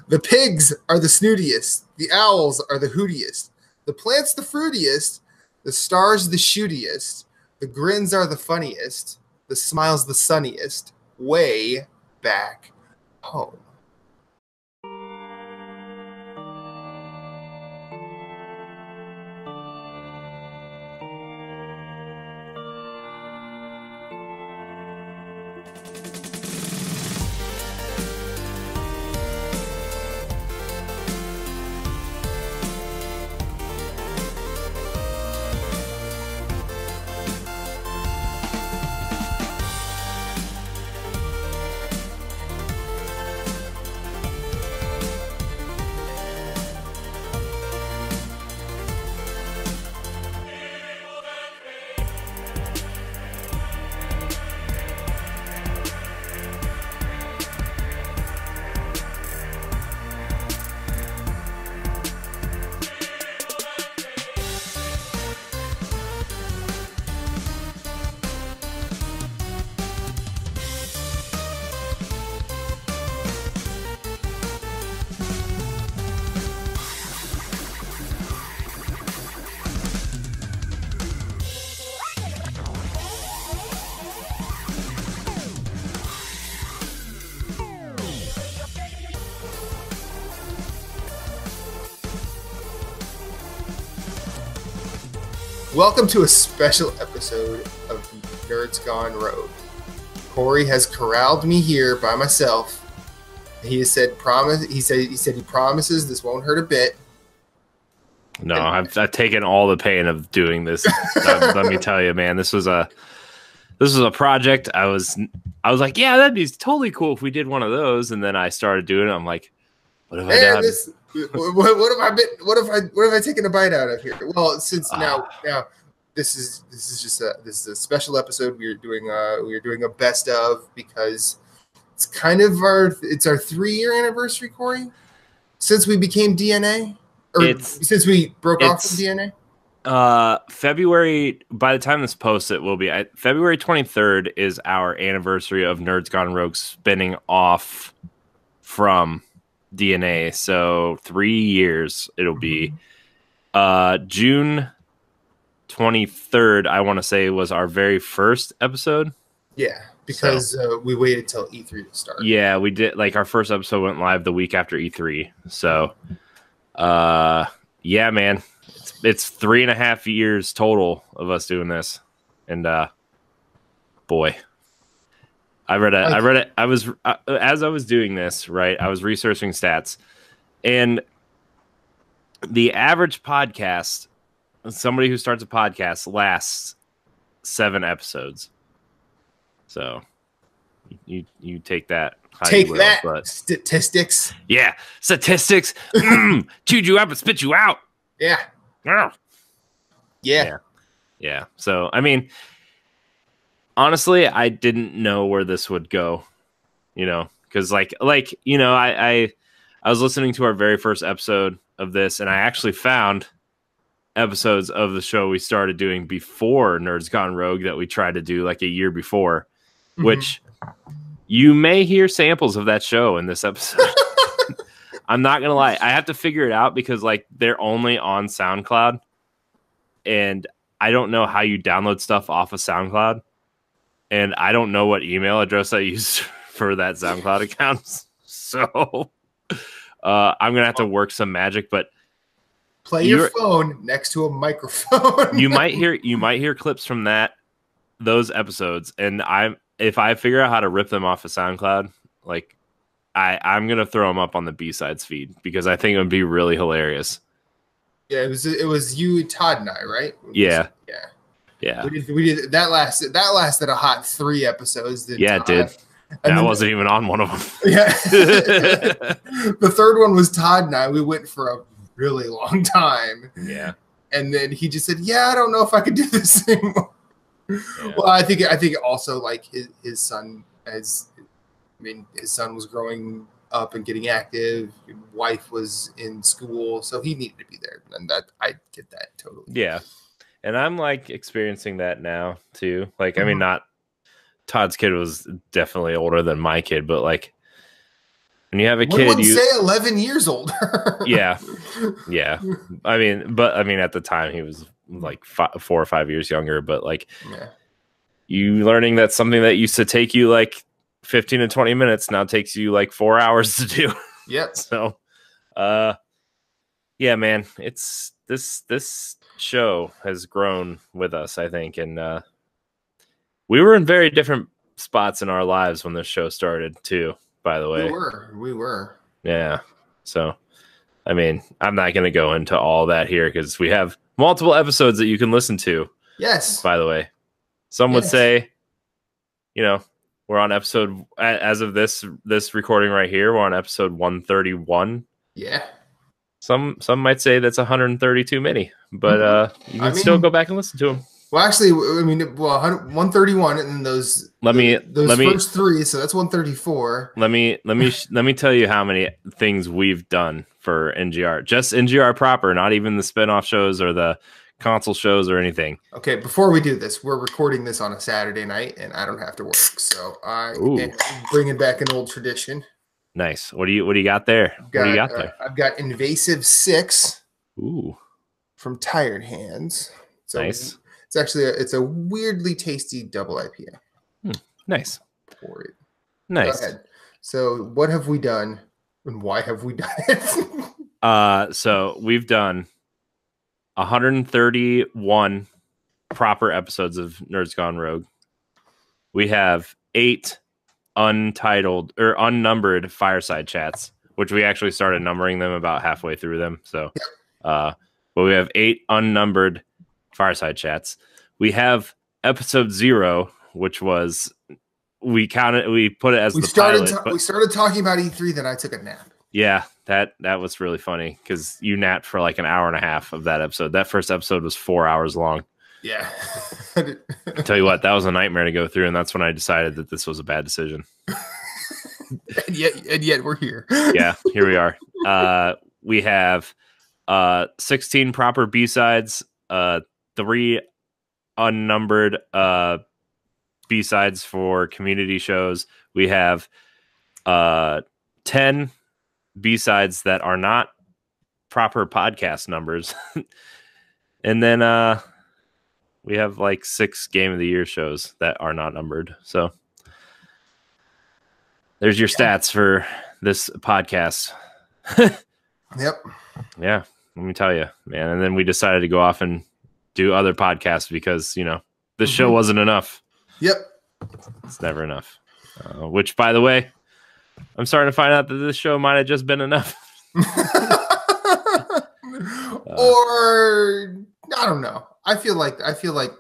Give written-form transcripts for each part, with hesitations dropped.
The pigs are the snootiest. The owls are the hootiest. The plants the fruitiest. The stars the shootiest. The grins are the funniest. The smiles the sunniest. Way back home. Welcome to a special episode of Nerds Gone Rogue. Corey has corralled me here by myself. He has said He said he promises this won't hurt a bit. No, I've taken all the pain of doing this. Let me tell you, man, this was a project. I was like, yeah, that'd be totally cool if we did one of those. And then I started doing it. I'm like, what have I done? What have I taken a bite out of here? Well, since now this is a special episode. We are doing a best of because it's kind of our 3-year anniversary, Corey, since we became DNA, since we broke off from DNA. February. By the time this posts, it will be February 23rd is our anniversary of Nerds Gone Rogue spinning off from DNA. So 3 years it'll be. June 23rd, I want to say, was our very first episode. Yeah, because we waited till E3 to start. Yeah, we did. Like, our first episode went live the week after E3. So, yeah, man, it's 3.5 years total of us doing this, and boy. I read it. I was as I was doing this, right, I was researching stats, and the average podcast, somebody who starts a podcast, lasts 7 episodes. So you take that. Take that, statistics. Yeah, statistics. Chewed you up and spit you out. Yeah. Yeah. So, I mean, honestly, I didn't know where this would go, because I was listening to our very first episode of this, and I actually found episodes of the show we started doing before Nerds Gone Rogue that we tried to do like a year before, which you may hear samples of that show in this episode. I'm not gonna lie, I have to figure it out because they're only on SoundCloud, and I don't know how you download stuff off of SoundCloud. And I don't know what email address I use for that SoundCloud account. So I'm going to have to work some magic, but play your phone next to a microphone. you might hear clips from those episodes. And if I figure out how to rip them off of SoundCloud, I'm going to throw them up on the B-Sides feed because I think it would be really hilarious. Yeah, it was you, Todd, and I, right? Yeah. We did that lasted a hot 3 episodes. Yeah, it did. I wasn't even on one of them. Yeah. The third one was Todd and I. We went for a really long time. Yeah. And then he just said, "Yeah, I don't know if I could do this anymore." Yeah. Well, I think also his son his son was growing up and getting active. His wife was in school, so he needed to be there, and that I get that totally. Yeah. And I'm experiencing that now too. I mean, not Todd's kid was definitely older than my kid, but when you have a One kid, would say 11 years older. yeah. I mean, at the time he was like 4 or 5 years younger, but like, you learning that something that used to take you like 15 to 20 minutes now takes you like 4 hours to do. Yep. So, yeah, man, it's this show has grown with us, I think, and we were in very different spots in our lives when this show started too, by the way. We were. Yeah. So, I mean, I'm not going to go into all that here because we have multiple episodes that you can listen to. Yes. By the way, some would say, you know, we're on episode, as of this recording right here, we're on episode 131. Yeah. Some might say that's 130 too many, but you can still go back and listen to them. Well, actually, I mean, 131, and then those first three, so that's 134. Let me tell you how many things we've done for NGR, just NGR proper, not even the spinoff shows or the console shows or anything. Okay, before we do this, we're recording this on a Saturday night, and I don't have to work, so I am bringing back an old tradition. Nice. What do you got there? What do you got there? I've got Invasive 6. Ooh. From Tired Hands. So nice. It's actually it's a weirdly tasty double IPA. Nice. For it. Nice. Go ahead. So what have we done, and why have we done it? So we've done 131 proper episodes of Nerds Gone Rogue. We have 8 untitled or unnumbered fireside chats, which we actually started numbering them about halfway through them. So, but we have 8 unnumbered fireside chats. We have episode 0, which was we put it as the pilot. We started talking about E3, then I took a nap. Yeah, that was really funny because you napped for like an hour and a half of that episode. That first episode was 4 hours long. Yeah. I tell you what, that was a nightmare to go through, and that's when I decided that this was a bad decision. and yet we're here. Yeah, here we are. We have 16 proper B-sides, 3 unnumbered B-sides for community shows. We have 10 B-sides that are not proper podcast numbers. And then we have like 6 Game of the Year shows that are not numbered. So there's your stats for this podcast. Yep. Yeah, let me tell you, man. And then we decided to go off and do other podcasts because, you know, this show wasn't enough. Yep. It's never enough. Which, by the way, I'm starting to find out that this show might have just been enough. Or I don't know. I feel like the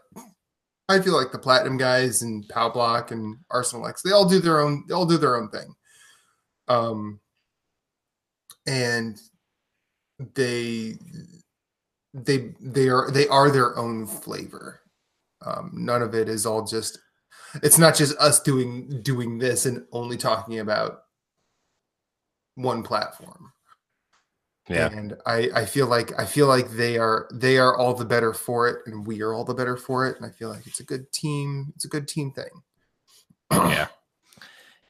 Platinum guys and Pow Block and Arsenal X, they all do their own thing. And they are their own flavor. None of it is all just, it's not just us doing this and only talking about one platform. Yeah. And I feel like they are all the better for it, and we are all the better for it. And I feel like it's a good team. It's a good team thing. Yeah.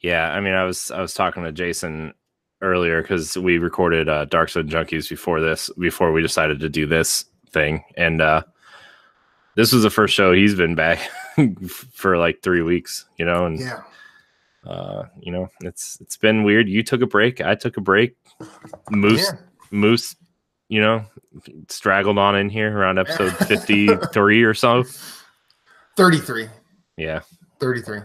Yeah. I mean, I was talking to Jason earlier because we recorded Dark Side Junkies before we decided to do this thing. And this was the first show he's been back for like 3 weeks, you know, and yeah. You know, it's been weird. You took a break. I took a break. Moose, you know, straggled on in here around episode 53 or so. 33. Yeah. 33.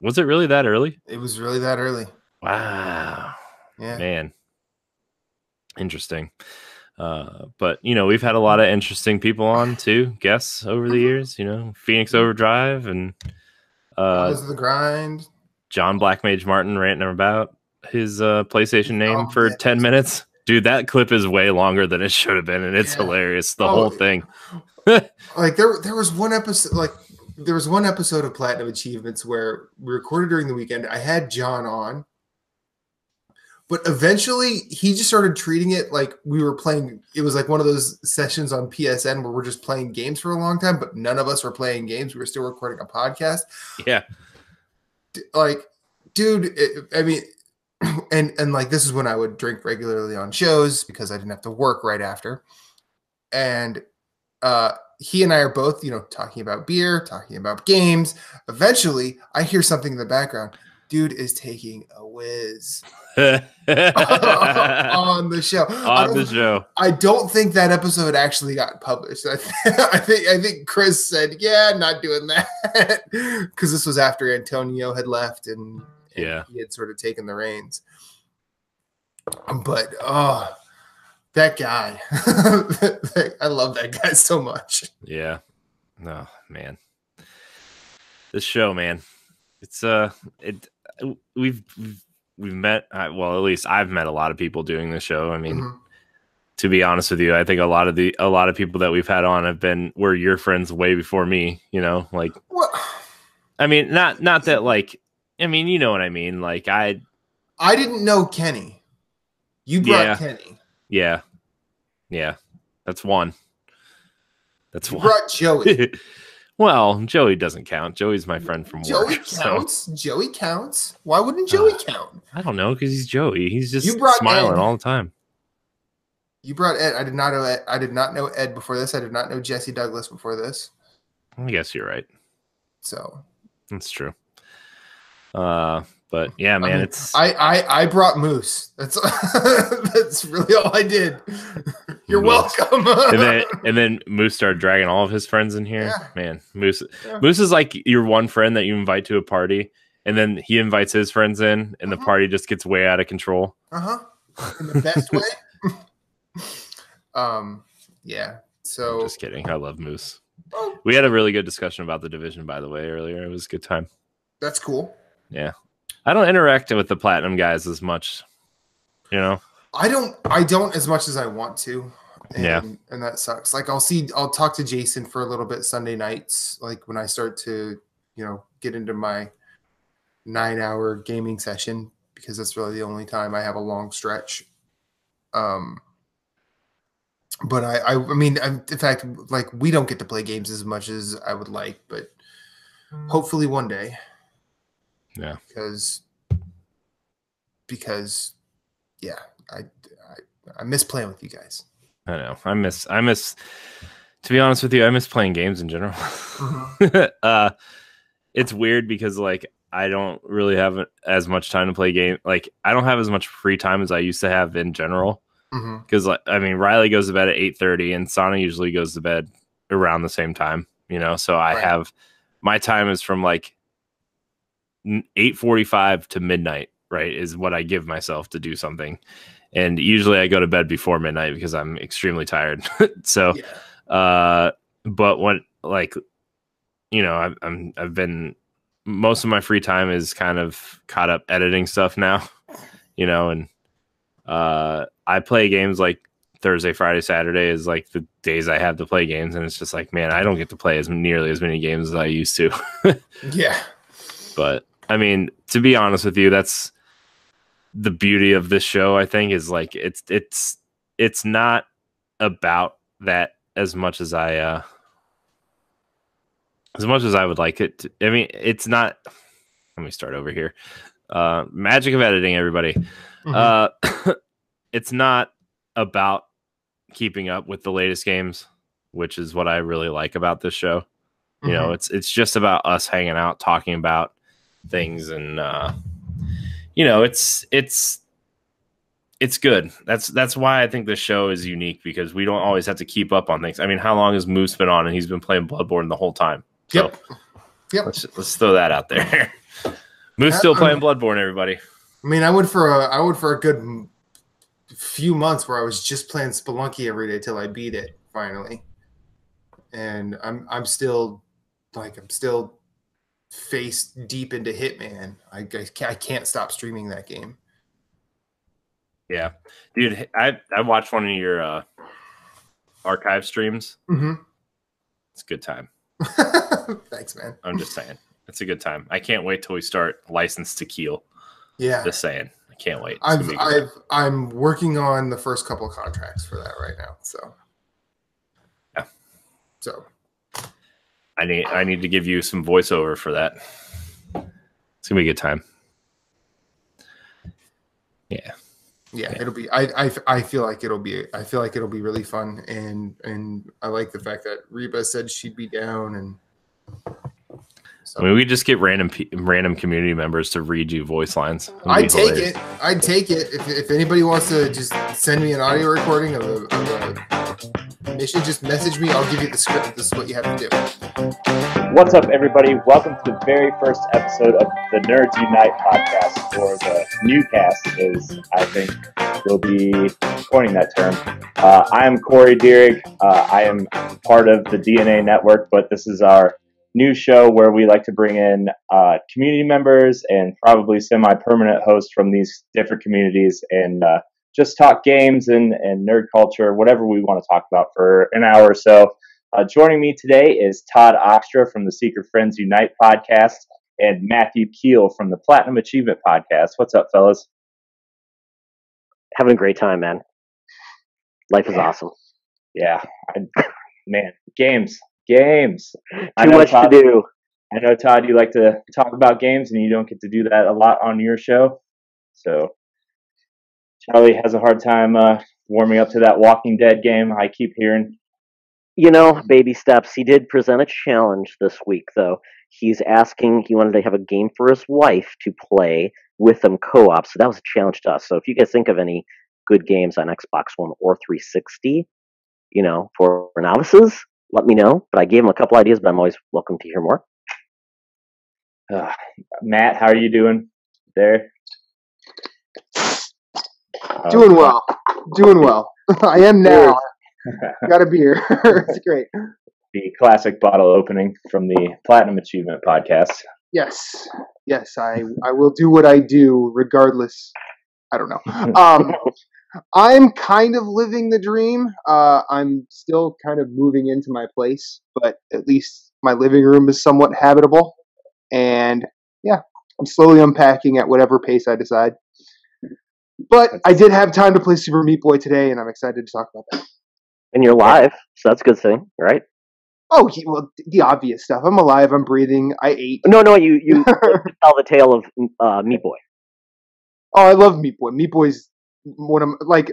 Was it really that early? It was really that early. Wow. Yeah. Man. Interesting. But, you know, we've had a lot of interesting people on too, guests over the years, you know, Phoenix Overdrive and This is the Grind. John Blackmage Martin ranting about his PlayStation name for 10 minutes. Dude, that clip is way longer than it should have been, and it's hilarious. The whole thing. Like there was one episode of Platinum Achievements where we recorded during the weekend. I had John on, but eventually he just started treating it like we were playing. It was like one of those sessions on PSN where we're just playing games for a long time, but none of us were playing games. We were still recording a podcast. Yeah. Like, dude, I mean, and like this is when I would drink regularly on shows because I didn't have to work right after. And he and I are both, talking about beer, talking about games. Eventually, I hear something in the background. Dude is taking a whiz on the show. I don't think that episode actually got published. I think Chris said, "Yeah, not doing that," because this was after Antonio had left and he had sort of taken the reins. But that guy, I love that guy so much. Yeah. No, man. This show, man. It's we've met, well, at least I've met a lot of people doing this show. I mean, to be honest with you, I think a lot of people that we've had on were your friends way before me, like what? I mean, not that like, I mean, you know what I mean? Like I didn't know Kenny. You brought Kenny. Yeah. Yeah. That's one. You brought Joey. Well, Joey doesn't count. Joey's my friend from Joey work. Counts. So. Joey counts. Why wouldn't Joey count? I don't know, because he's Joey. He's just smiling all the time. You brought Ed. I did not know Ed. I did not know Ed before this. I did not know Jesse Douglas before this. I guess you're right. So that's true. But yeah, man, I mean, I brought Moose. That's that's really all I did. You're welcome. and then Moose started dragging all of his friends in here. Yeah. Man, Moose is like your one friend that you invite to a party, and then he invites his friends in, and the party just gets way out of control. In the best way. Yeah. So I'm just kidding. I love Moose. We had a really good discussion about the division, by the way, earlier. It was a good time. That's cool. Yeah. I don't interact with the Platinum guys as much, I don't as much as I want to. And that sucks. Like I'll talk to Jason for a little bit Sunday nights, like when I start to, get into my 9-hour gaming session, because that's really the only time I have a long stretch. But I mean, in fact, like we don't get to play games as much as I would like, but hopefully one day. Yeah. Because yeah, I miss playing with you guys. I know. I miss to be honest with you, I miss playing games in general. It's weird because like I don't really have as much time to play game. Like I don't have as much free time as I used to have in general. Because like I mean, Riley goes to bed at 8:30 and Sana usually goes to bed around the same time, so I have my time is from like 8:45 to midnight, right, is what I give myself to do something. And usually I go to bed before midnight because I'm extremely tired. So but when like I've been, most of my free time is kind of caught up editing stuff now, and I play games like Thursday, Friday, Saturday is like the days I have to play games, and it's just like, man, I don't get to play nearly as many games as I used to. Yeah. But I mean, to be honest with you, that's the beauty of this show, I think, is like it's not about that as much as I would like it to. I mean, it's not. Let me start over here. Magic of editing, everybody. It's not about keeping up with the latest games, which is what I really like about this show. It's just about us hanging out, talking about things, and it's good. That's why I think this show is unique, because we don't always have to keep up on things. I mean, how long has Moose been on? And he's been playing Bloodborne the whole time. So yep. Let's throw that out there. Moose still playing Bloodborne, everybody. I mean, I went for a good few months where I was just playing Spelunky every day till I beat it finally, and I'm still face deep into Hitman. I can't stop streaming that game. Yeah, dude, I watched one of your archive streams. It's a good time. Thanks, man. I'm just saying, it's a good time. I can't wait till we start License to Kill. Yeah, just saying, I can't wait. I'm working on the first couple of contracts for that right now. So yeah, so I need to give you some voiceover for that. It's gonna be a good time. Yeah, it'll be. I feel like it'll be. I feel like it'll be really fun, and I like the fact that Reba said she'd be down, and I mean, we just get random community members to read you voice lines. I'd take it. I'd take it if anybody wants to just send me an audio recording of a mission. Just message me. I'll give you the script. This is what you have to do. What's up, everybody? Welcome to the very first episode of the Nerds Unite podcast, or the new cast, is I think we'll be coining that term. I am Corey Dierig. I am part of the DNA network, but this is our new show where we like to bring in community members and probably semi-permanent hosts from these different communities and just talk games and nerd culture, whatever we want to talk about for an hour or so. Joining me today is Todd Oxtra from the Secret Friends Unite podcast and Matthew Keel from the Platinum Achievement podcast. What's up, fellas? Having a great time, man. Life is awesome. Yeah. Man, games. Too much to do. I know, Todd, you like to talk about games, and you don't get to do that a lot on your show. So Charlie has a hard time warming up to that Walking Dead game, I keep hearing. You know, baby steps. He did present a challenge this week, though. He's asking, he wanted to have a game for his wife to play with him co-op, so that was a challenge to us. So if you guys think of any good games on Xbox One or 360, you know, for novices, let me know. But I gave him a couple ideas, but I'm always welcome to hear more. Matt, how are you doing there? Doing well. I am now. Got a beer. It's great. The classic bottle opening from the Platinum Achievement podcast. Yes, I will do what I do regardless. I don't know. I'm kind of living the dream. I'm still kind of moving into my place, but at least my living room is somewhat habitable. And yeah, I'm slowly unpacking at whatever pace I decide. But I did have time to play Super Meat Boy today, and I'm excited to talk about that. And you're live, so that's a good thing, right? Oh, well, the obvious stuff. I'm alive. I'm breathing. I ate. No, you tell the tale of Meat Boy. Oh, I love Meat Boy. Meat Boy's one of, like,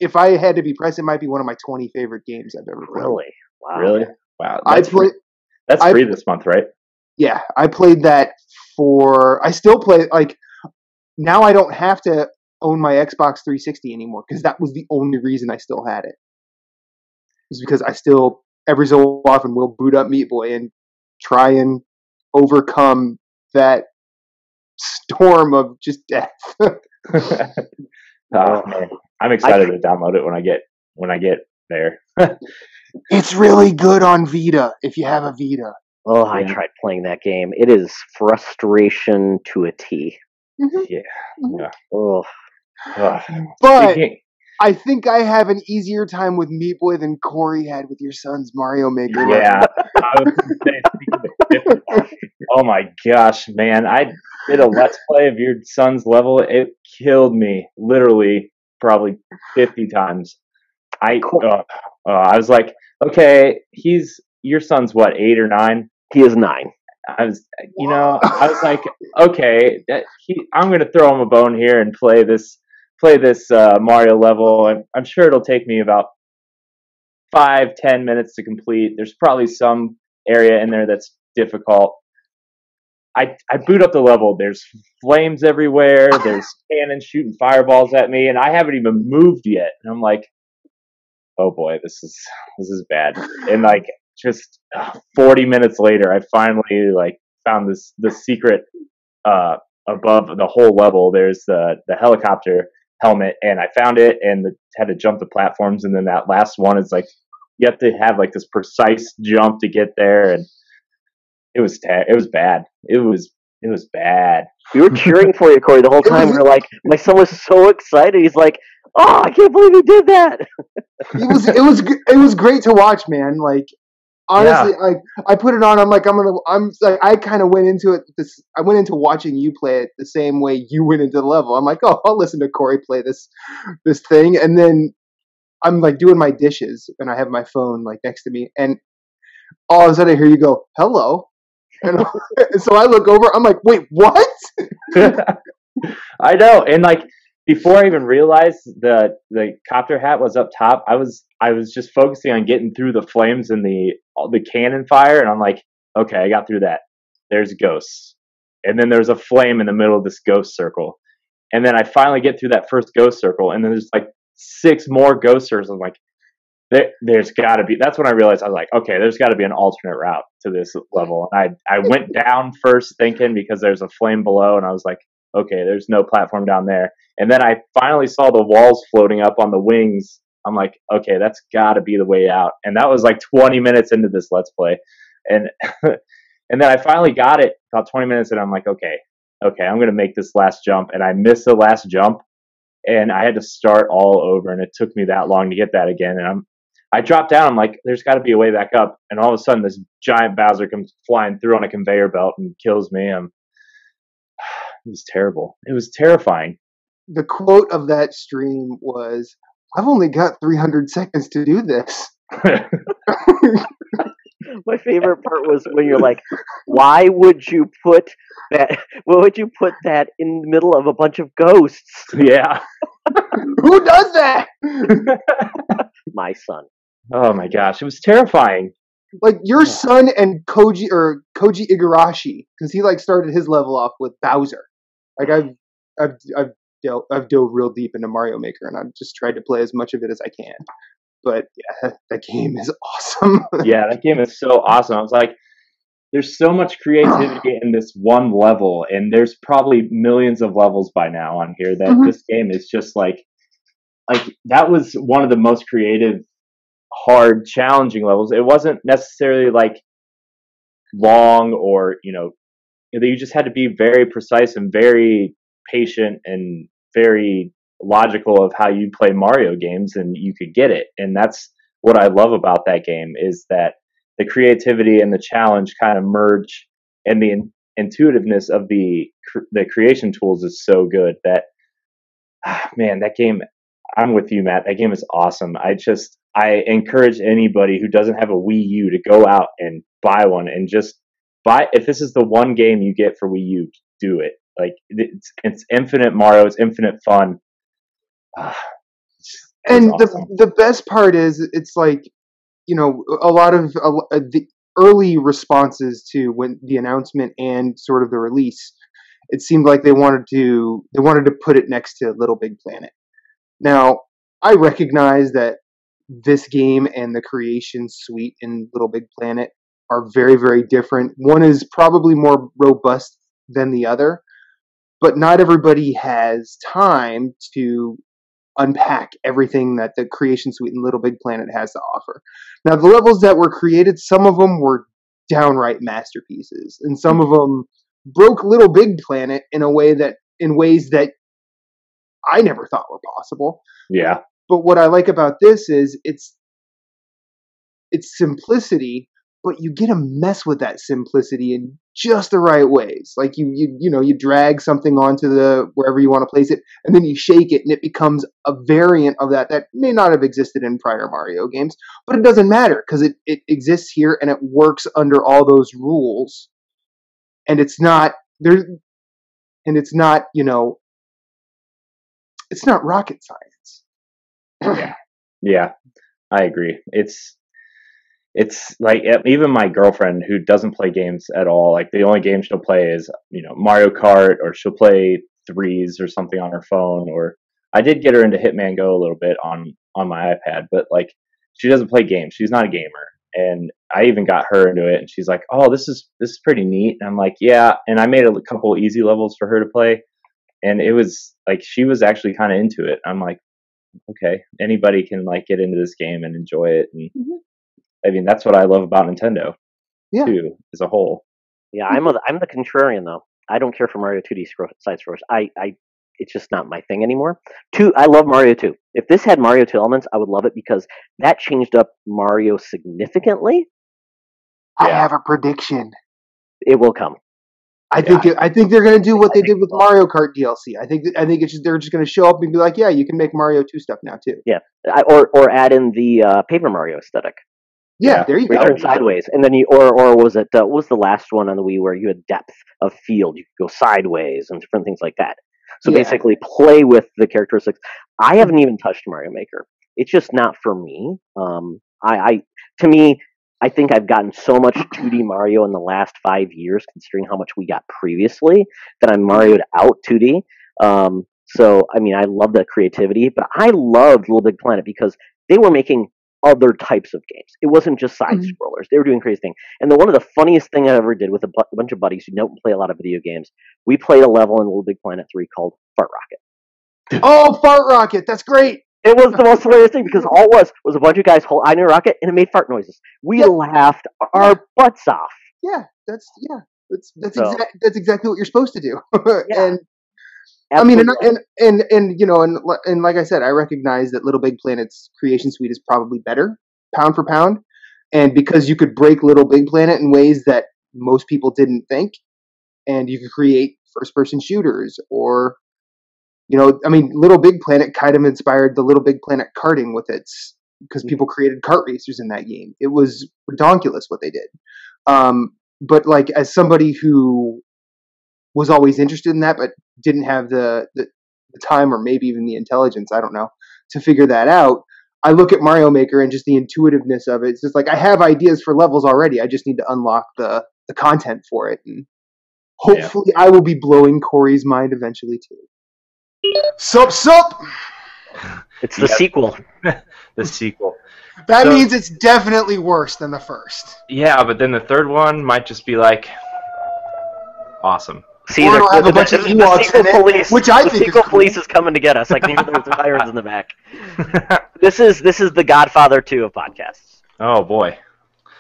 if I had to be pressed, it might be one of my 20 favorite games I've ever played. Really? Wow. Really? Wow. That's free this month, right? Yeah, I played that I still play, like, now I don't have to own my Xbox 360 anymore, because that was the only reason I still had it. It was because I still, every so often, will boot up Meat Boy and try and overcome that storm of just death. Oh, man. I'm excited to download it when I get there. It's really good on Vita if you have a Vita. Oh, I tried playing that game. It is frustration to a T. Mm-hmm. Yeah. Mm-hmm. Yeah. Oh. But I think I have an easier time with Meat Boy than Corey had with your son's Mario Maker. Yeah. I was oh my gosh, man. I did a Let's Play of your son's level. It killed me, literally, probably 50 times. I was like, okay, your son's what, 8 or 9? He is 9. I was like, okay, I'm going to throw him a bone here and play this Mario level, and I'm sure it'll take me about 5-10 minutes to complete. There's probably some area in there that's difficult. I boot up the level. There's flames everywhere. There's cannons shooting fireballs at me, and I haven't even moved yet. And I'm like, oh boy, this is bad. And like just 40 minutes later, I finally found the secret above the whole level. There's the helicopter helmet, and I found it and had to jump the platforms, and then that last one is like you have to have like this precise jump to get there, and it was bad. It was bad. We were cheering for you, Corey, the whole time. We were like, my son was so excited. He's like, oh, I can't believe he did that. It was great to watch, man. Like, honestly, Yeah. I put it on. I'm like, I kind of went into it. I went into watching you play it the same way you went into the level. I'm like, oh, I'll listen to Corey play this thing, and then I'm like doing my dishes, and I have my phone like next to me, and all of a sudden I hear you go, hello, and so I look over. I'm like, wait, what? I know, and like before I even realized the copter hat was up top, I was just focusing on getting through the flames and the cannon fire, and I'm like, okay, I got through that. There's ghosts, and then there's a flame in the middle of this ghost circle, and then I finally get through that first ghost circle, and then there's like 6 more ghost circles. I'm like, there's got to be. That's when I realized I was like, okay, there's got to be an alternate route to this level. And I went down first thinking because there's a flame below, and I was like, okay, there's no platform down there. And then I finally saw the walls floating up on the wings. I'm like, okay, that's got to be the way out. And that was like 20 minutes into this Let's Play. And and then I finally got it about 20 minutes, and I'm like, okay, I'm going to make this last jump. And I missed the last jump, and I had to start all over, and it took me that long to get that again. And I dropped down. I'm like, there's got to be a way back up. And all of a sudden, this giant Bowser comes flying through on a conveyor belt and kills me. It was terrible. It was terrifying. The quote of that stream was, "I've only got 300 seconds to do this." My favorite part was when you're like, "Why would you put that? Why would you put that in the middle of a bunch of ghosts?" Yeah. Who does that? My son. Oh my gosh, it was terrifying. Like your son and Koji Igarashi, because he like started his level off with Bowser. Like I've dove real deep into Mario Maker, and I've just tried to play as much of it as I can. But yeah, that game is awesome. Yeah, that game is so awesome. I was like, there's so much creativity in this one level, and there's probably millions of levels by now on here that this game is just like that was one of the most creative, hard, challenging levels. It wasn't necessarily like long or, you just had to be very precise and very patient and very logical of how you play Mario games, and you could get it. And that's what I love about that game, is that the creativity and the challenge kind of merge, and the intuitiveness of the creation tools is so good that, man, that game, I'm with you, Matt. That game is awesome. I encourage anybody who doesn't have a Wii U to go out and buy one, and just buy. If this is the one game you get for Wii U, do it. Like it's infinite Mario. It's infinite fun. And awesome. the best part is, it's like, a lot of the early responses to when the announcement and sort of the release, it seemed like they wanted to put it next to Little Big Planet. Now, I recognize that this game and the creation suite in Little Big Planet are very, very different. One is probably more robust than the other, but not everybody has time to unpack everything that the creation suite in Little Big Planet has to offer. Now, the levels that were created, some of them were downright masterpieces, and some of them broke Little Big Planet in ways that I never thought were possible. Yeah. But what I like about this is it's simplicity, but you get to mess with that simplicity in just the right ways. Like you drag something onto wherever you want to place it, and then you shake it, and it becomes a variant of that may not have existed in prior Mario games, but it doesn't matter because it exists here and it works under all those rules. And it's not there, and it's not it's not rocket science. Yeah, I agree. It's like, even my girlfriend, who doesn't play games at all, like the only game she'll play is, Mario Kart, or she'll play Threes or something on her phone. Or I did get her into Hitman Go a little bit on my iPad, but like, she doesn't play games. She's not a gamer. And I even got her into it, and she's like, "Oh, this is pretty neat." And I'm like, "Yeah." And I made a couple easy levels for her to play, and it was like, she was actually kind of into it. I'm like, okay, anybody can like get into this game and enjoy it. And I mean, that's what I love about Nintendo, too, as a whole. Yeah, I'm the contrarian though. I don't care for Mario 2D side scrollers. It's just not my thing anymore. I love Mario 2. If this had Mario 2 elements, I would love it, because that changed up Mario significantly. I have a prediction. It will come. I think they're going to do what they did with Mario Kart DLC. I think they're just going to show up and be like, "Yeah, you can make Mario 2 stuff now too." Yeah, or add in the Paper Mario aesthetic. Yeah, there you go. Turn sideways, and then or was it what was the last one on the Wii where you had depth of field? You could go sideways and different things like that. So basically, play with the characteristics. I haven't even touched Mario Maker. It's just not for me. To me, I think I've gotten so much 2D Mario in the last 5 years, considering how much we got previously, that I'm Mario'd out 2D. So, I mean, I love that creativity, but I loved Little Big Planet because they were making other types of games. It wasn't just side scrollers. They were doing crazy things. And one of the funniest thing I ever did with a bunch of buddies who don't play a lot of video games, we played a level in Little Big Planet 3 called Fart Rocket. Oh, Fart Rocket! That's great. It was the most hilarious thing because all it was a bunch of guys holding a rocket and it made fart noises. We laughed our butts off. Yeah, that's exactly what you're supposed to do. And Absolutely. I mean, and you know, and like I said, I recognize that Little Big Planet's creation suite is probably better, pound for pound, and because you could break Little Big Planet in ways that most people didn't think, and you could create first-person shooters, or, you know, I mean, Little Big Planet kind of inspired the Little Big Planet karting with its, because people created kart racers in that game. It was ridiculous what they did. But like, as somebody who was always interested in that, but didn't have the time or maybe even the intelligence, I don't know, to figure that out, I look at Mario Maker and just the intuitiveness of it. It's just like, I have ideas for levels already. I just need to unlock the content for it. And hopefully I will be blowing Corey's mind eventually too. Sup. It's the sequel. The sequel. That means it's definitely worse than the first. Yeah, but then the third one might just be like awesome. See, or it'll have a bunch of Ewoks in it, which I think is cool. The sequel police is coming to get us. Like, maybe there's sirens in the back. This is the Godfather 2 of podcasts. Oh boy.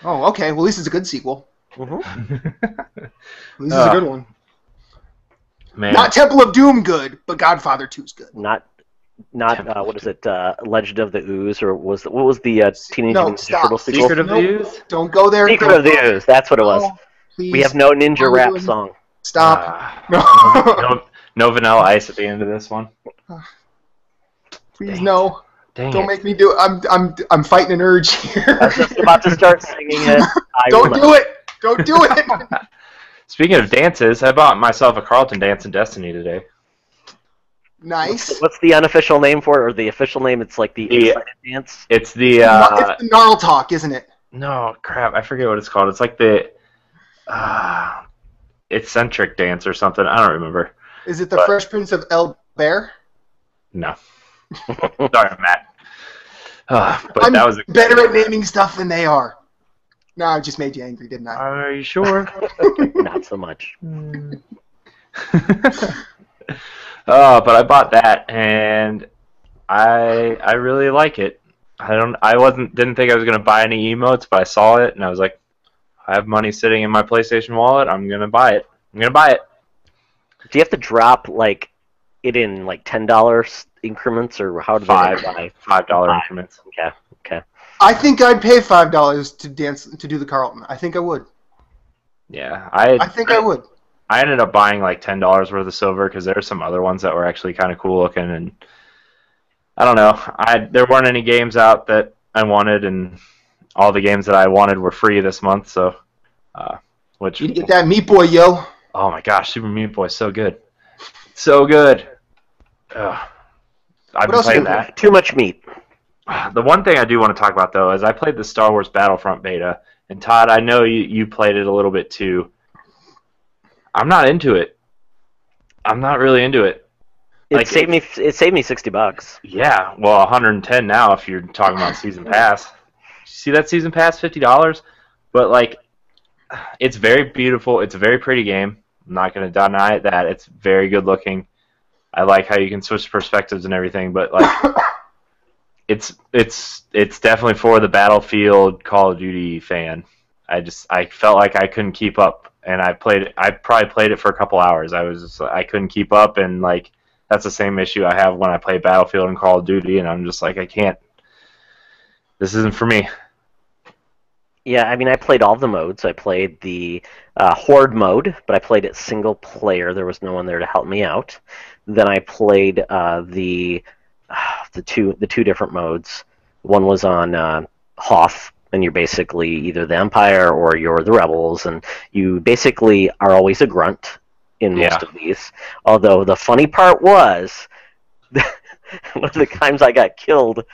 Oh, okay. Well, at least it's a good sequel. Mm-hmm. At least it's a good one. Man. Not Temple of Doom good, but Godfather 2's good. Not what is it? Legend of the Ooze, or what was the Teenage Mutant Ninja Turtle sequel? Secret of the Ooze? Don't go there. Secret of the Ooze. That's what it was. Please. We have no ninja rap song. Stop. No Vanilla Ice at the end of this one. Please no. Dang Don't it. make me do it. I'm fighting an urge here. I was just about to start singing it. Don't do it. Don't do it. Speaking of dances, I bought myself a Carlton dance in Destiny today. Nice. What's the unofficial name for it, or the official name? It's like the excited dance. It's the it's the Gnarl Talk, isn't it? No, crap, I forget what it's called. It's like the eccentric dance or something. I don't remember. Is it the Fresh Prince of El Bear? No. Sorry, Matt. But I'm that was better at naming stuff than they are. No, I just made you angry, didn't I? Are you sure? Not so much. But I bought that and I really like it. Didn't think I was gonna buy any emotes, but I saw it and I was like, I have money sitting in my PlayStation wallet. I'm gonna buy it. Do you have to drop like it in like $10 increments, or how do they buy? $5 increments. Okay. I think I'd pay $5 to do the Carlton. I think I would. Yeah, I think I would. I ended up buying like $10 worth of silver because there were some other ones that were actually kind of cool looking, and I don't know. There weren't any games out that I wanted, and all the games that I wanted were free this month. So, you get that Meat Boy, yo. Oh my gosh, Super Meat Boy is so good, so good. I've been playing that. Too much meat. The one thing I do want to talk about though is I played the Star Wars Battlefront beta, and Todd, I know you played it a little bit too. I'm not into it. I'm not really into it. It saved me $60. Yeah, well, 110 now if you're talking about season pass. See that season pass, $50? But like, it's very beautiful. It's a very pretty game. I'm not going to deny that. It's very good looking. I like how you can switch perspectives and everything, but like, it's definitely for the Battlefield Call of Duty fan. I felt like I couldn't keep up. And I probably played it for a couple hours. I couldn't keep up, and like that's the same issue I have when I play Battlefield and Call of Duty, and I'm just like, I can't. This isn't for me. Yeah, I mean, I played all the modes. I played the Horde mode, but I played it single player. There was no one there to help me out. Then I played the two different modes. One was on Hoth. And you're basically either the Empire or you're the Rebels, and you basically are always a grunt. in most of these. Although the funny part was, one of the times I got killed,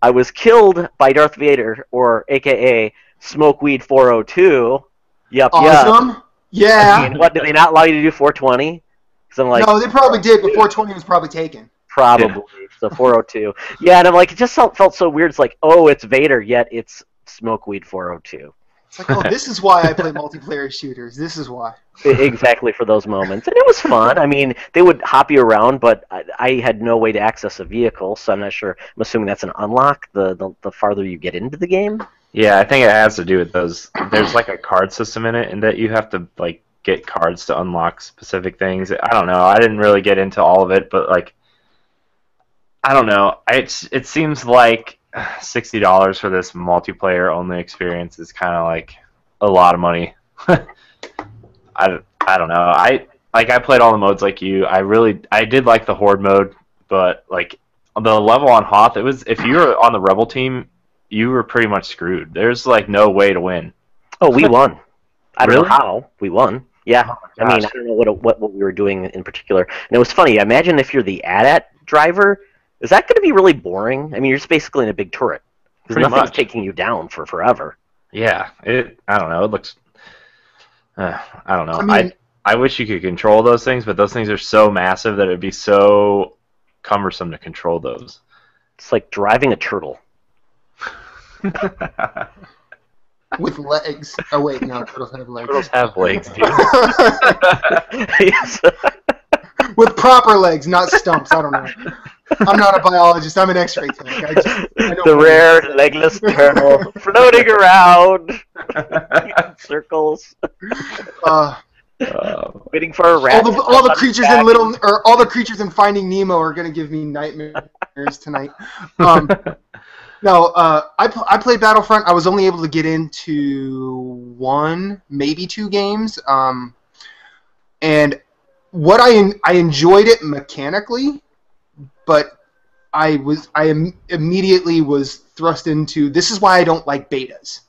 I was killed by Darth Vader, or AKA Smokeweed 402. Yep. Awesome. Yeah. I mean, what, did they not allow you to do 420? Because I'm like, no, they probably did, but 420 was probably taken. Probably. So 402. Yeah, and I'm like, it just felt so weird. It's like, oh, it's Vader, yet it's Smokeweed 402. It's like, oh, this is why I play multiplayer shooters. This is why. Exactly, for those moments. And it was fun. I mean, they would hop you around, but I had no way to access a vehicle, so I'm not sure. I'm assuming that's an unlock the farther you get into the game. Yeah, I think it has to do with those. There's like a card system in it, and that you have to like get cards to unlock specific things. I don't know. I didn't really get into all of it, but like, I don't know. It seems like $60 for this multiplayer only experience is kind of like a lot of money. I don't know. I played all the modes like you. I did like the Horde mode, but like the level on Hoth, it was, if you were on the Rebel team, you were pretty much screwed. There's like no way to win. Oh, we won. I don't Really? know how. We won. Yeah. Oh I mean, I don't know what we were doing in particular. And it was funny. Imagine if you're the AT-AT driver. Is that going to be really boring? I mean, you're just basically in a big turret. Because Pretty nothing's much. taking you down for forever. Yeah, I don't know. It looks. I don't know. I mean- I wish you could control those things, but those things are so massive that it'd be so cumbersome to control those. It's like driving a turtle. With legs. Oh, wait, no, turtles have legs. Turtles have legs, dude. Yes. With proper legs, not stumps. I don't know. I'm not a biologist. I'm an X-ray tech. I don't The know. rare legless turtle floating around in circles, waiting for a rat. All the creatures in all the creatures in Finding Nemo are gonna give me nightmares tonight. No, I played Battlefront. I was only able to get into 1, maybe 2 games, and what I enjoyed it mechanically, but I immediately was thrust into, this is why I don't like betas.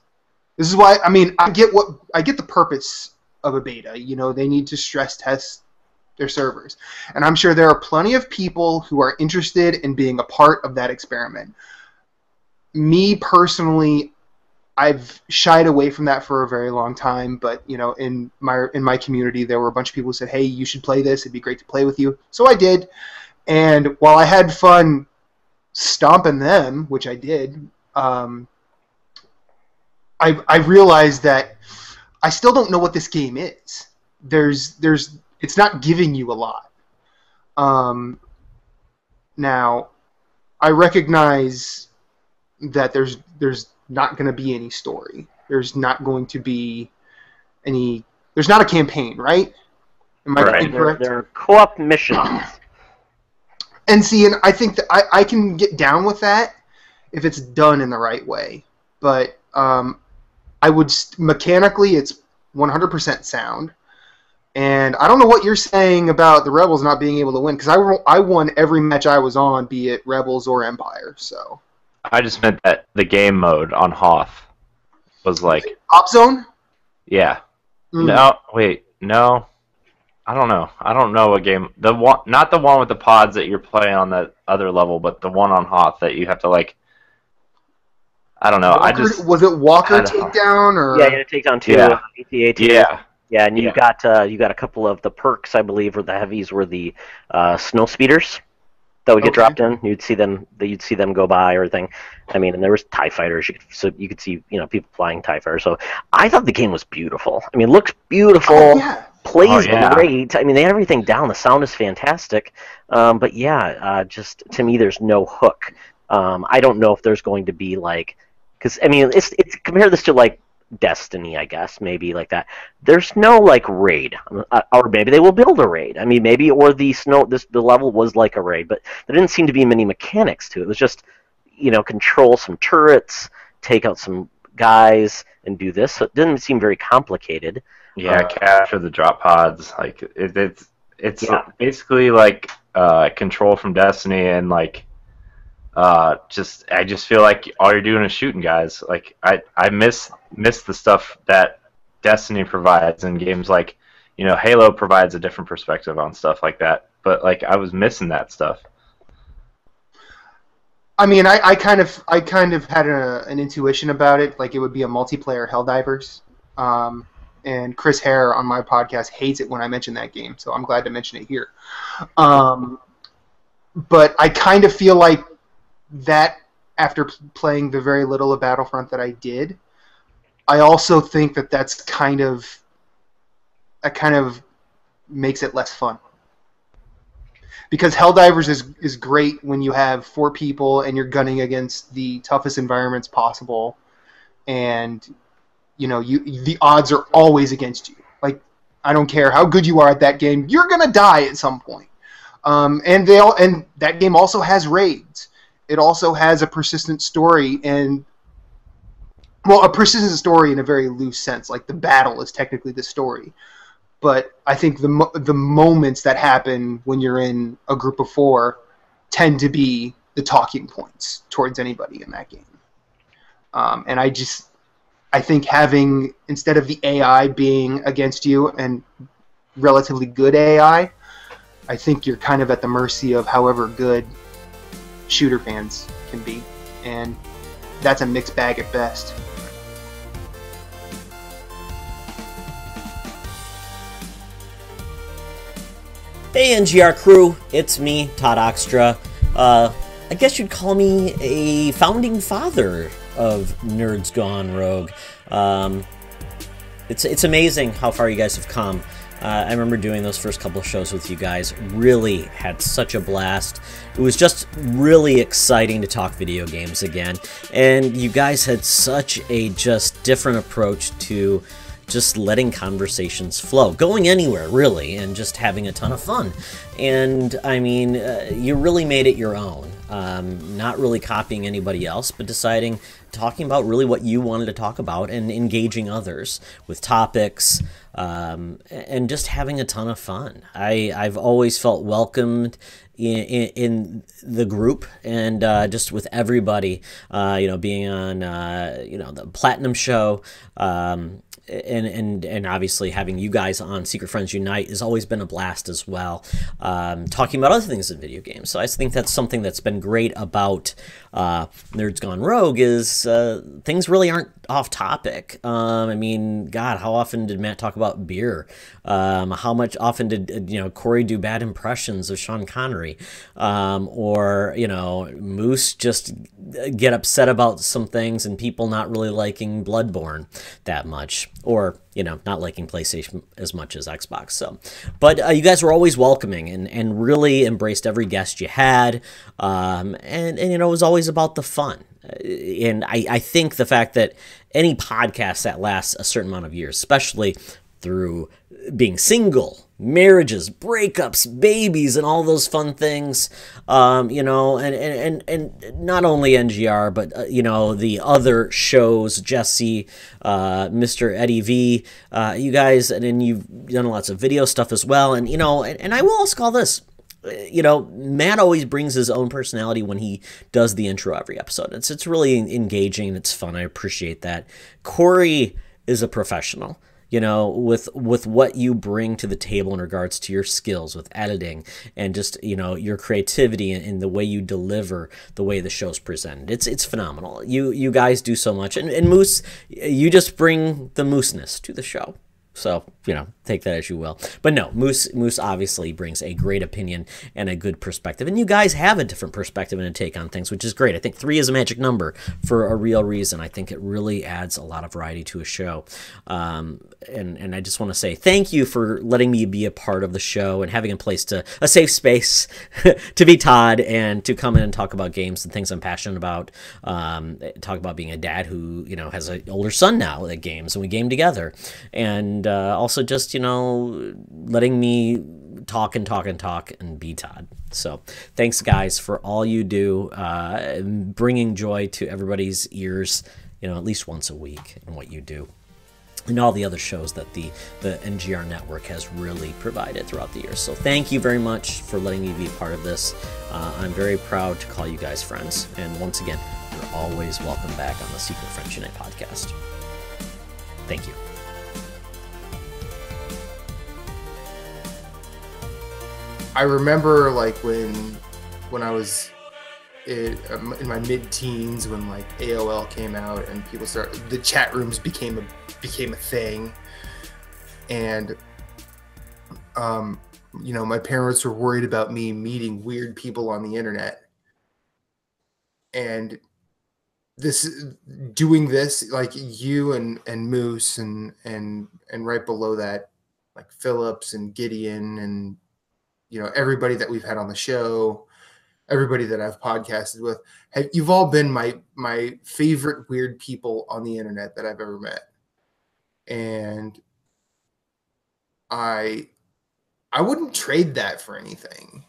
This is why, I mean, I get the purpose of a beta. You know, they need to stress test their servers, and I'm sure there are plenty of people who are interested in being a part of that experiment. Me personally, I've shied away from that for a very long time, but you know, in my community, there were a bunch of people who said, "Hey, you should play this. It'd be great to play with you." So I did, and while I had fun stomping them, which I did, I realized that I still don't know what this game is. It's not giving you a lot. Now, I recognize that there's not going to be any story. There's not going to be any. There's not a campaign, right? Am I incorrect? There are co-op missions. And see, and I think that I can get down with that if it's done in the right way. But I would mechanically, it's 100% sound. And I don't know what you're saying about the Rebels not being able to win, because I won every match I was on, be it Rebels or Empire. So I just meant that the game mode on Hoth was like Op Zone. Yeah. Mm. No, wait, no. I don't know. I don't know what game. The one, not the one with the pods that you're playing on that other level, but the one on Hoth that you have to like. I don't know. Was it Walker takedown or? Yeah, you had to take down 2 Yeah. AT-AT. Yeah. Yeah, and you got a couple of the perks, I believe, or the heavies were the snow speeders that would get dropped in. You'd see them go by or everything. I mean, and there was TIE fighters. You could see people flying TIE fighters. So I thought the game was beautiful. I mean, it looks beautiful. Oh, yeah. Plays great. I mean, they had everything down. The sound is fantastic. But yeah, just to me, there's no hook. I don't know if there's going to be like, because I mean, it's compare this to like Destiny, I guess, maybe like that. There's no like raid, or maybe they will build a raid. I mean, maybe, or the level was like a raid, but there didn't seem to be many mechanics to it. It was just, control some turrets, take out some guys, and do this. So it didn't seem very complicated. Yeah, capture the drop pods. Like it's basically like control from Destiny, and like I just feel like all you're doing is shooting guys. Like I miss the stuff that Destiny provides in games like you know, Halo provides a different perspective on stuff like that. But like, I was missing that stuff. I mean, I kind of had an intuition about it, like it would be a multiplayer Helldivers. And Chris Hare on my podcast hates it when I mention that game, so I'm glad to mention it here. But I kind of feel like that after playing the very little of Battlefront that I did, I also think that that kind of makes it less fun. Because Helldivers is great when you have 4 people and you're gunning against the toughest environments possible, and you know the odds are always against you. Like, I don't care how good you are at that game, you're gonna die at some point. And that game also has raids. It also has a persistent story, and a persistent story in a very loose sense. Like, the battle is technically the story. But I think the moments that happen when you're in a group of 4 tend to be the talking points towards anybody in that game. And I think having, instead of the AI being against you, and relatively good AI, I think you're kind of at the mercy of however good shooter fans can be. And that's a mixed bag at best. Hey NGR crew, it's me, Todd Oxtra. I guess you'd call me a founding father of Nerds Gone Rogue. It's amazing how far you guys have come. I remember doing those first couple of shows with you guys. Really had such a blast. It was just really exciting to talk video games again. And you guys had such a just different approach to just letting conversations flow, going anywhere really, and just having a ton of fun. And I mean, you really made it your own. Not really copying anybody else, but talking about really what you wanted to talk about and engaging others with topics, and just having a ton of fun. I've always felt welcomed in the group, and just with everybody, being on the Platinum Show, and obviously having you guys on Secret Friends Unite has always been a blast as well. Talking about other things in video games. So I think that's something that's been great about Nerds Gone Rogue is things really aren't off topic. I mean, God, how often did Matt talk about beer? How much often did Corey do bad impressions of Sean Connery? Or Moose just get upset about some things and people not really liking Bloodborne that much, or not liking PlayStation as much as Xbox. So, but you guys were always welcoming and really embraced every guest you had, and it was always about the fun. And I think the fact that any podcast that lasts a certain amount of years, especially through being single, marriages, breakups, babies, and all those fun things, and not only NGR, but the other shows, Jesse, Mr. Eddie V, you guys, and then you've done lots of video stuff as well, and I will also call this, Matt always brings his own personality when he does the intro every episode. It's really engaging. It's fun. I appreciate that. Corey is a professional. With what you bring to the table in regards to your skills with editing and just, your creativity and the way you deliver the way the show's presented. It's phenomenal. You guys do so much. And Moose, you just bring the mooseness to the show. So, take that as you will. But no, Moose obviously brings a great opinion and a good perspective. And you guys have a different perspective and a take on things, which is great. I think 3 is a magic number for a real reason. I think it really adds a lot of variety to a show. And I just want to say thank you for letting me be a part of the show and having a safe space to be Todd and to come in and talk about games and things I'm passionate about. Talk about being a dad who, has an older son now that games, and we game together. And also just, letting me talk and be Todd. So thanks, guys, for all you do, bringing joy to everybody's ears, at least once a week in what you do. And all the other shows that the NGR network has really provided throughout the years. So thank you very much for letting me be a part of this. I'm very proud to call you guys friends. And once again, you're always welcome back on the Secret Friends Unite podcast. Thank you. I remember like when I was in my mid-teens, when like AOL came out and the chat rooms became a thing, and you know, my parents were worried about me meeting weird people on the internet, and doing this, like you and Moose and right below that, like Phillips and Gideon and, you know, everybody that we've had on the show, everybody that I've podcasted with, you've all been my favorite weird people on the internet that I've ever met. And I wouldn't trade that for anything.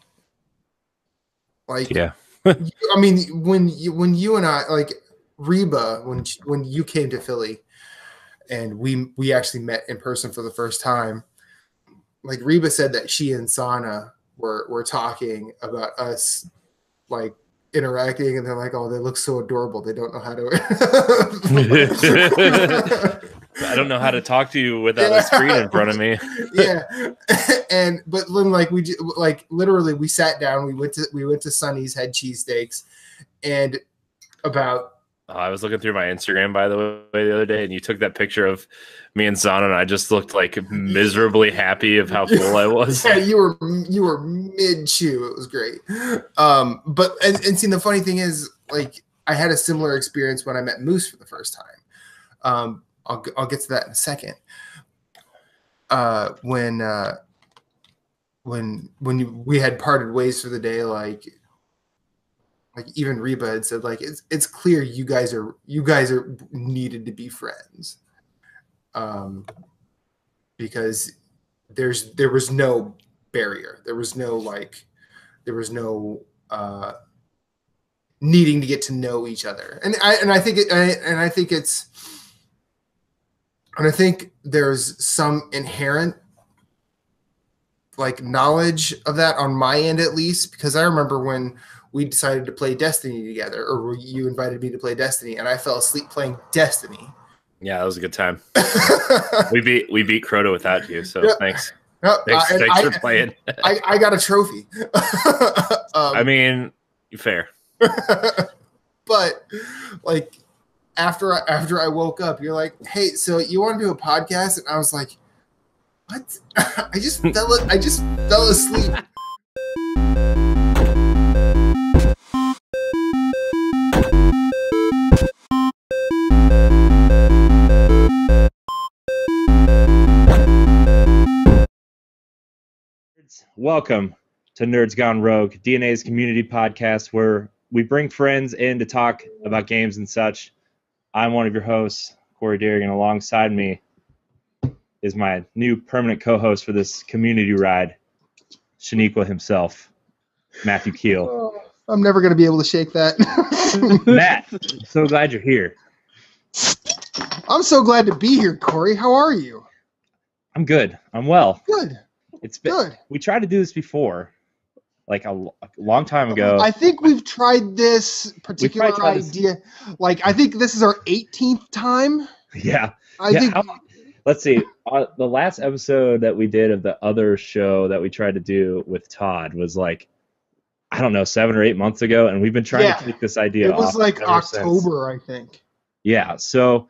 Like, yeah. I mean, when you and I, like Reba, when you came to Philly and we actually met in person for the first time, like Reba said that she and Sana were talking about us, like interacting, and they're like, oh, they look so adorable. They don't know how to. I don't know how to talk to you without a screen in front of me. Yeah, but then like literally we sat down. We went to Sonny's, had cheesesteaks, and about. I was looking through my Instagram, by the way, the other day, and you took that picture of me and Sana, and I just looked like miserably happy of how full I was. Yeah, you were mid-chew. It was great. But see, the funny thing is, like, I had a similar experience when I met Moose for the first time. I'll get to that in a second. When we had parted ways for the day, like even Reba had said, like, it's clear you guys are needed to be friends, because there was no barrier, there was no needing to get to know each other, and I think there's some inherent like knowledge of that on my end, at least, because I remember when we decided to play Destiny together, or you invited me to play Destiny, and I fell asleep playing Destiny. Yeah, that was a good time. we beat Crota without you, so yeah. thanks. No, thanks for playing. I got a trophy. I mean, fair. But like after I woke up, you're like, hey, so you want to do a podcast? And I was like, what? I just fell asleep. Welcome to Nerds Gone Rogue, DNA's community podcast where we bring friends in to talk about games and such. I'm one of your hosts, Corey Derrick, and alongside me is my new permanent co-host for this community ride, Shaniqua himself, Matthew Keel. Oh, I'm never going to be able to shake that. Matt, I'm so glad you're here. I'm so glad to be here, Corey. How are you? I'm good. I'm well. Good. It's been Good. We tried to do this before, like a long time ago. I think we've tried this particular idea. Like, I think this is our 18th time. Yeah. I think. Let's see. The last episode that we did of the other show that we tried to do with Todd was like, I don't know, 7 or 8 months ago, and we've been trying to kick this idea off. It was like October, since. I think. Yeah. So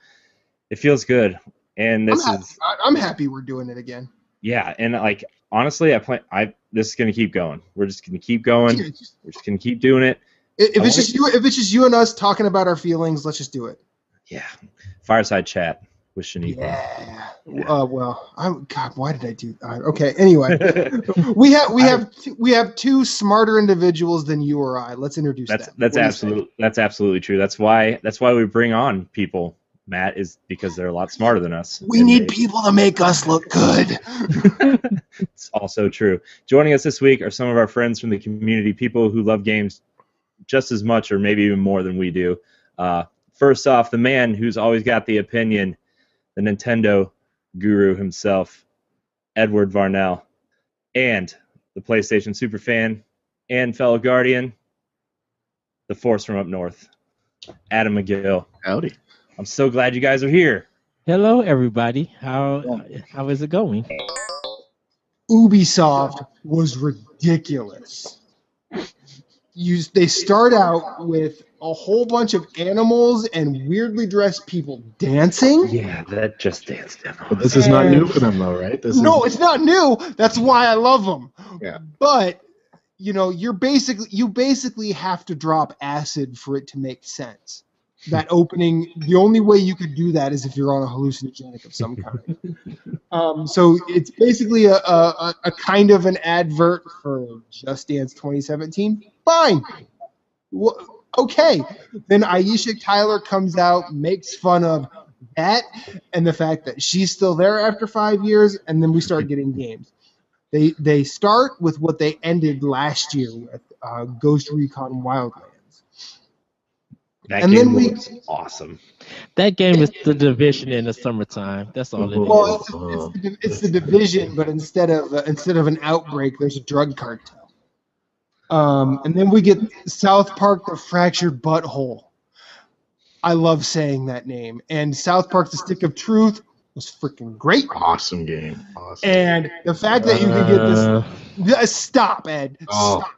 it feels good, and I'm happy we're doing it again. Yeah, and like honestly, this is gonna keep going. We're just gonna keep going. We're just gonna keep doing it. If it's just you and us talking about our feelings, let's just do it. Yeah, fireside chat with Shaniqua. Yeah. God, why did I do that? Okay. Anyway, we have two smarter individuals than you or I. Let's introduce them. That's absolutely true. That's why we bring on people, Matt, is because they're a lot smarter than us. We need people to make us look good. It's also true. Joining us this week are some of our friends from the community, people who love games just as much or maybe even more than we do. First off, the man who's always got the opinion, the Nintendo guru himself, Edward Varnell, and the PlayStation superfan and fellow Guardian, the Force from up north, Adam McGill. Howdy. I'm so glad you guys are here. Hello, everybody. How is it going? Ubisoft was ridiculous. They start out with a whole bunch of animals and weirdly dressed people dancing. Yeah, that Just Dance demo. But this is not new for them, though, right? It's not new. That's why I love them. Yeah. But you basically have to drop acid for it to make sense. That opening, the only way you could do that is if you're on a hallucinogenic of some kind. So it's basically a kind of an advert for Just Dance 2017. Fine. Well, okay. Then Aisha Tyler comes out, makes fun of that and the fact that she's still there after 5 years, and then we start getting games. They start with what they ended last year with, Ghost Recon Wildlands. That game was awesome. That game is The Division in the summertime. That's all it is. Well, it's the Division, but instead of an outbreak, there's a drug cartel. And then we get South Park: The Fractured Butthole. I love saying that name. And South Park: The Stick of Truth was freaking great. Awesome game. Awesome. And the fact that you can get this... Stop, Ed. Stop.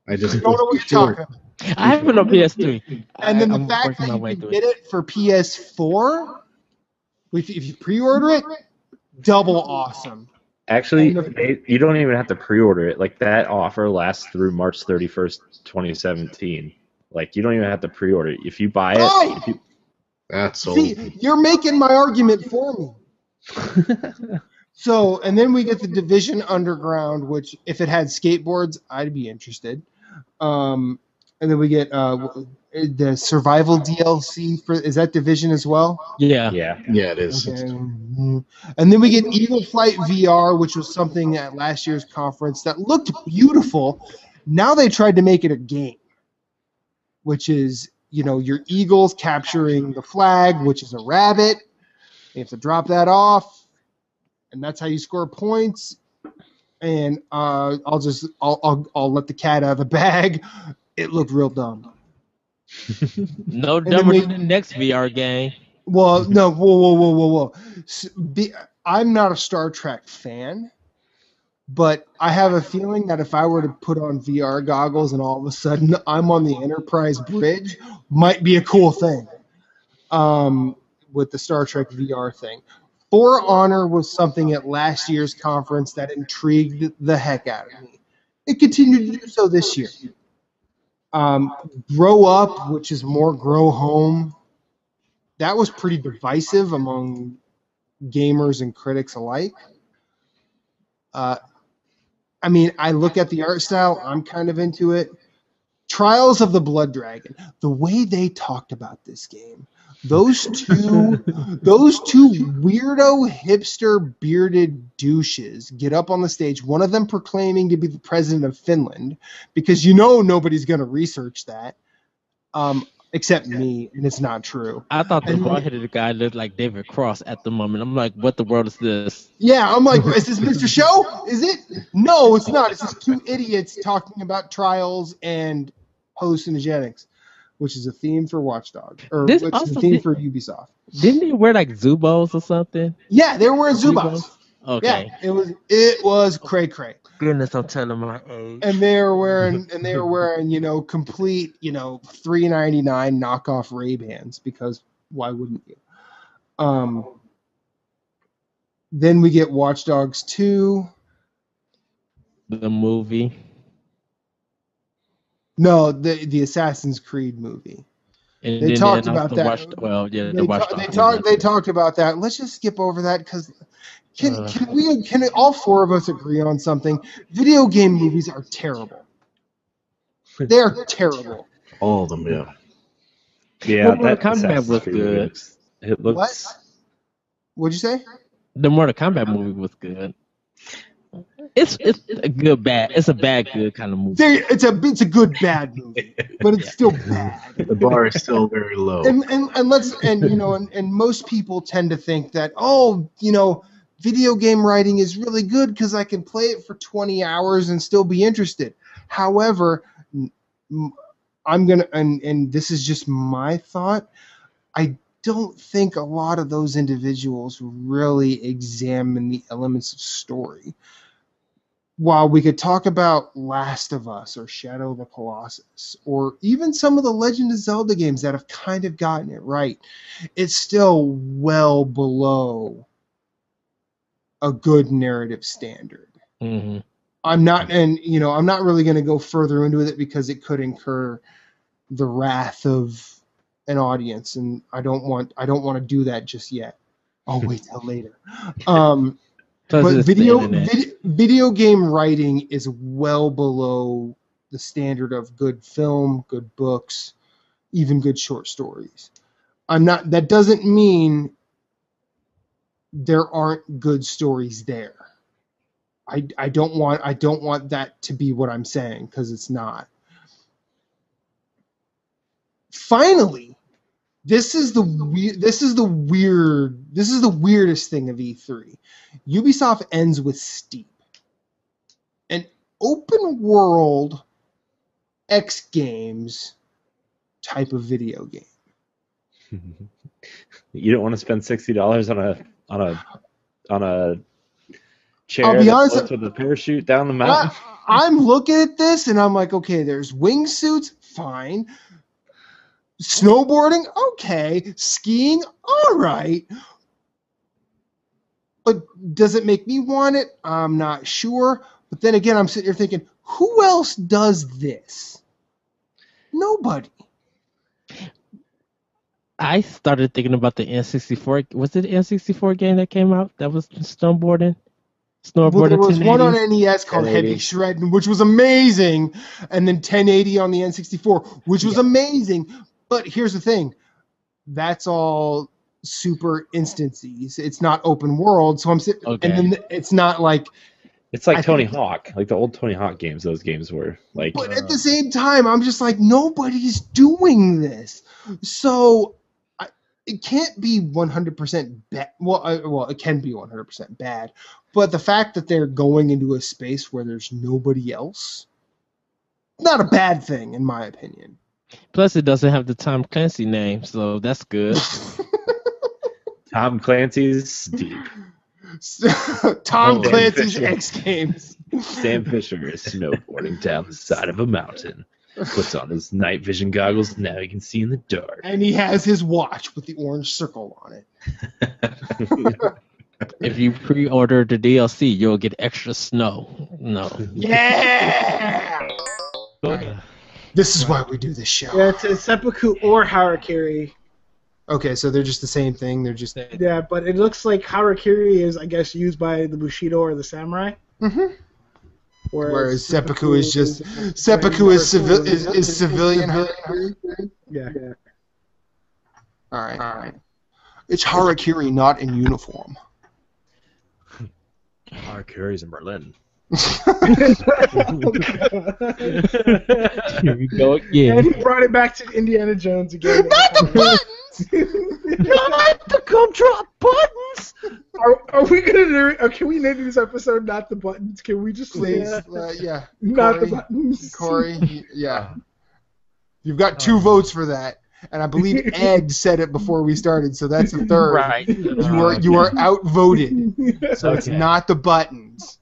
I just don't know what you're talking about. I have it on PS3. And then the fact that you can get it for PS4, if you pre-order it, double awesome. Actually, you don't even have to pre-order it. Like, that offer lasts through March 31st, 2017. Like, you don't even have to pre-order it. If you buy it... That's so... See, you're making my argument for me. So, and then we get the Division Underground, which, if it had skateboards, I'd be interested. And then we get the Survival DLC for... Is that Division as well? Yeah. Yeah, it is. Okay. And then we get Eagle Flight VR, which was something at last year's conference that looked beautiful. Now they tried to make it a game, which is, your eagles capturing the flag, which is a rabbit. You have to drop that off, and that's how you score points. And I'll let the cat out of the bag. It looked real dumb. No dumber than the next VR game. Well, no, whoa. I'm not a Star Trek fan, but I have a feeling that if I were to put on VR goggles and all of a sudden I'm on the Enterprise bridge, might be a cool thing. With the Star Trek VR thing. For Honor was something at last year's conference that intrigued the heck out of me. It continued to do so this year. Grow Up, which is more Grow Home, that was pretty divisive among gamers and critics alike. I look at the art style, I'm kind of into it. Trials of the Blood Dragon, the way they talked about this game, those two weirdo hipster bearded douches get up on the stage, one of them proclaiming to be the president of Finland, because nobody's going to research that except me, and it's not true. I thought the bald-headed guy looked like David Cross at the moment. I'm like, what the world is this? Yeah, I'm like, is this Mr. Show? Is it? No, it's not. It's just two idiots talking about trials and hallucinogenics, which is a theme for Watch Dogs, or which is a theme for Ubisoft. Didn't they wear like Zubos or something? Yeah, they were wearing Zubos. Okay. Yeah, it was cray. Goodness, I'm telling my age. And they were wearing complete, $3.99 knockoff Ray-Bans, because why wouldn't you? Then we get Watch Dogs 2. The movie. No, the Assassin's Creed movie. And they talked about that. They talked about that. Let's just skip over that, because can all four of us agree on something? Video game movies are terrible. They are terrible. All of them, yeah. Yeah, that Kombat was good. It looks... What? What'd you say? The Mortal Kombat movie was good. It's a good bad. It's a bad good kind of movie. It's a good bad movie, but it's still bad. The bar is still very low. And most people tend to think that, video game writing is really good because I can play it for 20 hours and still be interested. However, I'm gonna, and this is just my thought, I don't think a lot of those individuals really examine the elements of story. while we could talk about Last of Us or Shadow of the Colossus or even some of the Legend of Zelda games that have kind of gotten it right, it's still well below a good narrative standard. Mm-hmm. I'm not really going to go further into it because it could incur the wrath of an audience, and I don't want to do that just yet. I'll wait till later. But video game writing is well below the standard of good film, good books, even good short stories. That doesn't mean there aren't good stories there. I don't want that to be what I'm saying, because it's not. Finally, this is the weirdest thing of E3. Ubisoft ends with Steep, an open world X Games type of video game. You don't want to spend $60 on a chair I'll be that honest, floats with a parachute down the mountain. I'm looking at this and I'm like, okay, there's wingsuits, fine. Snowboarding, okay. Skiing, all right. But does it make me want it? I'm not sure. But then again, I'm sitting here thinking, who else does this? Nobody. I started thinking about the N64. Was it the N64 game that came out that was snowboarding? Well, there was 1080? one on NES called Heavy Shredding, which was amazing, and then 1080 on the N64, which was amazing. But here's the thing. That's all super instances. It's not open world, so I'm sitting, and then it's not like... It's like Tony Hawk, like the old Tony Hawk games. Those games were like... But at the same time, I'm just like, nobody's doing this. So it can't be 100% bad. Well, it can be 100% bad. But the fact that they're going into a space where there's nobody else, not a bad thing, in my opinion. Plus, it doesn't have the Tom Clancy name, so that's good. Tom Clancy's Steep. Tom Clancy's X Games. Sam Fisher is snowboarding down the side of a mountain. Puts on his night vision goggles. Now he can see in the dark. And he has his watch with the orange circle on it. If you pre-order the DLC, you'll get extra snow. No. Yeah! This is why we do this show. Yeah, it's a seppuku or harakiri. Okay, so they're just the same thing. They're just... Yeah, but it looks like harakiri is, I guess, used by the Bushido or the samurai. Mm-hmm. Whereas seppuku is just... Seppuku is civilian harakiri. Yeah. All right. It's harakiri, not in uniform. Harakiri's in Berlin. Here we go again. And he brought it back to Indiana Jones again. Not the buttons! Not the gumdrop buttons! Are we gonna can we name this episode "Not the Buttons"? Can we just Please, yeah, Not Corey, the buttons. Corey, yeah. You've got 2 votes for that, and I believe Ed said it before we started, so that's a third. Right. You are outvoted, so it's not the buttons.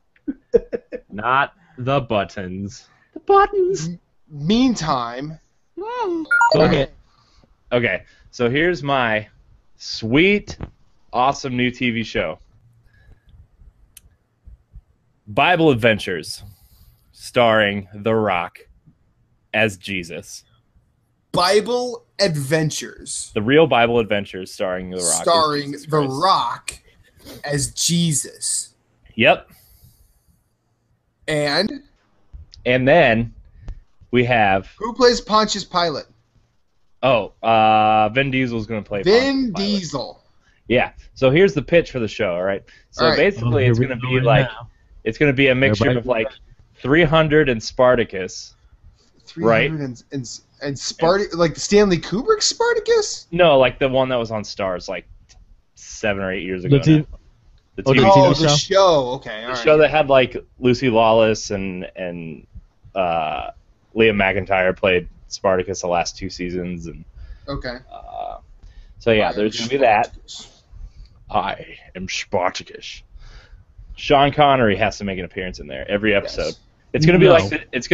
Not the buttons. The buttons. Meantime, Okay. So here's my sweet, awesome new TV show. Bible Adventures, starring The Rock as Jesus. Bible Adventures. The real Bible Adventures, starring The Rock. Starring The Rock as Jesus. Yep. And then we have... who plays Pontius Pilate? Vin Diesel's going to play Vin Diesel. Yeah. So here's the pitch for the show, all right? So basically it's going to be like... It's going to be a mixture of like 300 and Spartacus. 300 and Spartacus, like Stanley Kubrick's Spartacus? No, like the one that was on Stars like 7 or 8 years ago. The the show. Okay, all the right. show that had like Lucy Lawless and Liam McIntyre played Spartacus the last 2 seasons, and Okay. so yeah, there's gonna be that. I am Spartacus. Sean Connery has to make an appearance in there every episode. Yes. It's gonna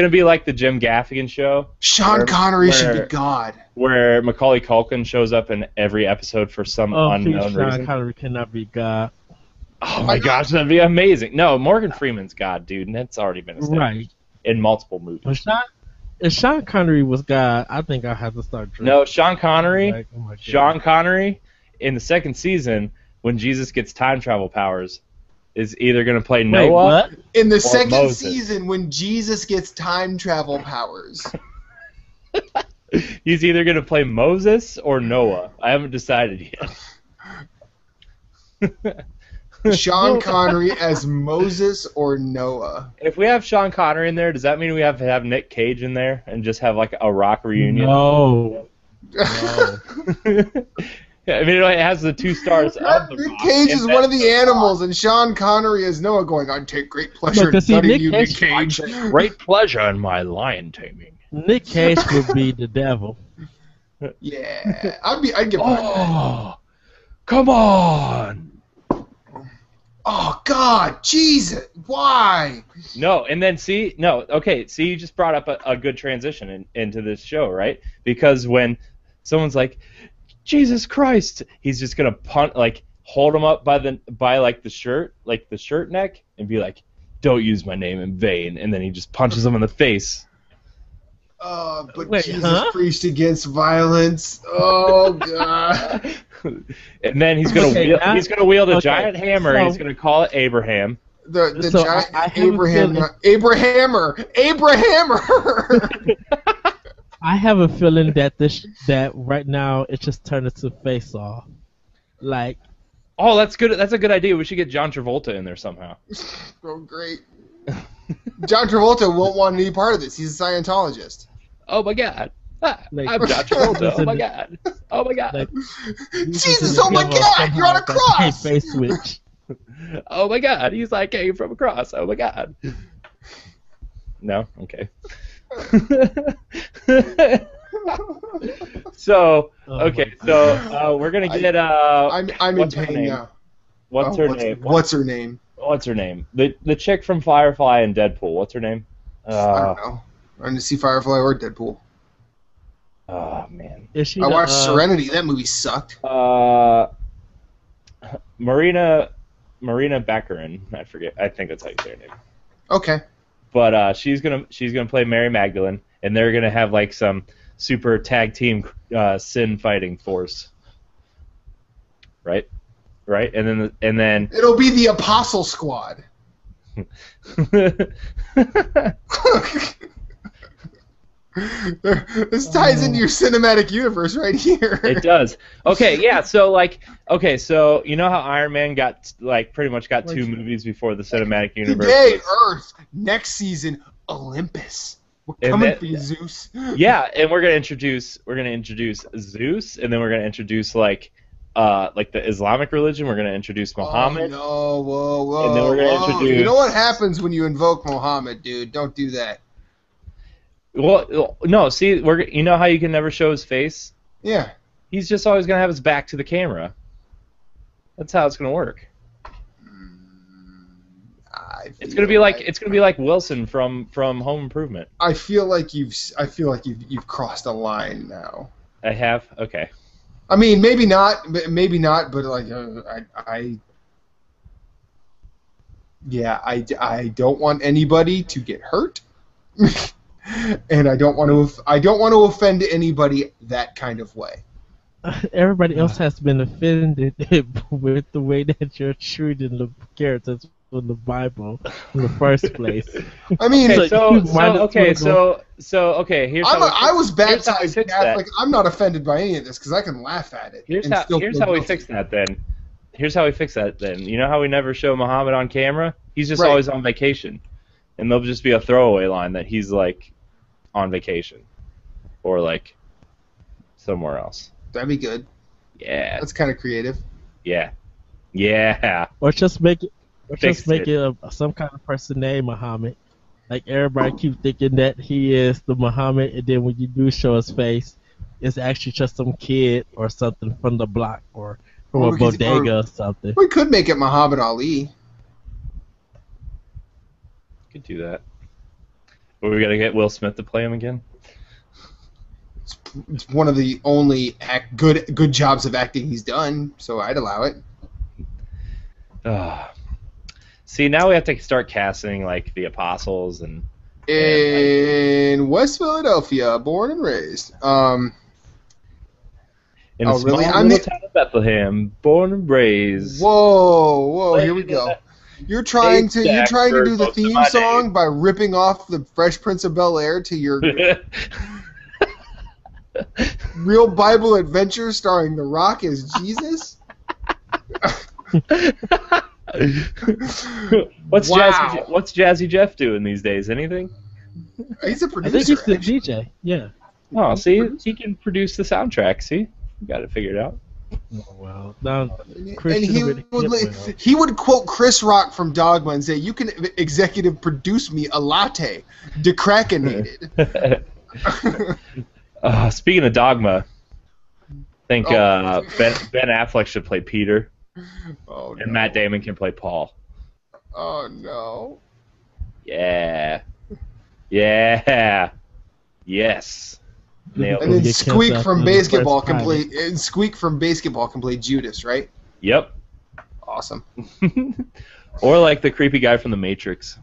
be like the Jim Gaffigan show. Sean Connery should be God. Where Macaulay Culkin shows up in every episode for some unknown reason. Sean Connery cannot be God. Oh my gosh, that'd be amazing. No, Morgan Freeman's God, dude, and that's already been established in multiple movies. If Sean Connery was God, I think I have to start drinking. No, Sean Connery. Like, oh my God. Sean Connery in the second season, when Jesus gets time travel powers, is either going to play Noah. What? In the second Moses. season, when Jesus gets time travel powers. He's either going to play Moses or Noah. I haven't decided yet. Sean Connery as Moses or Noah. If we have Sean Connery in there, does that mean we have to have Nick Cage in there and just have like a rock reunion? No. Yeah, I mean, it has the 2 stars of the Nick Rock, Cage and is then one of the animals, and Sean Connery as Noah going, I take great pleasure in studying you, Nick Cage. Great pleasure in my lion taming. Nick Cage would be the devil. Yeah, I'd give him that. Come on! Oh, God, Jesus, why? No, and then you just brought up a good transition into this show, right? Because when someone's like, Jesus Christ, he's just gonna hold him up by the shirt neck, and be like, "Don't use my name in vain," and then he just punches him in the face. But Wait, Jesus preached against violence. Oh, God. And then he's gonna wield a giant hammer, and he's gonna call it Abraham. The So giant I have a feeling- Abrahammer. I have a feeling that that right now it just turned into Face Off. Like, Oh, that's good. That's a good idea. We should get John Travolta in there somehow. Oh, great. John Travolta won't want any part of this. He's a Scientologist. Oh my God. Like- I'm John Travolta. Oh my God. Oh my God. like Jesus, oh my God, you're on a cross. Face switch. Oh my God. He's like came from a cross. Oh my God. No? Okay. So we're gonna get I'm in what's her pain name? now. What's her name? What's her name? What's her name? The chick from Firefly and Deadpool. What's her name? I don't know. I didn't see Firefly or Deadpool. Oh man. Is she I the, watched Serenity. That movie sucked. Marina Baccarin. I forget. I think that's how you say her name. Okay. But she's gonna play Mary Magdalene, and they're gonna have like some super tag team sin fighting force. Right, and then It'll be the Apostle Squad. This ties into your cinematic universe right here. It does. Okay, yeah. So you know how Iron Man got pretty much got 2 movies before the cinematic universe. Today, Earth. Next season, Olympus. We're coming for you, Zeus. Yeah, and we're gonna introduce Zeus, and then we're gonna introduce like the Islamic religion. We're gonna introduce Muhammad. Oh, no, whoa. And then we're gonna introduce. You know what happens when you invoke Muhammad, dude? Don't do that. Well, no. See, you know how you can never show his face? Yeah. He's just always gonna have his back to the camera. That's how it's gonna work. It's gonna be like Wilson from Home Improvement. I feel like you've crossed a line now. I have. Okay. I mean, maybe not, but like I don't want anybody to get hurt. And I don't want to offend anybody that kind of way. Everybody else has been offended with the way that you're treating the characters in the Bible in the first place. I mean, here's I was baptized Catholic. I'm not offended by any of this because I can laugh at it. Here's how we fix that then. You know how we never show Muhammad on camera? He's just always on vacation. And there'll just be a throwaway line that he's like on vacation or like somewhere else. That'd be good. Yeah. That's kind of creative. Yeah. Yeah. Or just make it some kind of person named Muhammad. Like everybody keeps thinking that he is the Muhammad, and then when you do show his face, it's actually just some kid or something from the block or from a bodega or something. We could make it Muhammad Ali. Could do that. But we gotta get Will Smith to play him again. It's one of the only good jobs of acting he's done, so I'd allow it. See, now we have to start casting like the apostles and in West Philadelphia, born and raised. In a small little town of Bethlehem, born and raised. Whoa, here we go. You're trying to do the theme song by ripping off the Fresh Prince of Bel-Air to your Real Bible Adventure starring The Rock as Jesus? What's Jazzy Jeff doing these days? Anything? He's a producer. I think he's the DJ. Yeah. Oh, see, he can produce the soundtrack. See, you got it figured out. Oh, well, now and he would quote Chris Rock from Dogma and say, "You can executive produce me a latte, decrackinated." Speaking of Dogma, I think Ben Affleck should play Peter, and Matt Damon can play Paul. Oh no! Yeah. Yes. Nailed and then it. Squeak from Basketball can play Judas, right? Yep. Awesome. Or like the creepy guy from The Matrix.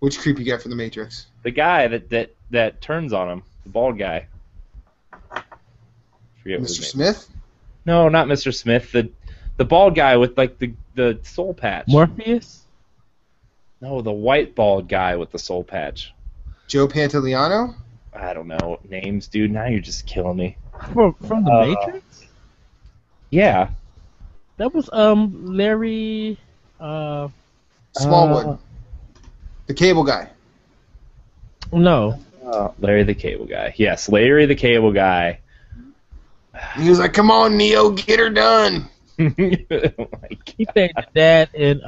Which creepy guy from The Matrix? The guy that turns on him, the bald guy. Forget Mr. Smith? No, not Mr. Smith. The bald guy with like the soul patch. Morpheus? No, the white bald guy with the soul patch. Joe Pantoliano? I don't know names, dude. Now you're just killing me. From The Matrix? Yeah. That was Larry Smallwood. The cable guy. No. Larry the Cable Guy. Yes, Larry the Cable Guy. He was like, "Come on, Neo, get her done." He played the dad in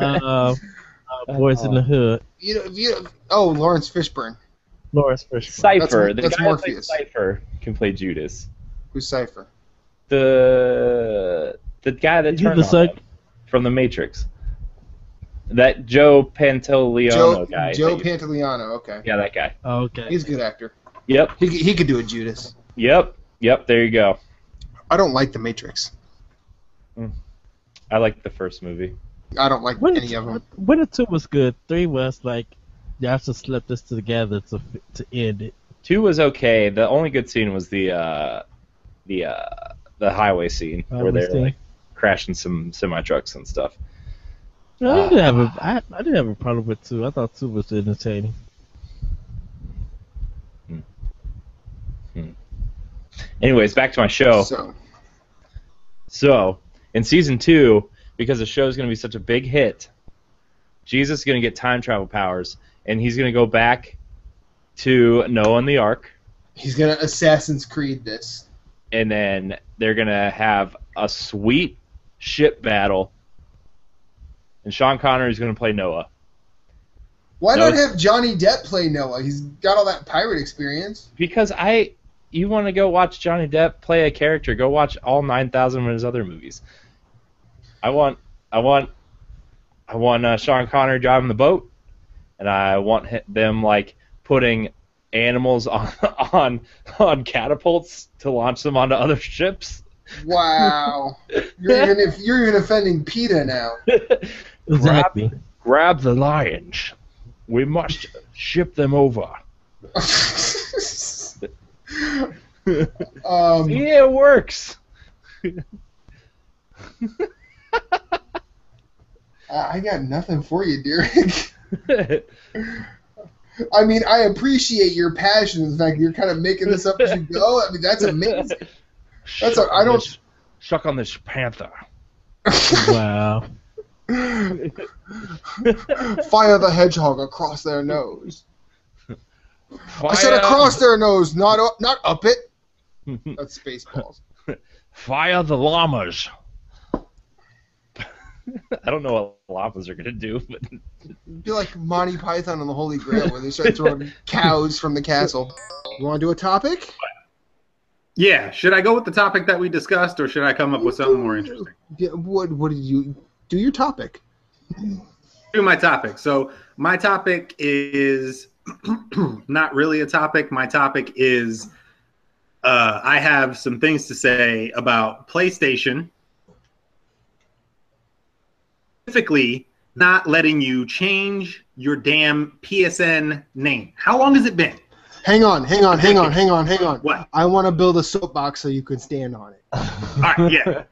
Boys in the Hood. Lawrence Fishburne. Lawrence Fishburne. Cypher. That's the guy Morpheus. Cypher can play Judas. Who's Cypher? The guy that turned on him from The Matrix. That Joe Pantoliano guy. Joe Pantoliano, okay. Yeah, that guy. Oh, okay. He's a good actor. Yep. He could do a Judas. Yep, there you go. I don't like The Matrix. I like the first movie. I don't like any of them. One and 2 was good. 3 was like, you have to slip this together to end it. 2 was okay. The only good scene was the highway scene where they're like crashing some semi trucks and stuff. I didn't have a problem with 2. I thought 2 was entertaining. Anyways, back to my show. So, in season 2, because the show is going to be such a big hit, Jesus is going to get time travel powers, and he's going to go back to Noah and the Ark. He's going to Assassin's Creed this. And then they're going to have a sweet ship battle, and Sean Connery is going to play Noah. Why not have Johnny Depp play Noah? He's got all that pirate experience. Because you want to go watch Johnny Depp play a character, go watch all 9,000 of his other movies. I want Sean Connery driving the boat, and I want them like putting animals on catapults to launch them onto other ships. Wow, you're even offending PETA now. Exactly. Grab the lions. We must ship them over. Yeah, it works. I got nothing for you, Derek. I mean, I appreciate your passion. In fact, you're kind of making this up as you go. I mean, that's amazing. Suck on this panther. Wow. Fire the hedgehog across their nose. I said across their nose, not up it. That's Spaceballs. Fire the llamas. I don't know what llamas are going to do. But it'd be like Monty Python and the Holy Grail, where they start throwing cows from the castle. You want to do a topic? Yeah. Should I go with the topic that we discussed, or should I come up with something more interesting? Yeah. What did you do? Your topic. Do my topic. So My topic is not really a topic. My topic is I have some things to say about PlayStation, specifically not letting you change your damn PSN name. How long has it been? Hang on. What? I want to build a soapbox so you can stand on it. All right, yeah.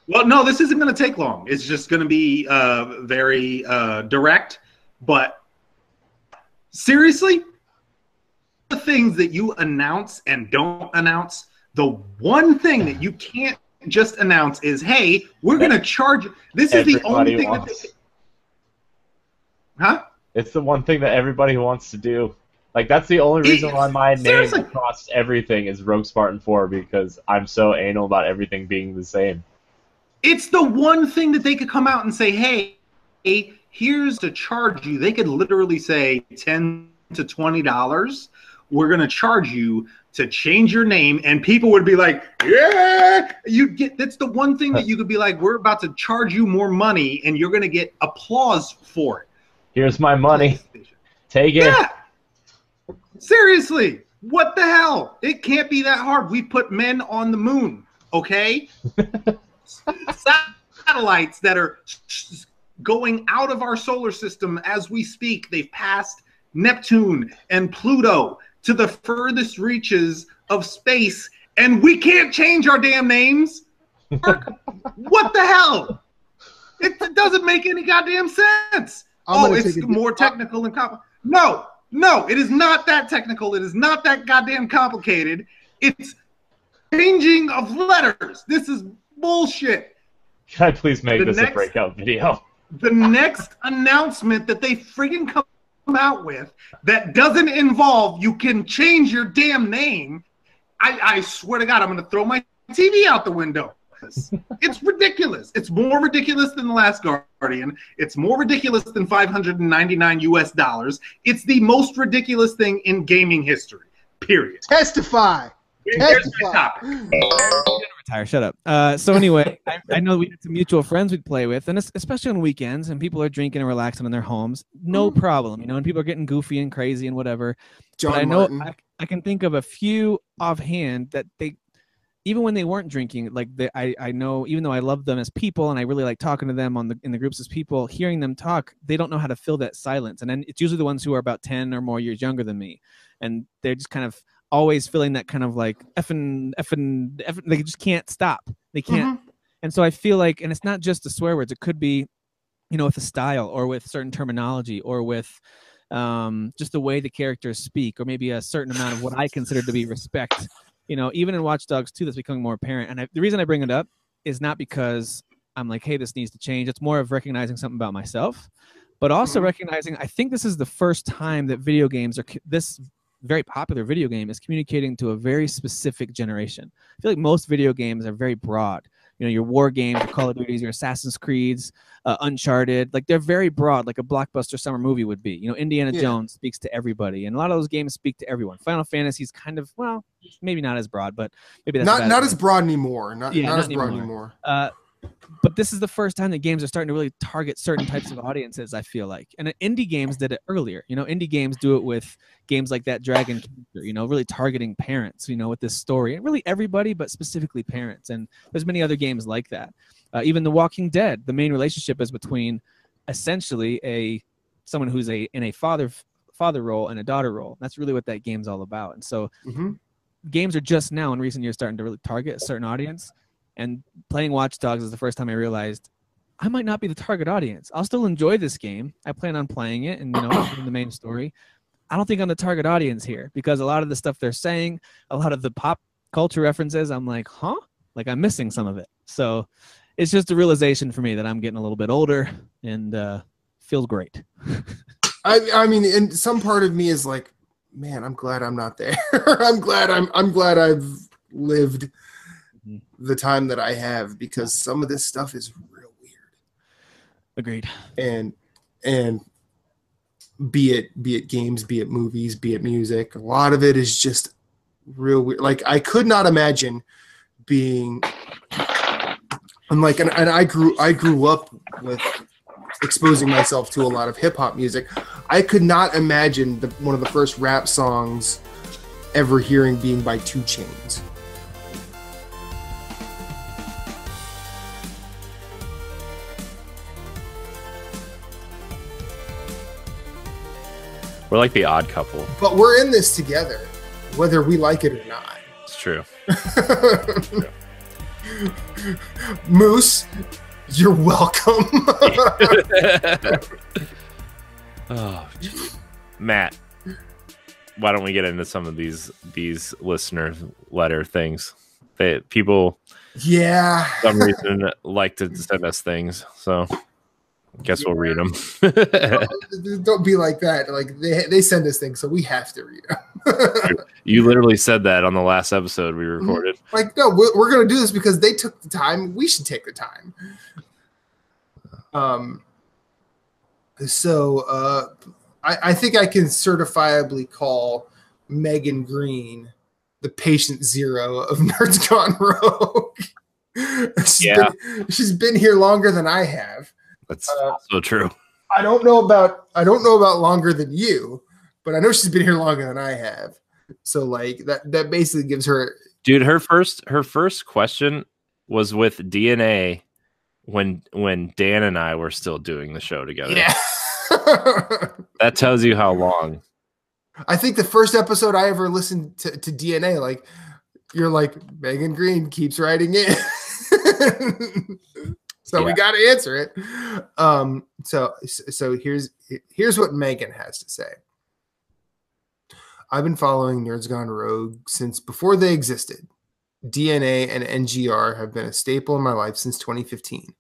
Well, no, this isn't going to take long. It's just going to be very direct. But seriously, the things that you announce and don't announce, the one thing that you can't just announce is, hey, we're going to charge. This is the only thing that they... Huh? It's the one thing that everybody wants to do. Like, that's the only reason why my name across everything is Rogue Spartan 4, because I'm so anal about everything being the same. It's the one thing that they could come out and say, hey, here's to charge you. They could literally say $10 to $20. We're going to charge you to change your name. And people would be like, yeah, that's the one thing that you could be like, we're about to charge you more money and you're going to get applause for it. Here's my money. Take it. Yeah. Seriously. What the hell? It can't be that hard. We put men on the moon. Okay. Satellites that are going out of our solar system as we speak. They've passed Neptune and Pluto to the furthest reaches of space, and we can't change our damn names. What the hell? It doesn't make any goddamn sense. It's more technical and complicated. No, it is not that technical. It is not that goddamn complicated. It's changing of letters. This is bullshit. Can I please make this a breakout video? The next announcement that they friggin' come out with that doesn't involve you can change your damn name, I swear to God, I'm going to throw my TV out the window. It's ridiculous. It's more ridiculous than The Last Guardian. It's more ridiculous than $599 US. It's the most ridiculous thing in gaming history, period. Testify. Here's my topic. Retire. Shut up. So anyway, I know we had some mutual friends we'd play with, and especially on weekends, and people are drinking and relaxing in their homes. No problem, and people are getting goofy and crazy and whatever. But I know I can think of a few offhand that they, even when they weren't drinking, like I know, even though I love them as people and I really like talking to them in the groups as people, hearing them talk, they don't know how to fill that silence. And then it's usually the ones who are about 10 or more years younger than me, and they're just kind of always feeling that kind of like effing, they just can't stop. They can't. And so I feel like, and it's not just the swear words, it could be, with a style or with certain terminology or with just the way the characters speak, or maybe a certain amount of what I consider to be respect. Even in Watch Dogs 2, that's becoming more apparent. And the reason I bring it up is not because I'm like, hey, this needs to change. It's more of recognizing something about myself, but also recognizing, I think this is the first time that video games are this very popular video game is communicating to a very specific generation. I feel like most video games are very broad. Your war games, your Call of Duties, your Assassin's Creeds, Uncharted, like they're very broad, like a blockbuster summer movie would be. Indiana Jones speaks to everybody, and a lot of those games speak to everyone. Final Fantasy's kind of, well, maybe not as broad, but maybe that's not as broad anymore. Not as broad anymore. But this is the first time that games are starting to really target certain types of audiences, I feel like. And indie games did it earlier. Indie games do it with games like that Dragon Cancer, really targeting parents, with this story. And really everybody, but specifically parents. And there's many other games like that. Even The Walking Dead, the main relationship is between essentially someone who's in a father role and a daughter role. That's really what that game's all about. And so games are just now in recent years starting to really target a certain audience. And playing Watch Dogs is the first time I realized I might not be the target audience. I'll still enjoy this game. I plan on playing it and, in the main story. I don't think I'm the target audience here, because a lot of the stuff they're saying, a lot of the pop culture references, I'm like, huh? Like I'm missing some of it. So it's just a realization for me that I'm getting a little bit older, and feels great. I mean, and some part of me is like, man, I'm glad I'm not there. I'm glad I've lived the time that I have, because some of this stuff is real weird. Agreed. And be it games, be it movies, be it music, a lot of it is just real weird. Like I could not imagine being, and I grew up with exposing myself to a lot of hip hop music. I could not imagine one of the first rap songs ever hearing being by 2 Chainz. We're like the odd couple. But we're in this together, whether we like it or not. It's true. Moose, you're welcome. Oh, geez. Matt, why don't we get into some of these listener letter things? People, yeah, for some reason like to send us things, so I guess we'll read them. Don't be like that. Like they send us things, so we have to read them. You literally said that on the last episode we recorded. Like, no, we're going to do this because they took the time. We should take the time. So I think I can certifiably call Megan Green the patient zero of Nerds Gone Rogue. She's been here longer than I have. That's so true. I don't know about longer than you, but I know she's been here longer than I have. So like that basically gives her. Dude, her first question was with DNA when Dan and I were still doing the show together. Yeah. That tells you how long. I think the first episode I ever listened to DNA, like you're like, Megan Green keeps writing in. So we got to answer it. So here's what Megan has to say. I've been following Nerds Gone Rogue since before they existed. DNA and NGR have been a staple in my life since 2015.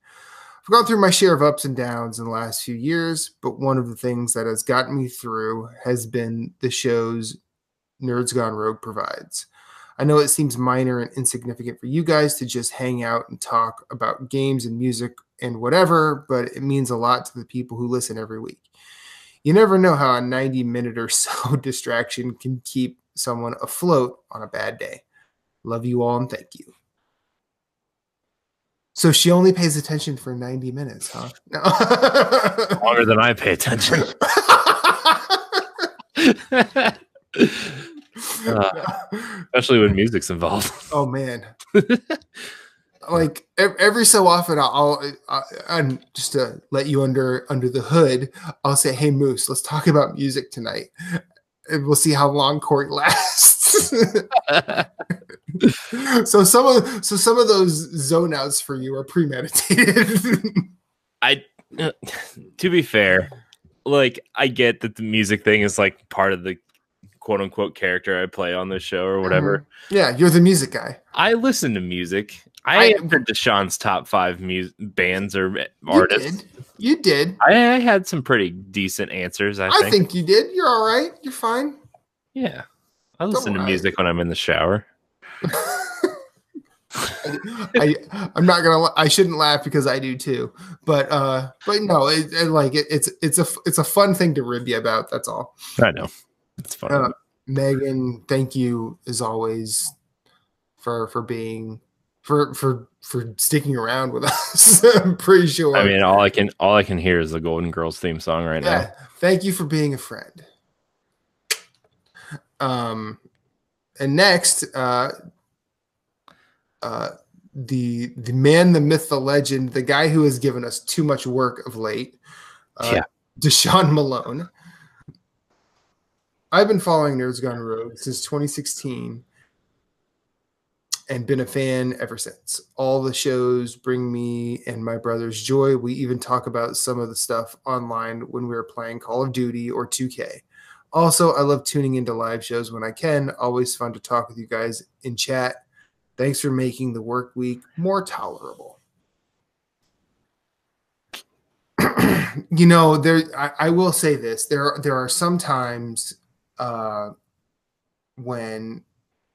I've gone through my share of ups and downs in the last few years, but one of the things that has gotten me through has been the shows Nerds Gone Rogue provides. I know it seems minor and insignificant for you guys to just hang out and talk about games and music and whatever, but it means a lot to the people who listen every week. You never know how a 90-minute or so distraction can keep someone afloat on a bad day. Love you all and thank you. So she only pays attention for 90 minutes, huh? No. Longer than I pay attention. Especially when music's involved. Oh man. Like every so often I'll just to let you under the hood, I'll say, "Hey Moose, let's talk about music tonight." And we'll see how long Corey lasts. So some of those zone outs for you are premeditated. To be fair, like I get that the music thing is like part of the quote unquote character I play on this show or whatever. Yeah, you're the music guy. I listen to music. I entered Deshaun's top 5 bands or artists. You did. I had some pretty decent answers. I think you did. You're all right. You're fine. Yeah, I listen to music when I'm in the shower. I'm not gonna. I shouldn't laugh because I do too. But no, it's a fun thing to rib you about. That's all. I know. It's fun. Megan, thank you as always for being for sticking around with us. I'm pretty sure. I mean, all I can hear is the Golden Girls theme song right now. Thank you for being a friend. And next, the man, the myth, the legend, the guy who has given us too much work of late, Deshaun Malone. I've been following Nerds Gone Rogue since 2016 and been a fan ever since. All the shows bring me and my brothers joy. We even talk about some of the stuff online when we were playing Call of Duty or 2K. Also, I love tuning into live shows when I can. Always fun to talk with you guys in chat. Thanks for making the work week more tolerable. You know, I will say this. There are some times when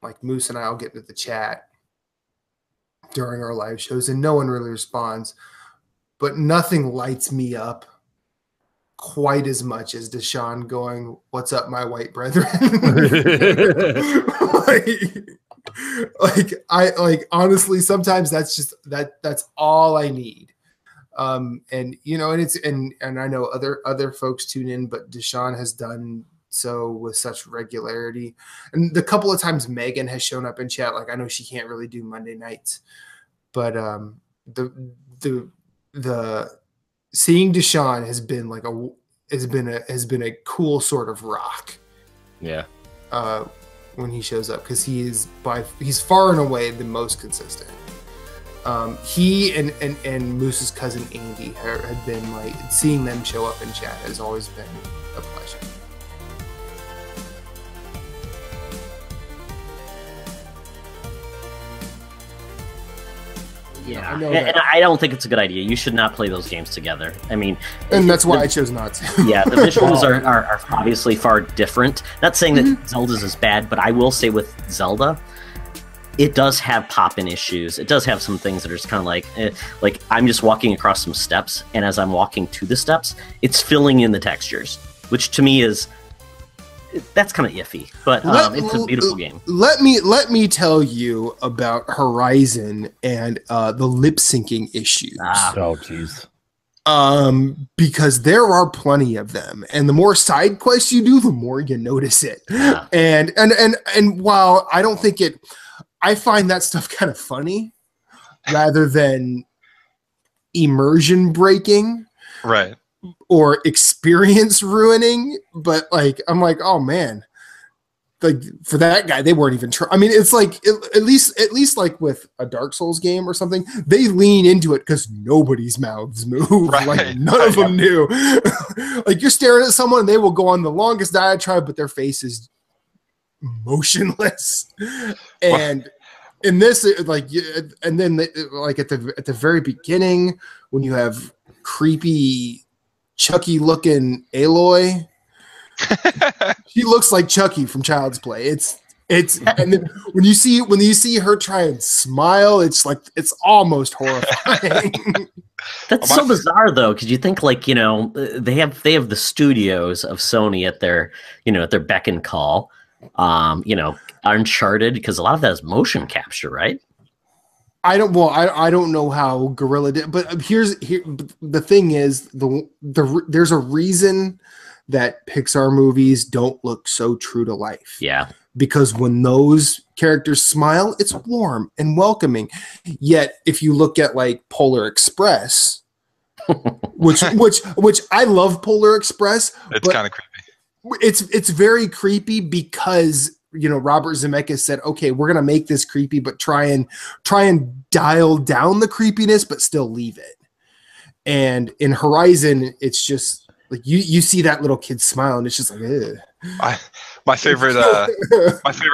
like Moose and I'll get into the chat during our live shows and no one really responds, but nothing lights me up quite as much as Deshaun going, "What's up, my white brethren?" like honestly, sometimes that's all I need. And you know, and it's and I know other folks tune in, but Deshaun has done so with such regularity. And the couple of times Megan has shown up in chat, like I know she can't really do Monday nights, but the seeing Deshaun has been like has been a cool sort of rock. Yeah. When he shows up, because he's far and away the most consistent. He and Moose's cousin Andy have been like, seeing them show up in chat has always been a pleasure. Yeah, and I don't think it's a good idea. You should not play those games together. I mean, and that's why I chose not to. Yeah, the visuals are obviously far different. Not saying that Zelda's is bad, but I will say with Zelda, it does have pop-in issues. It does have some things that are just kind of like I'm just walking across some steps, and as I'm walking to the steps, it's filling in the textures, which to me is that's kind of iffy. But it's a beautiful game. Let me tell you about Horizon and the lip syncing issues. Oh, jeez. Because there are plenty of them, and the more side quests you do, the more you notice it. Yeah. And while I don't think it, I find that stuff kind of funny rather than immersion breaking. Right. Or experience ruining, but like I'm like, oh man, like for that guy, they weren't even trying. I mean, it's like at least like with a Dark Souls game or something, they lean into it because nobody's mouths move. Right. Like none of them knew. Like you're staring at someone, and they will go on the longest diatribe, but their face is motionless. And in this, like, and then like at the very beginning, when you have creepy Chucky looking Aloy, she looks like Chucky from Child's Play. It's and then when you see her try and smile, it's like it's almost horrifying. That's so bizarre though, because you think like, you know, they have the studios of Sony at their, you know, at their beck and call. You know, Uncharted, because a lot of that is motion capture, right? I don't know how Gorilla did, but the thing is there's a reason that Pixar movies don't look so true to life. Yeah. Because when those characters smile, it's warm and welcoming. Yet if you look at like Polar Express, which I love Polar Express, it's kind of creepy. It's very creepy because, you know, Robert Zemeckis said, okay, we're going to make this creepy, but try and dial down the creepiness, but still leave it. And in Horizon, it's just like, you see that little kid smile and it's just like, ugh. My favorite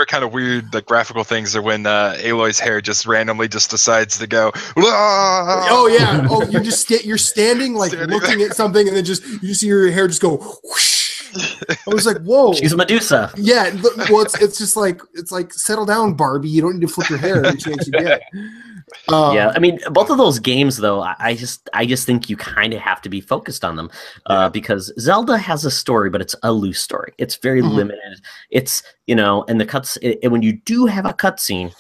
kind of weird, like, graphical things are when Aloy's hair just randomly just decides to go. Wah! Oh yeah. Oh, you're standing like looking at something, and then you see your hair just go whoosh. I was like, whoa. She's Medusa. Yeah. Well, it's just like, it's like, settle down, Barbie. You don't need to flip your hair every chance you get. Yeah, I mean, both of those games, though, I just think you kind of have to be focused on them because Zelda has a story, but it's a loose story. It's very limited. It's, you know, and the cuts. And when you do have a cutscene,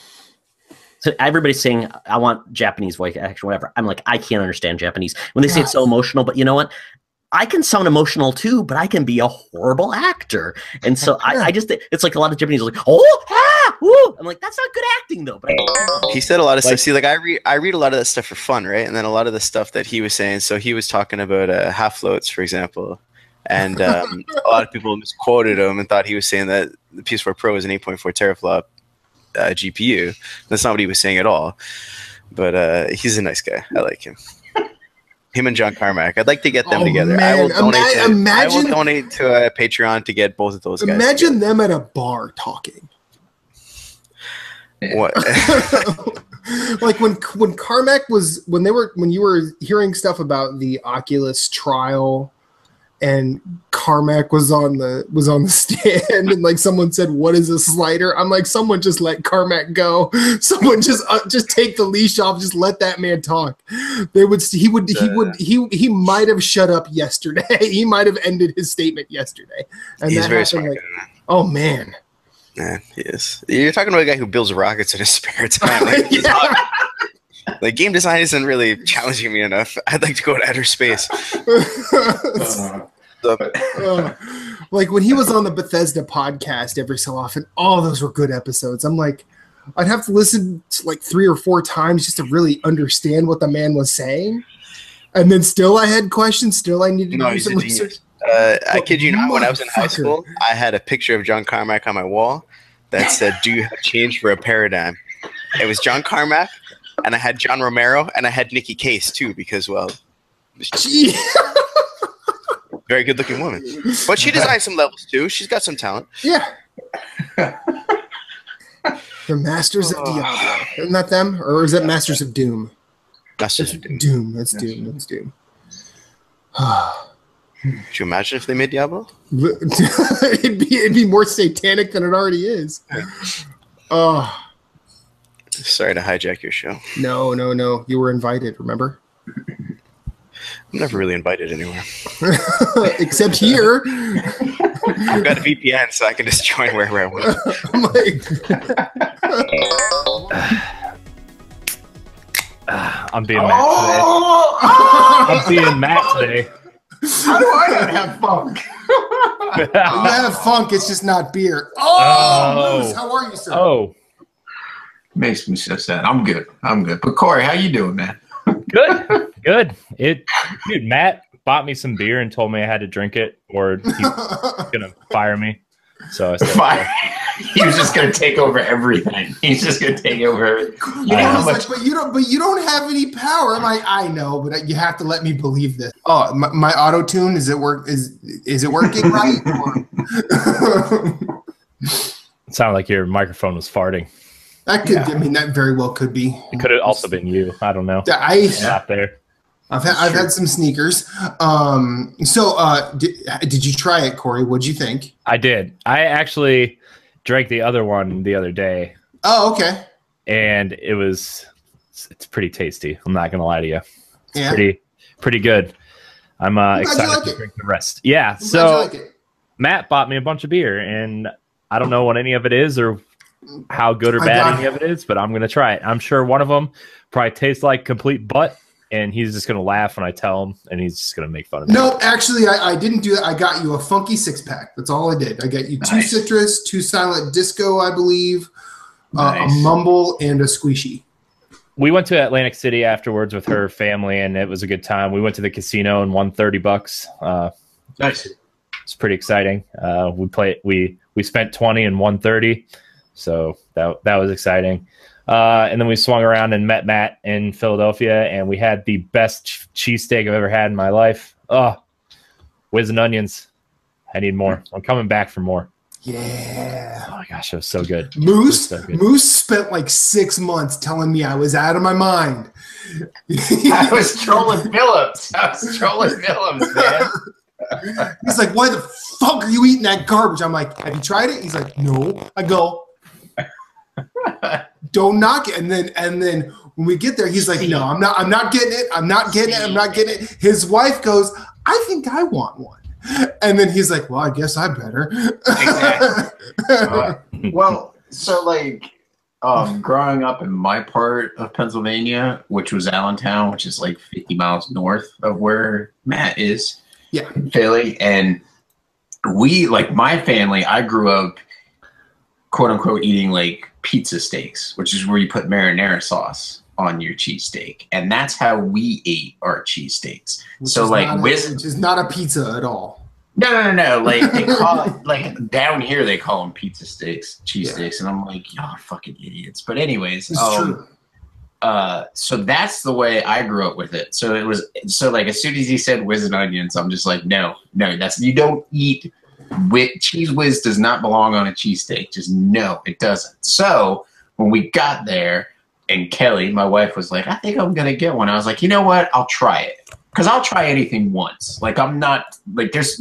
so everybody's saying, I want Japanese voice action, whatever. I'm like, I can't understand Japanese when they say it's so emotional. But you know what? I can sound emotional too, but I can be a horrible actor. And so I just, it's like a lot of Japanese are like, oh, ah, woo. I'm like, that's not good acting though. But he said a lot of stuff. See, like I read a lot of that stuff for fun, right? And then a lot of the stuff that he was saying. So he was talking about half floats, for example. And a lot of people misquoted him and thought he was saying that the PS4 Pro is an 8.4 teraflop GPU. That's not what he was saying at all. But he's a nice guy. I like him. Him and John Carmack. I'd like to get them together. Man. I will donate to a Patreon to get both of those guys. Imagine them at a bar talking. What? Like when Carmack was when you were hearing stuff about the Oculus trial, and Carmack was on the stand, and like someone said, "What is a slider?" I'm like, someone just let Carmack go. Someone just take the leash off. Just let that man talk. He might have shut up yesterday. He might have ended his statement yesterday. And he's that very happened, smart. like, oh man. Yeah, he is. You're talking about a guy who builds rockets in his spare time. Like, Like, game design isn't really challenging me enough. I'd like to go to outer space. Like when he was on the Bethesda podcast every so often, all those were good episodes. I'm like, I'd have to listen to like 3 or 4 times just to really understand what the man was saying. And then still I had questions. Still I needed to do some research. I kid you not, when I was in high school, I had a picture of John Carmack on my wall that said, "Do you have change for a paradigm?" It was John Carmack, and I had John Romero, and I had Nikki Case too, because, well, very good looking woman. But she designed some levels too. She's got some talent. Yeah. The Masters of Diablo. Isn't that them? Or is that Masters of Doom? Masters of Doom. Doom. That's Doom. That's Doom. Could you imagine if they made Diablo? it'd be more satanic than it already is. Oh. Sorry to hijack your show. No. You were invited, remember? I'm never really invited anywhere. Except here. I've got a VPN, so I can just join wherever I want. I'm being Matt today. I'm being Matt today. How do I not have funk? You have funk, it's just not beer. Oh, Moose, how are you, sir? Oh. Makes me so sad. I'm good. But Corey, how you doing, man? Good. Dude, Matt bought me some beer and told me I had to drink it or he's gonna fire me. So I said, he was just gonna take over everything. He's just gonna take over. But you don't have any power. I'm like, I know, but you have to let me believe this. Oh, my auto tune, is it working right? It sounded like your microphone was farting. That could. I mean, that very well could be. It could have also been you. I don't know. Not there. I've had some sneakers. Did you try it, Corey? What'd you think? I did. I actually drank the other one the other day. Oh, okay. And it's pretty tasty. I'm not gonna lie to you. It's pretty good. I'm excited to drink the rest. Yeah. So Matt bought me a bunch of beer, and I don't know what any of it is or how good or bad any of it is, but I'm gonna try it. I'm sure one of them probably tastes like complete butt. And he's just going to laugh when I tell him, and he's just going to make fun of me. No, actually, I didn't do that. I got you a funky 6-pack. That's all I did. I got you 2 Citrus, 2 Silent Disco, I believe, a Mumble, and a Squishy. We went to Atlantic City afterwards with her family, and it was a good time. We went to the casino and won $30. Nice. It's pretty exciting. We spent 20 and won 30, so that was exciting. And then we swung around and met Matt in Philadelphia, and we had the best cheesesteak I've ever had in my life. Oh, whiz and onions. I need more. I'm coming back for more. Yeah. Oh my gosh, it was so good. Moose spent like 6 months telling me I was out of my mind. I was trolling Phillips, man. He's like, "Why the fuck are you eating that garbage?" I'm like, "Have you tried it?" He's like, "No." I go, "Don't knock it." And then when we get there, he's like, "No, I'm not getting it. I'm not getting it." His wife goes, "I think I want one." And then he's like, "Well, I guess I better." Exactly. Well, so like growing up in my part of Pennsylvania, which was Allentown, which is like 50 miles north of where Matt is. Yeah. In Philly. And we, like my family, I grew up quote unquote eating like pizza steaks, which is where you put marinara sauce on your cheesesteak, and that's how we ate our cheesesteaks. So like which is not a pizza at all. No. Like they call it, like down here they call them pizza steaks, cheesesteaks, and I'm like, y'all are fucking idiots. But anyways, it's true. So that's the way I grew up with it. So like as soon as he said whiz and onions, I'm just like, no, you don't eat. Cheese whiz does not belong on a cheesesteak. Just no, it doesn't. So when we got there, and Kelly, my wife, was like, "I think I'm gonna get one." I was like, "You know what? I'll try it, because I'll try anything once." Like I'm not like there's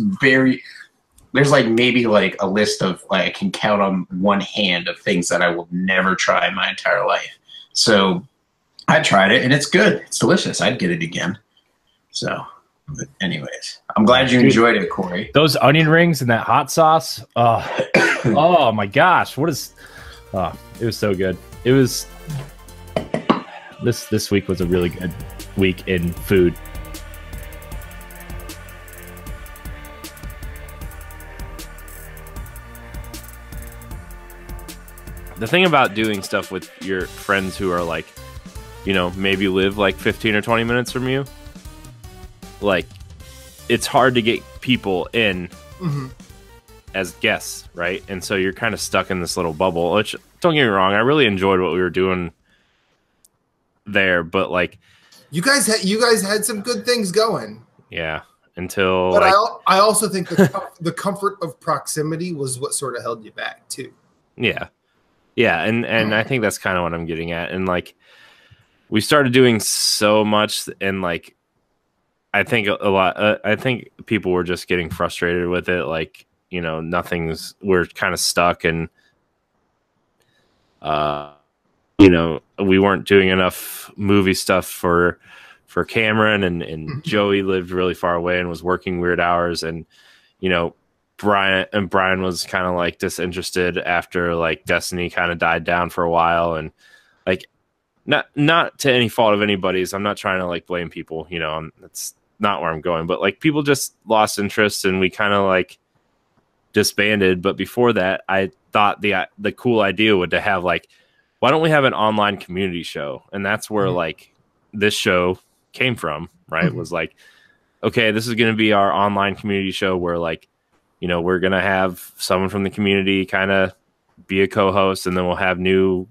like maybe like a list of like I can count on one hand of things that I will never try in my entire life. So I tried it, and it's good. It's delicious. I'd get it again. So. But anyways, I'm glad you enjoyed it, Corey. Those onion rings and that hot sauce. Oh my gosh. It was so good. It was this week was a really good week in food. The thing about doing stuff with your friends who are like, maybe live like 15 or 20 minutes from you, like, it's hard to get people in as guests, right? And so you're kind of stuck in this little bubble, which, don't get me wrong, I really enjoyed what we were doing there, but like, you guys had some good things going. Yeah, until but like, I also think the comfort of proximity was what sort of held you back too. Yeah, and I think that's kind of what I'm getting at. And like, we started doing so much, and like, I think I think people were just getting frustrated with it. Like, we're kind of stuck, and we weren't doing enough movie stuff for Cameron, and Joey lived really far away and was working weird hours, and Brian was kind of like disinterested after like Destiny kind of died down for a while, and like, not to any fault of anybody's. I'm not trying to like blame people, that's not where I'm going, but like, people just lost interest and we kind of like disbanded. But before that, I thought the cool idea would to have like, why don't we have an online community show? And that's where like this show came from, right? Was like, okay, this is going to be our online community show where like, we're going to have someone from the community kind of be a co-host, and then we'll have new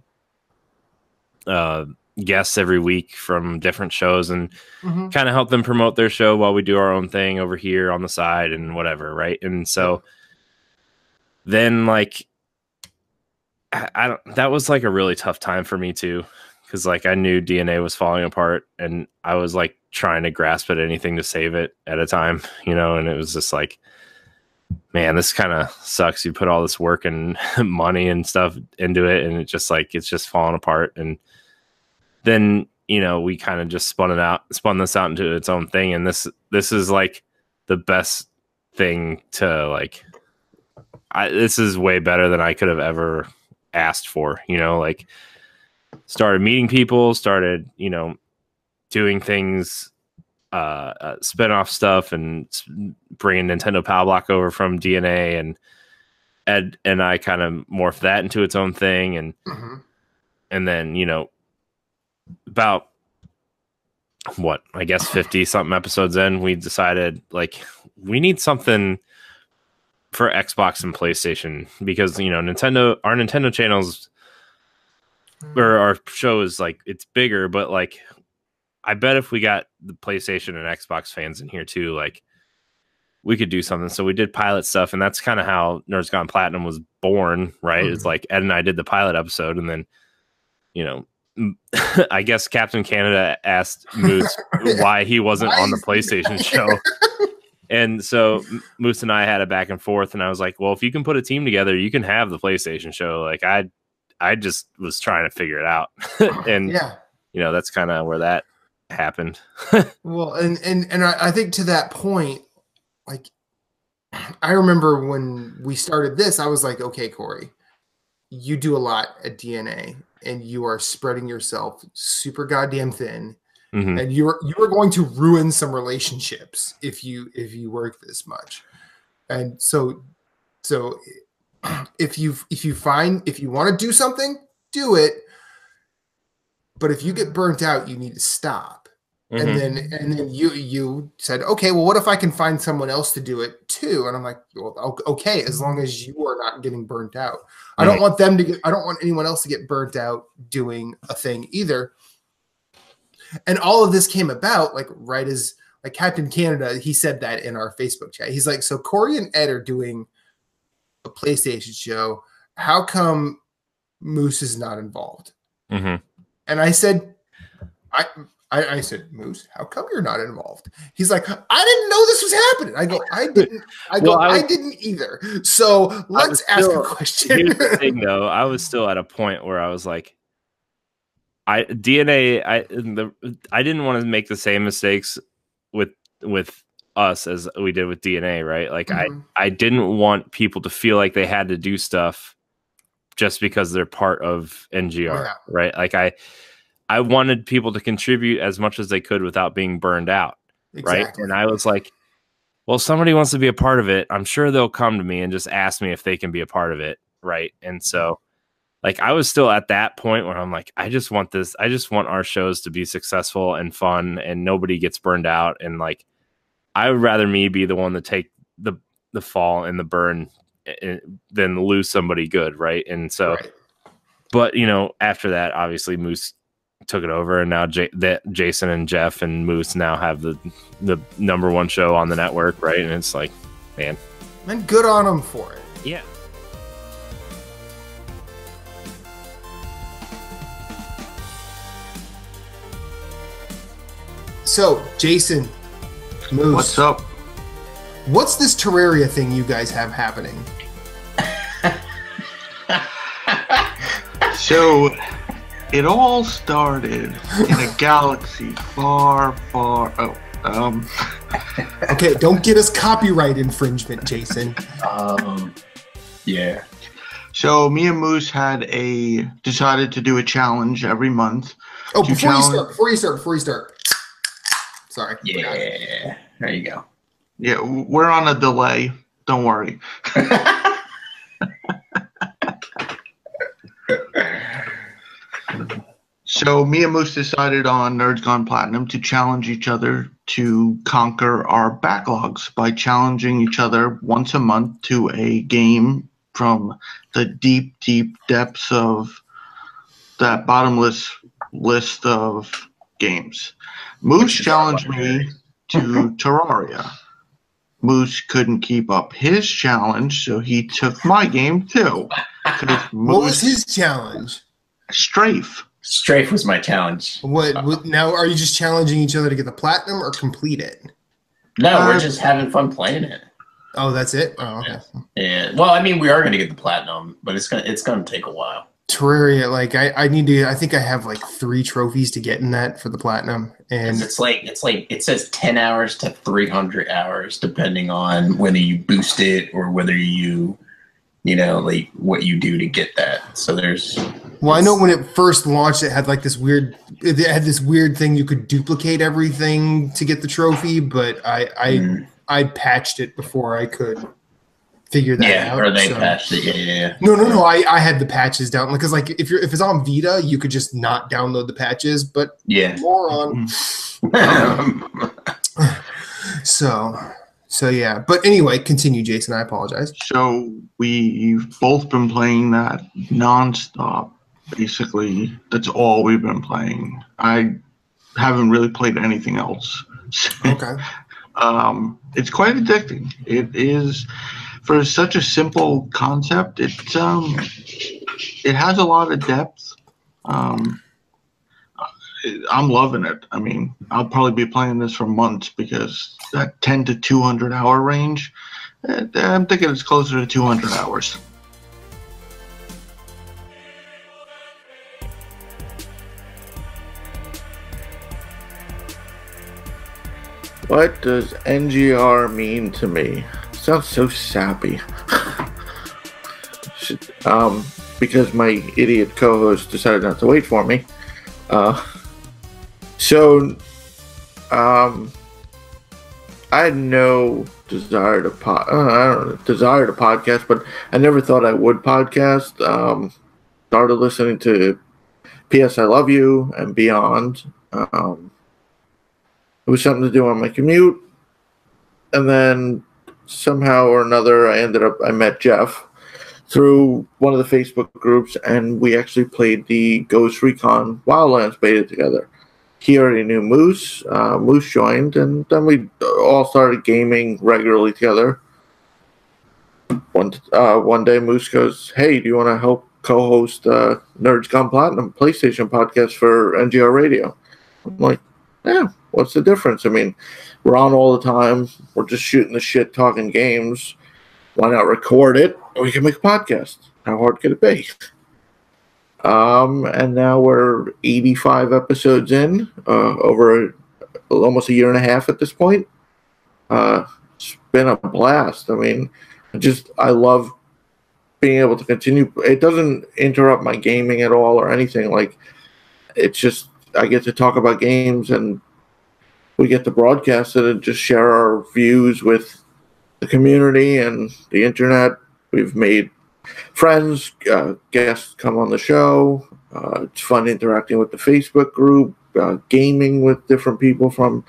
guests every week from different shows, and kind of help them promote their show while we do our own thing over here on the side and whatever. Right. And so then like, that was like a really tough time for me too. Cause like, I knew DNA was falling apart, and I was like trying to grasp at anything to save it at a time, and it was just like, man, this kind of sucks. You put all this work and money and stuff into it, and it's just falling apart. And then, we kind of just spun this out into its own thing. And this is like the best thing to like, this is way better than I could have ever asked for, like, started meeting people, started, doing things, spin-off stuff, and bringing Nintendo Power Block over from DNA, and Ed and I kind of morphed that into its own thing. And then, about what, I guess 50 something episodes in, we decided like, we need something for Xbox and PlayStation, because, our Nintendo channels, or our show is like, it's bigger, but like, I bet if we got the PlayStation and Xbox fans in here too, like, we could do something. So we did pilot stuff, and that's kind of how Nerds Gone Platinum was born, right? It's like Ed and I did the pilot episode, and then, I guess Captain Canada asked Moose why he wasn't on the PlayStation show. And so Moose and I had a back and forth, and I was like, well, if you can put a team together, you can have the PlayStation show. Like, I just was trying to figure it out. And that's kind of where that happened. Well, and I think to that point, like, I remember when we started this, I was like, okay, Corey, you do a lot at DNA, and you are spreading yourself super goddamn thin. And you are going to ruin some relationships if you work this much. And so if you want to do something, do it. But if you get burnt out, you need to stop. And then you said, okay, well, what if I can find someone else to do it too? And I'm like, well, okay, as long as you are not getting burnt out. I don't want anyone else to get burnt out doing a thing either. And all of this came about like right as like Captain Canada, he said that in our Facebook chat. He's like, so Corey and Ed are doing a PlayStation show. How come Moose is not involved? And I said, I said, Moose, how come you're not involved? He's like, I didn't know this was happening. I go, I didn't either. So let's ask a question. Here's the thing, though. I was still at a point where I was like, I didn't want to make the same mistakes with us as we did with DNA, right? Like, I didn't want people to feel like they had to do stuff just because they're part of NGR, right? Like, I wanted people to contribute as much as they could without being burned out. Right. Exactly. And I was like, well, somebody wants to be a part of it. I'm sure they'll come to me and just ask me if they can be a part of it. Right. And so like I was still at that point where I'm like, I just want this. I just want our shows to be successful and fun and nobody gets burned out. And like, I would rather me be the one to take the fall and the burn than lose somebody good. Right. And so, but you know, after that, obviously Moose took it over, and now Jason and Jeff and Moose now have the #1 show on the network, right? And it's like, man, good on them for it. Yeah. So, Jason, Moose, what's up? What's this Terraria thing you guys have happening? So, it all started in a galaxy far, far. Okay, don't get us copyright infringement, Jason. Yeah. So me and Moose decided to do a challenge every month. Oh, before you start. Sorry. Yeah. There you go. Yeah, we're on a delay. Don't worry. So me and Moose decided on Nerds Gone Platinum to challenge each other to conquer our backlogs by challenging each other once a month to a game from the deep, deep depths of that bottomless list of games. Moose challenged me to Terraria. Moose couldn't keep up his challenge, so he took my game too. What was his challenge? Strafe. Strafe was my challenge. What now? Are you just challenging each other to get the platinum or complete it? No, we're just having fun playing it. Oh, that's it. Oh, okay. Yeah. Well, I mean, we are going to get the platinum, but it's gonna take a while. Terraria, like I need to. I think I have like 3 trophies to get in that for the platinum, and it's like it says 10 hours to 300 hours, depending on whether you boost it or whether you know, like what you do to get that. So there's. Well, I know when it first launched, it had like this weird. It had this weird thing you could duplicate everything to get the trophy, but I patched it before I could figure that out. Yeah, or they patched it. Yeah. No. I had the patches down because like if it's on Vita, you could just not download the patches. But moron. So yeah. But anyway, continue, Jason. I apologize. So we've both been playing that nonstop. Basically, that's all we've been playing. I haven't really played anything else. Okay. It's quite addicting. It is, for such a simple concept. It has a lot of depth. I'm loving it. I mean, I'll probably be playing this for months because that 10 to 200 hour range, I'm thinking it's closer to 200 hours. What does NGR mean to me? Sounds so sappy. Because my idiot co-host decided not to wait for me. I had no desire to podcast, but I never thought I would podcast. Started listening to P.S. I Love You and Beyond. It was something to do on my commute, and then somehow or another, I met Jeff through one of the Facebook groups, and we actually played the Ghost Recon Wildlands beta together. He already knew Moose. Moose joined, and then we all started gaming regularly together. One day, Moose goes, "Hey, do you want to help co-host Nerds Gone Platinum PlayStation podcast for NGR Radio?" I'm like, yeah, what's the difference? I mean, we're on all the time. We're just shooting the shit, talking games. Why not record it? We can make a podcast. How hard could it be? And now we're 85 episodes in, over almost a year and a half at this point. It's been a blast. I mean, I love being able to continue. It doesn't interrupt my gaming at all or anything. Like, it's just I get to talk about games, and we get to broadcast it and just share our views with the community and the internet. We've made friends, guests come on the show. It's fun interacting with the Facebook group, gaming with different people from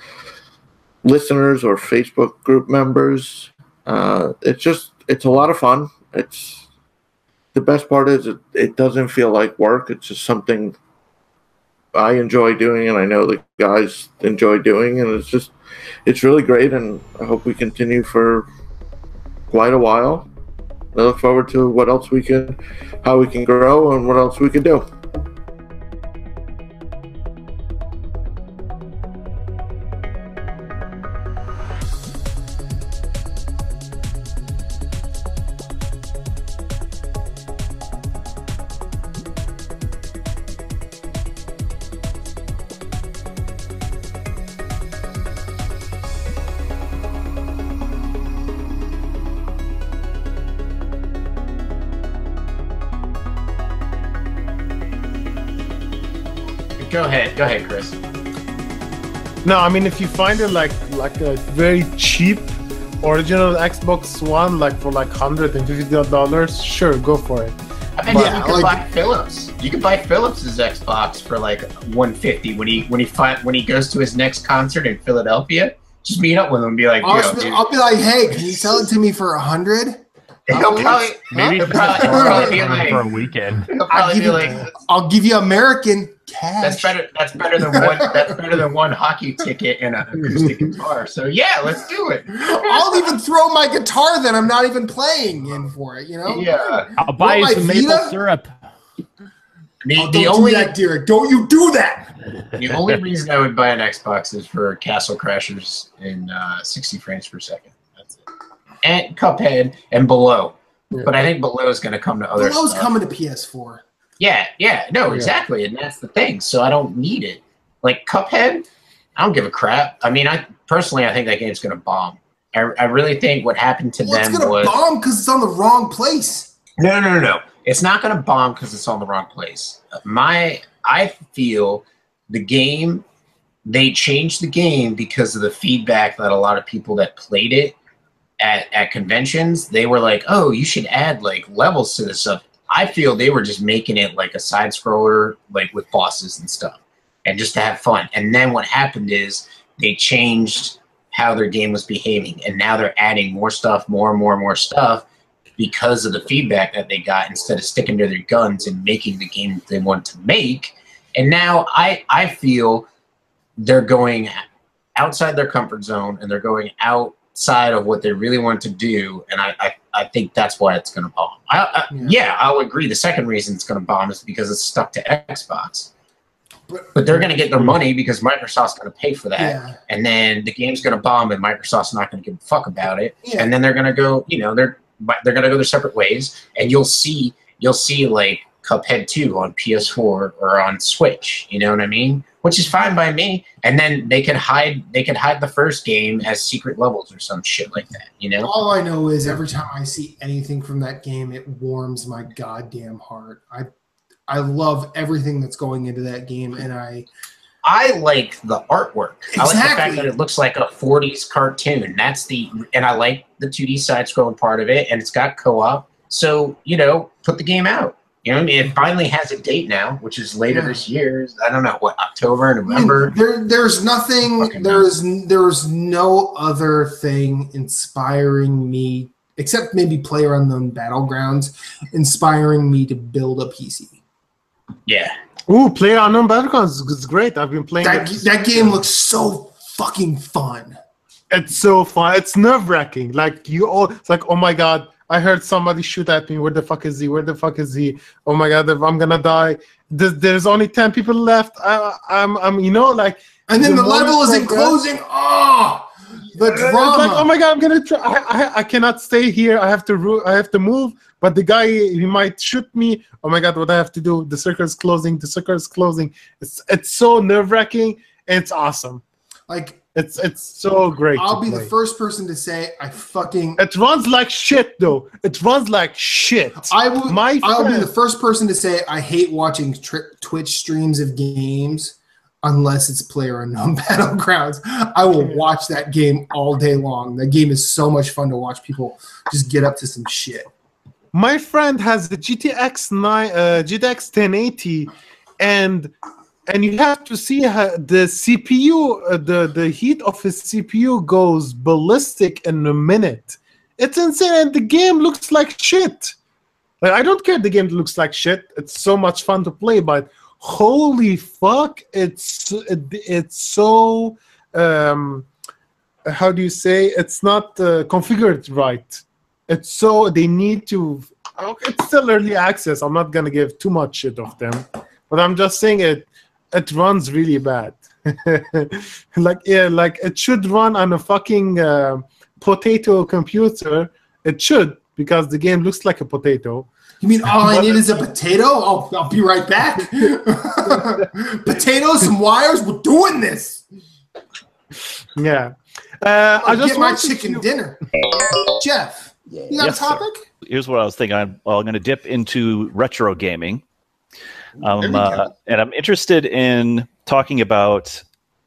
listeners or Facebook group members. It's a lot of fun. It's the best part is it doesn't feel like work. It's just something I enjoy doing, and I know the guys enjoy doing, and it's really great, and I hope we continue for quite a while. I look forward to how we can grow and what else we can do. Go ahead, Chris. No, I mean if you find it like a very cheap original Xbox One, like for like $150, sure, go for it. I mean, you could buy Philips. You could buy Philips's Xbox for like $150 when he goes to his next concert in Philadelphia. Just meet up with him and be like, I'll be like, hey, can you sell it to me for $100? He'll probably be like, for a weekend. He'll probably be like, I'll give you American cash. That's better than one hockey ticket and an acoustic guitar. So yeah, let's do it. I'll even throw my guitar that I'm not even playing in for it. You know? Yeah. I'll buy you some maple syrup. The only do that, Derek. Don't you do that? The only reason I would buy an Xbox is for Castle Crashers in 60 frames per second. That's it. And Cuphead and Below. Yeah. But I think Below is going to come to other Below's stuff. coming to PS4. Yeah, exactly. And that's the thing. So I don't need it. Like Cuphead, I don't give a crap. I mean, I think that game's going to bomb. I really think what happened to them it's going to bomb because it's on the wrong place. No. It's not going to bomb because it's on the wrong place. I feel the game, they changed the game because of the feedback that a lot of people that played it at conventions, they were like, oh, you should add like levels to this stuff. I feel they were just making it like a side scroller, like with bosses and stuff, and just to have fun. And then what happened is they changed how their game was behaving, and now they're adding more stuff, more and more stuff, because of the feedback that they got instead of sticking to their guns and making the game they want to make. And now I feel they're going outside their comfort zone, and they're going outside of what they really want to do. And I think that's why it's going to bomb. I'll agree. The second reason it's going to bomb is because it's stuck to Xbox. But they're going to get their money because Microsoft's going to pay for that. Yeah. And then the game's going to bomb and Microsoft's not going to give a fuck about it. Yeah. And then they're going to go, they're going to go their separate ways. And you'll see like Cuphead 2 on PS4 or on Switch. You know what I mean? Which is fine by me. And then they could hide the first game as secret levels or some shit like that. All I know is every time I see anything from that game, it warms my goddamn heart. I love everything that's going into that game, and I like the artwork. Exactly. I like the fact that it looks like a 40s cartoon. And I like the 2D side-scrolling part of it, and it's got co-op. So, put the game out. It finally has a date now, which is later this year. I don't know what, October, November. There's nothing. There's no other thing inspiring me except maybe PlayerUnknown Battlegrounds, inspiring me to build a PC. Yeah. Ooh, PlayerUnknown Battlegrounds is great. I've been playing that game looks so fucking fun. It's so fun. It's nerve-wracking. It's like, oh my god, I heard somebody shoot at me. Where the fuck is he? Where the fuck is he? Oh my god, I'm gonna die. There's only 10 people left. I'm and then the level isn't closing. Oh, the drama. It's like, oh my god, I'm gonna try. I cannot stay here. I have to move. But the guy, he might shoot me. Oh my god, what I have to do? The circle is closing. The circle is closing. It's so nerve-wracking. It's awesome. It's so great. I'll be the first person to say It runs like shit, though. It runs like shit. I'll be the first person to say I hate watching Twitch streams of games unless it's PlayerUnknown Battlegrounds. I will watch that game all day long. That game is so much fun to watch people just get up to some shit. My friend has the GTX 1080, and you have to see how the CPU, the heat of his CPU goes ballistic in a minute. It's insane, and the game looks like shit. Like, I don't care. The game looks like shit. It's so much fun to play, but holy fuck, it's so how do you say? It's not configured right. It's so they need to. It's still early access. I'm not gonna give too much shit of them, but I'm just saying it runs really bad. like it should run on a fucking potato computer. It should, because the game looks like a potato. You mean all I need is a potato? I'll be right back. Potatoes, some wires. We're doing this. Yeah. I just get my chicken dinner. Jeff, you got a topic? Sir. Here's what I was thinking. I'm going to dip into retro gaming. And I'm interested in talking about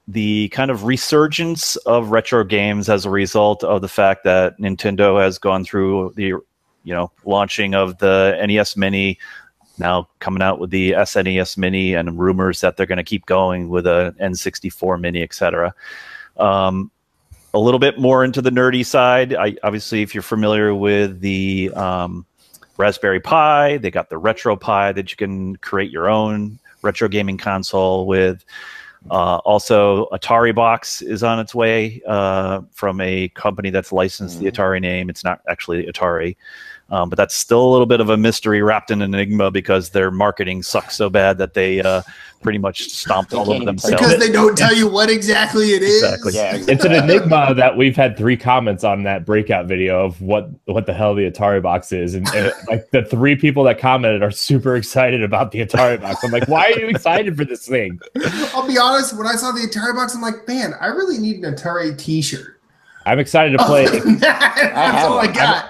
the kind of resurgence of retro games as a result of the fact that Nintendo has gone through the launching of the NES Mini, now coming out with the SNES Mini, and rumors that they're going to keep going with a N64 Mini, etc. A little bit more into the nerdy side. Obviously, if you're familiar with the Raspberry Pi, they got the Retro Pi that you can create your own retro gaming console with. Also, Atari Box is on its way from a company that's licensed the Atari name. It's not actually Atari, but that's still a little bit of a mystery wrapped in an enigma, because their marketing sucks so bad that they pretty much stomped all over themselves. Because they don't tell you what exactly it is. Exactly. Yeah, it's an enigma that we've had 3 comments on that breakout video of what the hell the Atari Box is, and like the 3 people that commented are super excited about the Atari Box. I'm like, why are you excited for this thing? I'll be honest, when I saw the Atari Box, I'm like, man, I really need an Atari t-shirt. I'm excited to play. That's all I got.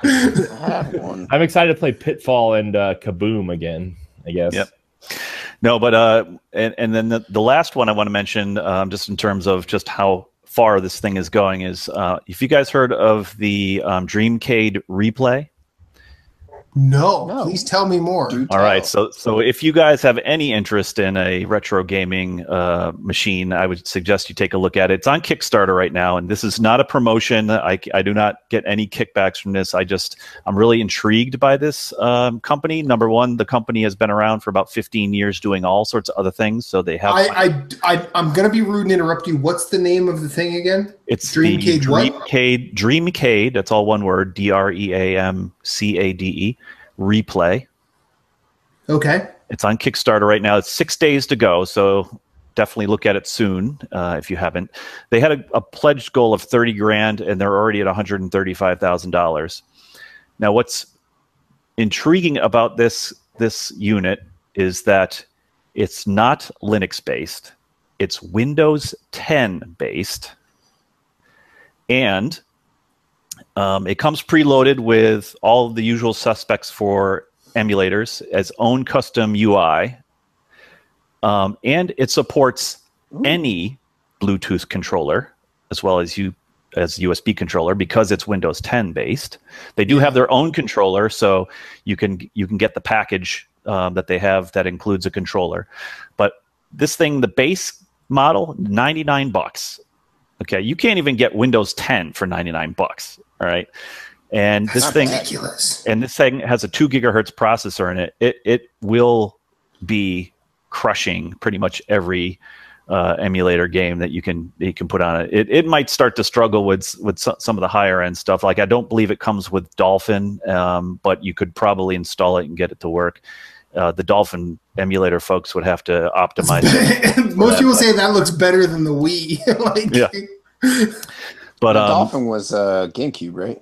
I'm excited to play Pitfall and Kaboom again, I guess. Yep. No, but and then the last one I want to mention, just in terms of just how far this thing is going, is if you guys heard of the Dreamcade Replay. No, please tell me more. All right, so if you guys have any interest in a retro gaming machine, I would suggest you take a look at it. It's on Kickstarter right now, and this is not a promotion. I do not get any kickbacks from this. I'm really intrigued by this company. Number one, the company has been around for about 15 years doing all sorts of other things, so they have. I'm gonna be rude and interrupt you. What's the name of the thing again? It's Dreamcade. Dreamcade. That's all one word. DREAMCADE. Replay. Okay. It's on Kickstarter right now. It's 6 days to go, so definitely look at it soon if you haven't. They had a pledged goal of 30 grand, and they're already at $135,000. Now, what's intriguing about this unit is that it's not Linux based. It's Windows 10 based, and it comes preloaded with all of the usual suspects for emulators, as own custom UI, and it supports any Bluetooth controller as well as USB controller, because it's Windows 10 based. They do have their own controller, so you can get the package that they have that includes a controller. But this thing, the base model, $99. Okay, you can't even get Windows 10 for $99. All right, and this thing ridiculous. And this thing has a 2 gigahertz processor in it. It will be crushing pretty much every emulator game that you can put on it. It might start to struggle with some of the higher end stuff. Like, I don't believe it comes with Dolphin, but you could probably install it and get it to work. The Dolphin emulator folks would have to optimize it. Most people say that looks better than the Wii. Yeah. But Dolphin was GameCube, right?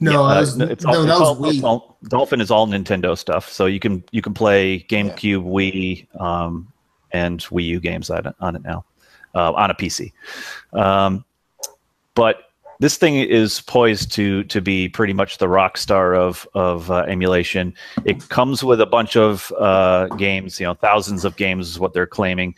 No, that was Wii. Dolphin is all Nintendo stuff, so you can play GameCube, Wii, and Wii U games on it now, on a PC. But this thing is poised to be pretty much the rock star of emulation. It comes with a bunch of games, thousands of games is what they're claiming.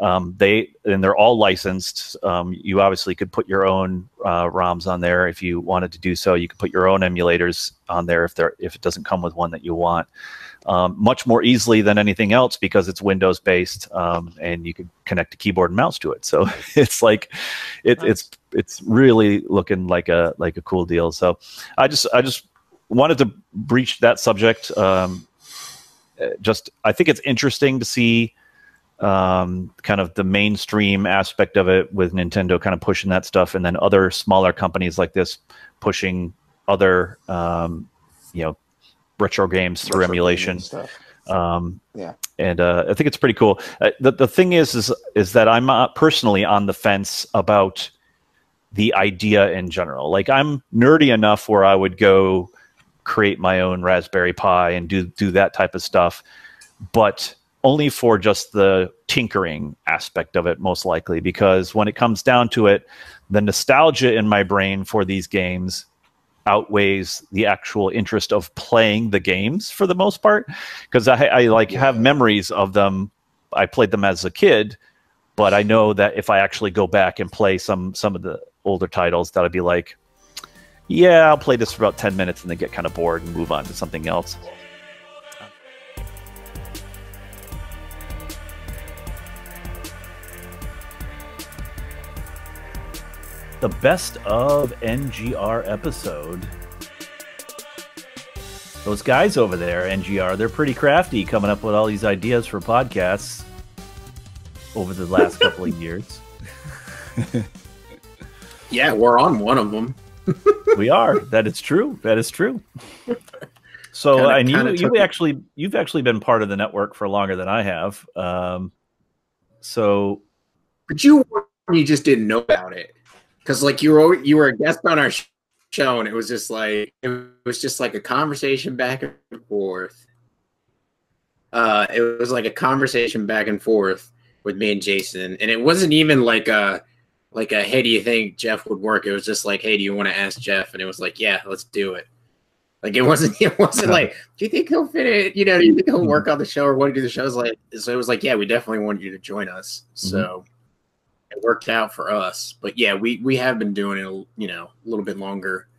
They're all licensed. You obviously could put your own ROMs on there if you wanted to do so. You could put your own emulators on there if it doesn't come with one that you want. Much more easily than anything else because it's Windows based, and you can connect a keyboard and mouse to it. So it's like it's really looking like a cool deal. So I just wanted to breach that subject. I think it's interesting to see kind of the mainstream aspect of it with Nintendo kind of pushing that stuff, and then other smaller companies like this pushing other retro games through emulation. Yeah. And I think it's pretty cool. The thing is that I'm personally on the fence about the idea in general. Like, I'm nerdy enough where I would go create my own Raspberry Pi and do that type of stuff, but only for just the tinkering aspect of it, most likely, because when it comes down to it, the nostalgia in my brain for these games outweighs the actual interest of playing the games for the most part, because I have memories of them. I played them as a kid, but I know that if I actually go back and play some of the older titles, that I'd be like, yeah, I'll play this for about 10 minutes and then get kind of bored and move on to something else. The best of NGR episode. Those guys over there, NGR, they're pretty crafty coming up with all these ideas for podcasts over the last couple of years. Yeah, we're on one of them. We are. That is true. That is true. So, and you've actually been part of the network for longer than I have. So, but you just didn't know about it. Because like you were a guest on our show, and it was just like a conversation back and forth. It was like a conversation back and forth with me and Jason, and it wasn't even like a hey, do you think Jeff would work? It was just like, hey, do you want to ask Jeff? And it was like, yeah, let's do it. Like it wasn't like, do you think he'll fit it? You know, do you think he'll work on the show or want to do the show? So it was like, yeah, we definitely want you to join us. So. It worked out for us, but yeah, we have been doing it, a little bit longer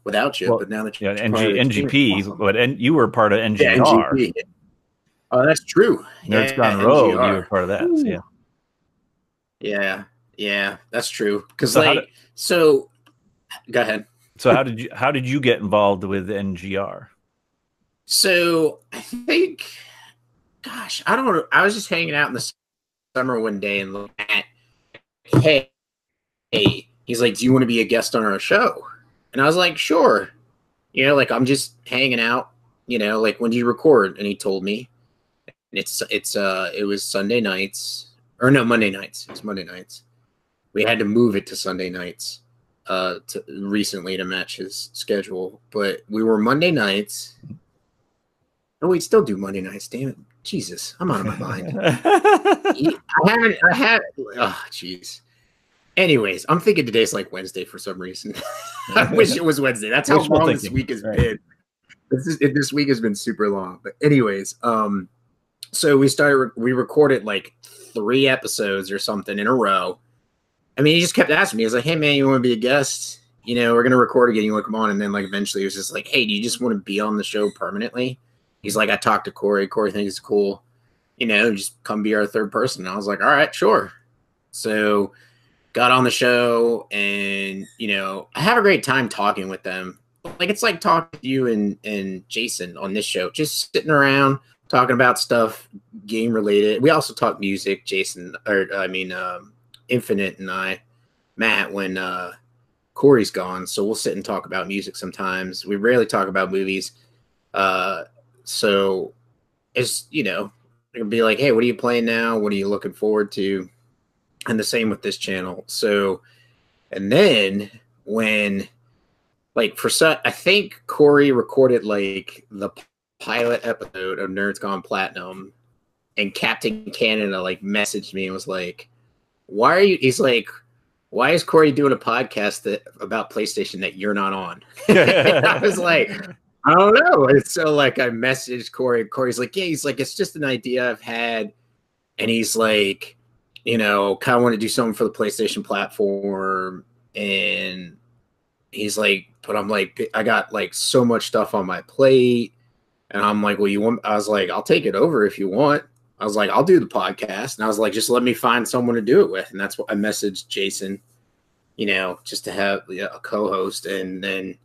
without you. But now that you're NGP, but you were part of NGR. Yeah, NGP. Oh, that's true. Nerds Gone Rogue, you were part of that. So yeah, that's true. Because so go ahead. So how did you get involved with NGR? So I think, gosh, I don't know. I was just hanging out in the summer one day and looking at. Hey, he's like, do you want to be a guest on our show? And I was like, sure. Like I'm just hanging out, like when do you record? And he told me it was Sunday nights, or no, Monday nights. It's Monday nights. We had to move it to Sunday nights recently to match his schedule, but we were Monday nights. Oh, we still do Monday nights. Damn it. Jesus, I'm out of my mind. I had. Oh, jeez. Anyways, I'm thinking today's like Wednesday for some reason. I wish it was Wednesday. That's how long this week has been. This week has been super long. But anyways, so we recorded like 3 episodes or something in a row. I mean, he just kept asking me. He was like, hey man, you want to be a guest? We're gonna record again. You want to come on? And then like eventually, he was just like, hey, do you just want to be on the show permanently? He's like, I talked to Corey. Corey thinks it's cool. Just come be our third person. And I was like, all right, sure. So got on the show and, I have a great time talking with them. Like, it's like talking to you and Jason on this show, just sitting around talking about stuff game related. We also talk music, Infinite and Matt, when Corey's gone. So we'll sit and talk about music sometimes. We rarely talk about movies. So it's, it'll be like, hey, what are you playing now? What are you looking forward to? And the same with this channel. So, and then when, like, I think Corey recorded like the pilot episode of Nerds Gone Platinum, and Captain Canada like messaged me and was like, he's like, why is Corey doing a podcast about PlayStation that you're not on? I was like, I don't know. And so like I messaged Corey. Corey's like, yeah, he's like, it's just an idea I've had. And he's like, kind of want to do something for the PlayStation platform. And he's like, but I'm like, I got like so much stuff on my plate. And I'm like, well, I was like, I'll take it over if you want. I was like, I'll do the podcast. And I was like, just let me find someone to do it with. And that's what I messaged Jason, just to have a co-host. And then,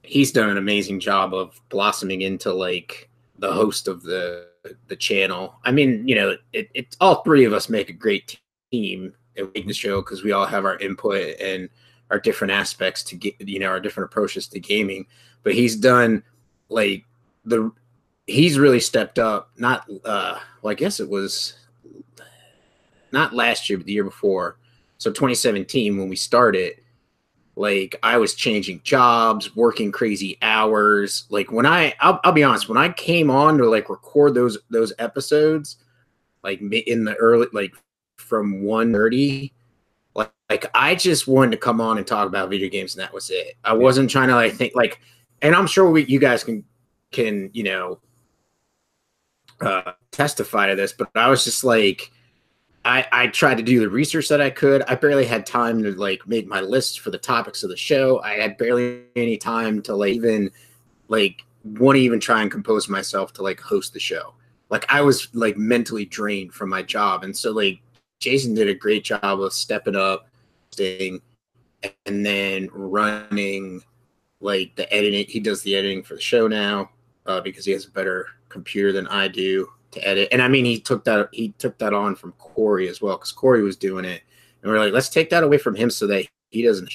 he's done an amazing job of blossoming into like the host of the channel. I mean, it all three of us make a great team and make the show because we all have our input and our different aspects to get, our different approaches to gaming. But he's done like he's really stepped up. Not I guess it was not last year, but the year before. So 2017 when we started, like I was changing jobs, working crazy hours. Like when I'll be honest, when I came on to like record those episodes, like in the early, like from 1:30, like I just wanted to come on and talk about video games and that was it. I wasn't trying to like think like, and I'm sure you guys can testify to this, but I was just like, I tried to do the research that I could. I barely had time to like make my list for the topics of the show. I had barely any time to like even like want to even try and compose myself to like host the show. Like I was like mentally drained from my job. And so like Jason did a great job of stepping up, and then running like the editing. He does the editing for the show now because he has a better computer than I do to edit. And I mean, he took that on from Corey as well, because Corey was doing it. And we're like, let's take that away from him so that he doesn't,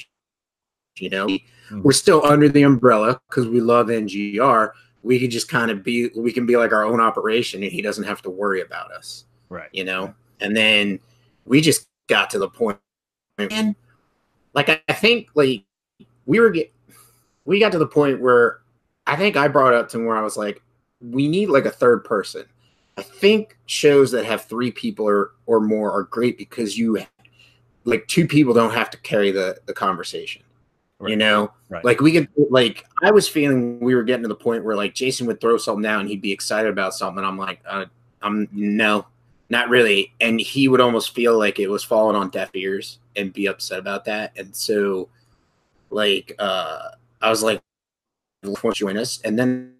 we're still under the umbrella because we love NGR. We could just kind of we can be like our own operation and he doesn't have to worry about us. Right. And then we just got to the point, and like, I think like we got to the point where I think I brought up to him where I was like, we need like a third person. I think shows that have 3 people or more are great because like 2 people don't have to carry the conversation. Right. Right. Like we could, like I was feeling we were getting to the point where like Jason would throw something out and he'd be excited about something. I'm like, no, not really. And he would almost feel like it was falling on deaf ears and be upset about that. And so like I was like, won't you join us? And then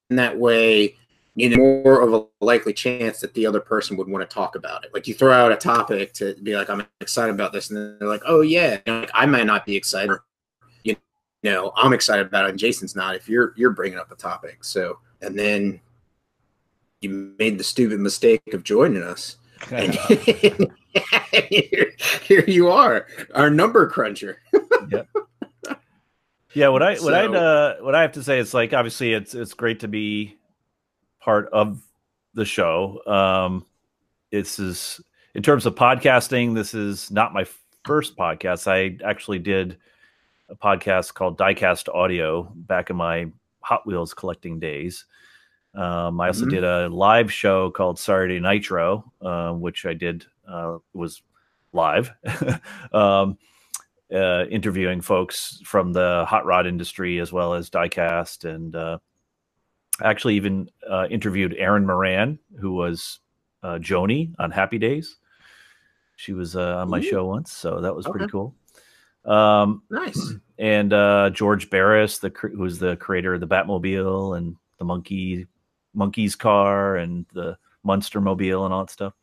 that way, more of a likely chance that the other person would want to talk about it. Like you throw out a topic to be like, I'm excited about this. And then they're like, oh yeah, like, I might not be excited. I'm excited about it and Jason's not if you're bringing up a topic. So, and then you made the stupid mistake of joining us. And here you are, our number cruncher. Yep. Yeah, what I have to say is like obviously it's great to be part of the show. This is in terms of podcasting. This is not my first podcast. I actually did a podcast called Diecast Audio back in my Hot Wheels collecting days. I also did a live show called Saturday Nitro, which I did was live. Interviewing folks from the hot rod industry as well as diecast, and actually even interviewed Erin Moran, who was Joni on Happy Days. She was on my show once, so that was pretty cool. Nice. And George Barris, who's the creator of the Batmobile and the Monkey's car and the Munster Mobile and all that stuff.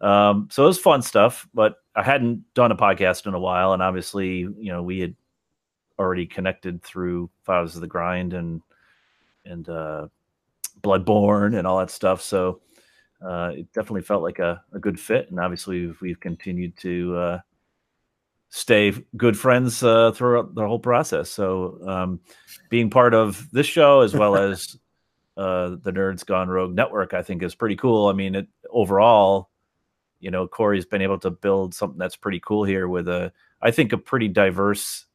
So it was fun stuff, but I hadn't done a podcast in a while, and obviously, we had already connected through Fathers of the Grind and Bloodborne and all that stuff. So it definitely felt like a good fit, and obviously we've continued to stay good friends throughout the whole process. So being part of this show as well as the Nerds Gone Rogue Network, I think is pretty cool. I mean, overall, Corey's been able to build something that's pretty cool here with I think a pretty diverse,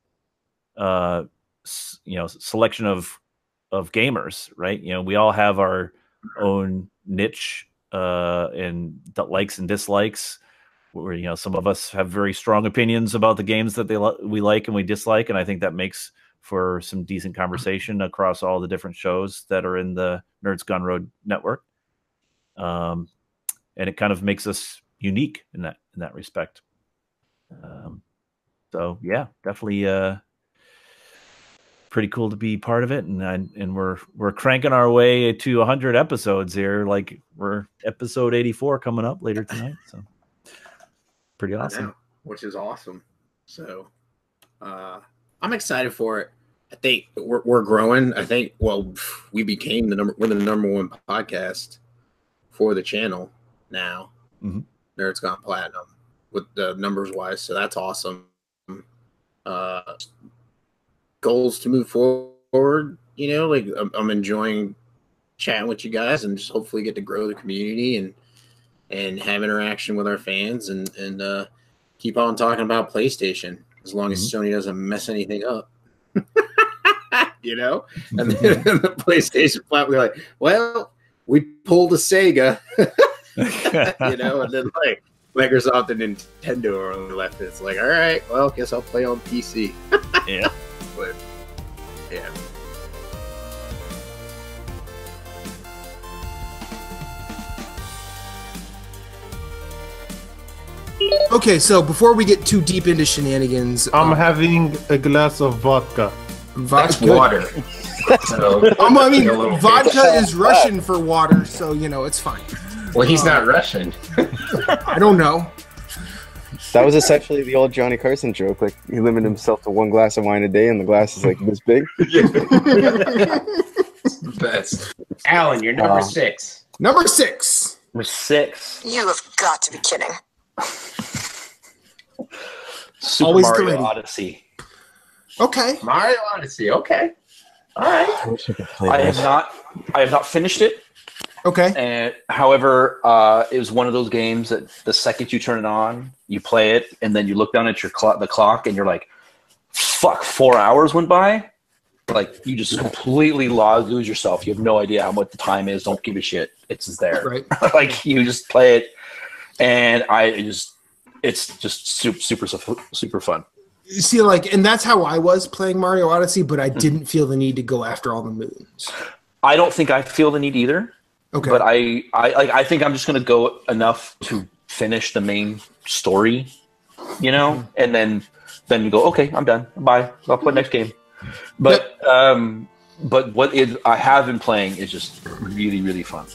selection of gamers, right? We all have our own niche and likes and dislikes. Where some of us have very strong opinions about the games that we like and we dislike, and I think that makes for some decent conversation across all the different shows that are in the Nerds Gone Rogue network. And it kind of makes us unique in that respect. So yeah, definitely pretty cool to be part of it, and we're cranking our way to 100 episodes here. Like we're episode 84 coming up later tonight, so pretty awesome. Which is awesome. So I'm excited for it. I think we're growing. I think we became we're the number one podcast for the channel now. Mm-hmm. Nerds Gone Platinum with the numbers wise, so that's awesome. Goals to move forward, you know, like I'm enjoying chatting with you guys and just hopefully get to grow the community and have interaction with our fans and keep on talking about PlayStation as long as Sony doesn't mess anything up. You know, and then the PlayStation platform, we're like, well, we pulled a Sega, you know, and then like Microsoft and Nintendo are only left. It's like, all right, well, guess I'll play on PC. Yeah, but yeah. Okay, so before we get too deep into shenanigans, I'm having a glass of vodka. That's water. So, I mean, vodka is Russian for water, so you know it's fine. Well, he's not Russian. I don't know. That was essentially the old Johnny Carson joke. Like he limited himself to one glass of wine a day, and the glass is like this big. Best. Alan, you're number 6. Number 6. Number 6. You have got to be kidding. Super Always Mario ready. Odyssey. Okay. Mario Odyssey. Okay. All right. I have not finished it. Okay. And however, it was one of those games that the second you turn it on, you play it, and then you look down at the clock, and you're like, "Fuck! 4 hours went by." Like you just completely lose yourself. You have no idea how much the time is. Don't give a shit. It's just there. Right. Like you just play it, and it's just super fun. You see, like, and that's how I was playing Mario Odyssey, but I didn't feel the need to go after all the moons. I don't think I feel the need either. Okay. But I think I'm just gonna go enough to finish the main story, you know, and then you go, okay, I'm done. Bye. I'll play next game. But what I have been playing is just really, really fun.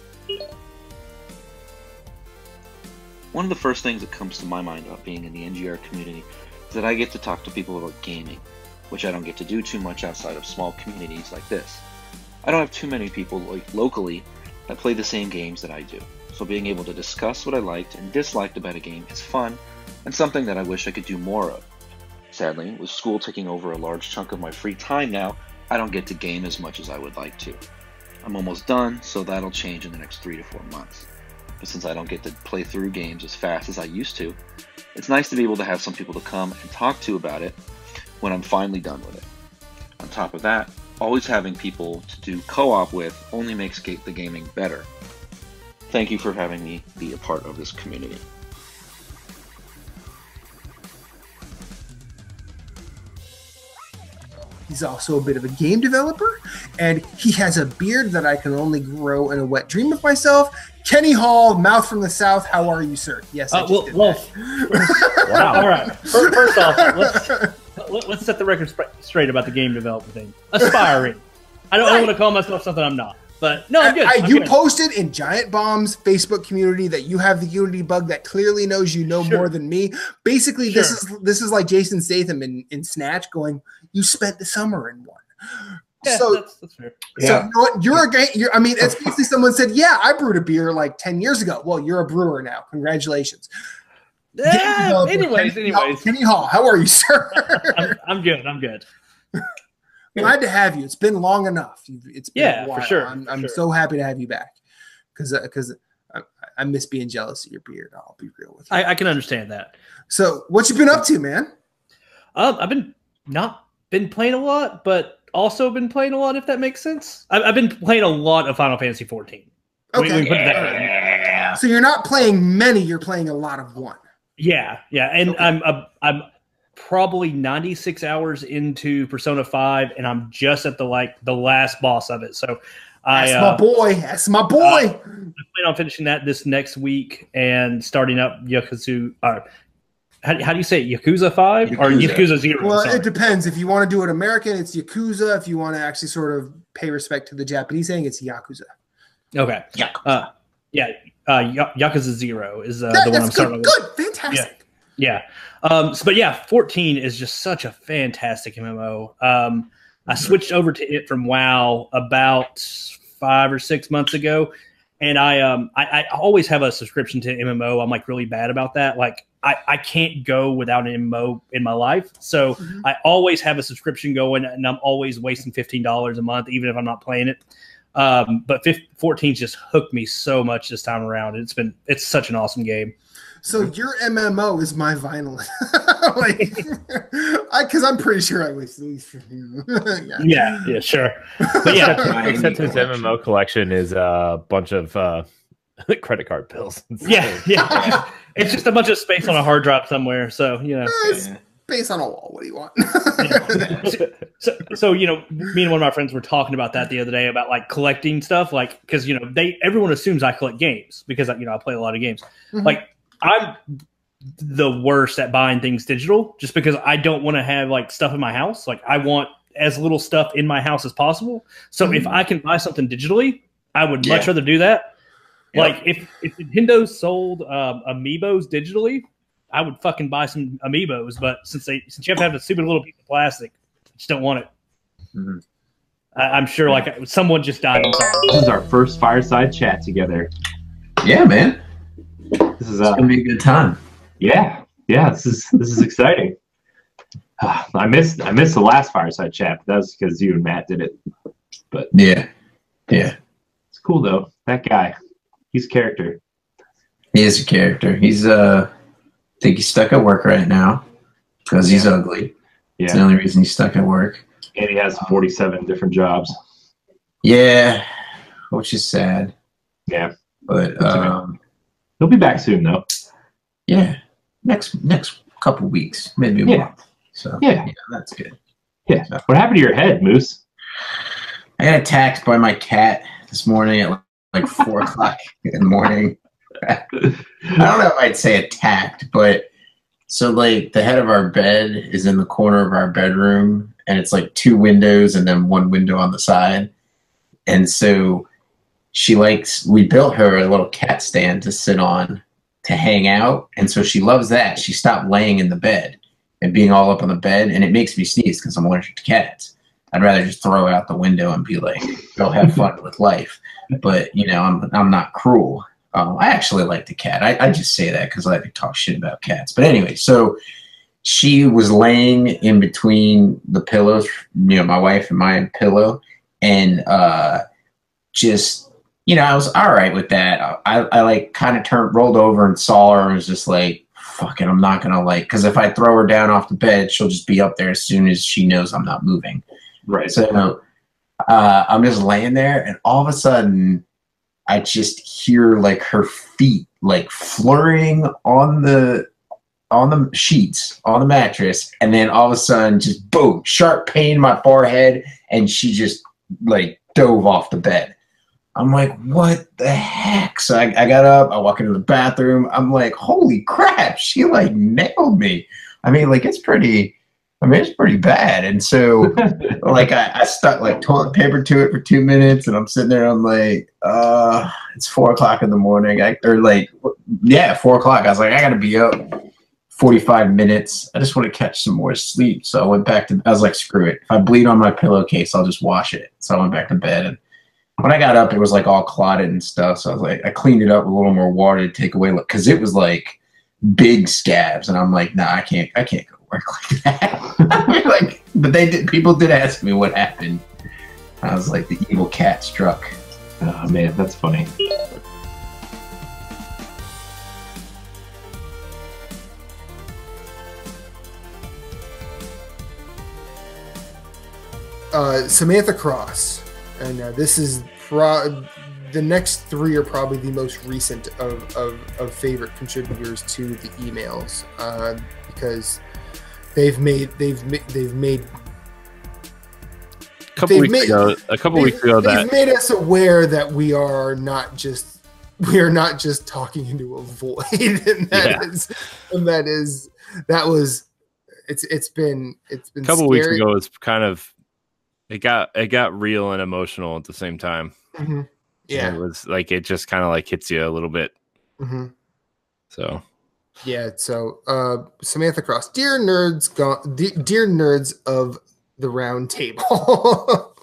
One of the first things that comes to my mind about being in the NGR community is that I get to talk to people about gaming, which I don't get to do too much outside of small communities like this. I don't have too many people like locally that play the same games that I do, so being able to discuss what I liked and disliked about a game is fun and something that I wish I could do more of. Sadly, with school taking over a large chunk of my free time now, I don't get to game as much as I would like to. I'm almost done, so that'll change in the next 3 to 4 months. But since I don't get to play through games as fast as I used to, it's nice to be able to have some people to come and talk to about it when I'm finally done with it. On top of that, always having people to do co-op with only makes the gaming better. Thank you for having me be a part of this community. He's also a bit of a game developer, and he has a beard that I can only grow in a wet dream of myself. Kenny Hall, Mouth from the South, how are you, sir? Yes, I just did that. Wow. All right. First off, let's set the record straight about the game development thing. Aspiring. I don't want to call myself something I'm not. But no, I'm good. You posted in Giant Bomb's Facebook community that you have the Unity bug that clearly knows you know more than me. Basically, this is like Jason Statham in Snatch going, "You spent the summer in one." Yeah, so that's fair. So you know what? You're a game. I mean, it's basically someone said, "Yeah, I brewed a beer like 10 years ago." Well, you're a brewer now. Congratulations. Anyways, Kenny Hall, how are you, sir? I'm good. I'm good. Glad to have you. It's been long enough. It's been a while. For sure. I'm so happy to have you back because I miss being jealous of your beard. I'll be real with you. I can understand that. So, what you been up to, man? I've not been playing a lot, but also been playing a lot. If that makes sense. I've been playing a lot of Final Fantasy 14. Okay. We put it that way. So you're not playing many. You're playing a lot of one. Yeah, and okay. I'm probably 96 hours into Persona 5, and I'm just at the last boss of it. So That's my boy. That's my boy. I plan on finishing that this next week and starting up Yakuza. How do you say it? Yakuza 5 or Yakuza 0? Well, sorry. it depends. If you want to do it American, it's Yakuza. If you want to actually sort of pay respect to the Japanese saying, it's Yakuza. Okay. Yakuza 0 is the one I'm starting with. Good. Fantastic. Yeah. But yeah, 14 is just such a fantastic MMO. I switched over to it from WoW about 5 or 6 months ago. And I always have a subscription to MMO. I'm like really bad about that. Like I can't go without an MMO in my life. So I always have a subscription going, and I'm always wasting $15 a month, even if I'm not playing it. But 14's just hooked me so much this time around. It's such an awesome game. So your MMO is my vinyl, because I'm pretty sure I wasted at least for you. yeah, sure. But yeah, except his MMO collection is a bunch of credit card bills. Yeah. It's just a bunch of space on a hard drive somewhere. So it's based on a wall. What do you want? So me and one of my friends were talking about that the other day about like collecting stuff, like because everyone assumes I collect games because I play a lot of games. Like I'm the worst at buying things digital just because I don't want to have like stuff in my house. Like I want as little stuff in my house as possible. So if I can buy something digitally, I would much rather do that. Like if Nintendo sold amiibos digitally, I would fucking buy some amiibos. But since you have to have a stupid little piece of plastic, I just don't want it. I'm sure like someone just died inside. This is our first fireside chat together. Yeah, man. This is gonna be a good time. Yeah. This is exciting. I missed the last fireside chat. But that was because you and Matt did it. But yeah, it's cool though. That guy, he's a character. He is a character. He's I think he's stuck at work right now because he's ugly. Yeah, it's the only reason he's stuck at work. And he has 47 different jobs. Yeah, which is sad. Yeah, but he'll be back soon though. Yeah, next couple weeks, maybe a month. So yeah, that's good. Yeah. What happened to your head, Moose? I got attacked by my cat this morning at like 4 o'clock in the morning. I don't know if I'd say attacked, but so like the head of our bed is in the corner of our bedroom, and it's like 2 windows and then 1 window on the side. And so we built her a little cat stand to sit on to hang out. And so she loves that. She stopped laying in the bed and being all up on the bed, and it makes me sneeze because I'm allergic to cats. I'd rather just throw it out the window and be like, go have fun with life. But, I'm not cruel. I actually like the cat. I just say that because I like to talk shit about cats. But anyway, so she was laying in between the pillows, my wife and my pillow, and just, I was all right with that. I like kind of rolled over and saw her and was just like, fuck it, I'm not going to because if I throw her down off the bed, she'll just be up there as soon as she knows I'm not moving. Right. So I'm just laying there, and all of a sudden I just hear like her feet like flurrying on the sheets, on the mattress, and then all of a sudden just boom, sharp pain in my forehead, and she just like dove off the bed. I'm like, what the heck? So I got up, I walk into the bathroom, I'm like, holy crap, she like nailed me. I mean, like it's pretty bad. And so like I stuck like toilet paper to it for 2 minutes, and I'm sitting there, I'm like, it's 4 o'clock in the morning. 4 o'clock. I was like, I gotta be up 45 minutes. I just want to catch some more sleep. So I went back I was like, screw it. If I bleed on my pillowcase, I'll just wash it. So I went back to bed, and when I got up, it was like all clotted and stuff. So I was like, I cleaned it up with a little more water to take away, because it was like big scabs, and I'm like, nah, I can't go to work like that. But people did ask me what happened. I was like, the evil cat struck. Oh man, that's funny. Samantha Cross, and this is the next 3 are probably the most recent of favorite contributors to the emails, because they've made couple weeks ago, they've made us aware that we are not just talking into a void, and it's been a couple scary. weeks ago. It's kind of it got real and emotional at the same time. Mm-hmm. Yeah, and it was like it just kind of like hits you a little bit. Mm-hmm. So. Yeah, so Samantha Cross, dear nerds of the round table.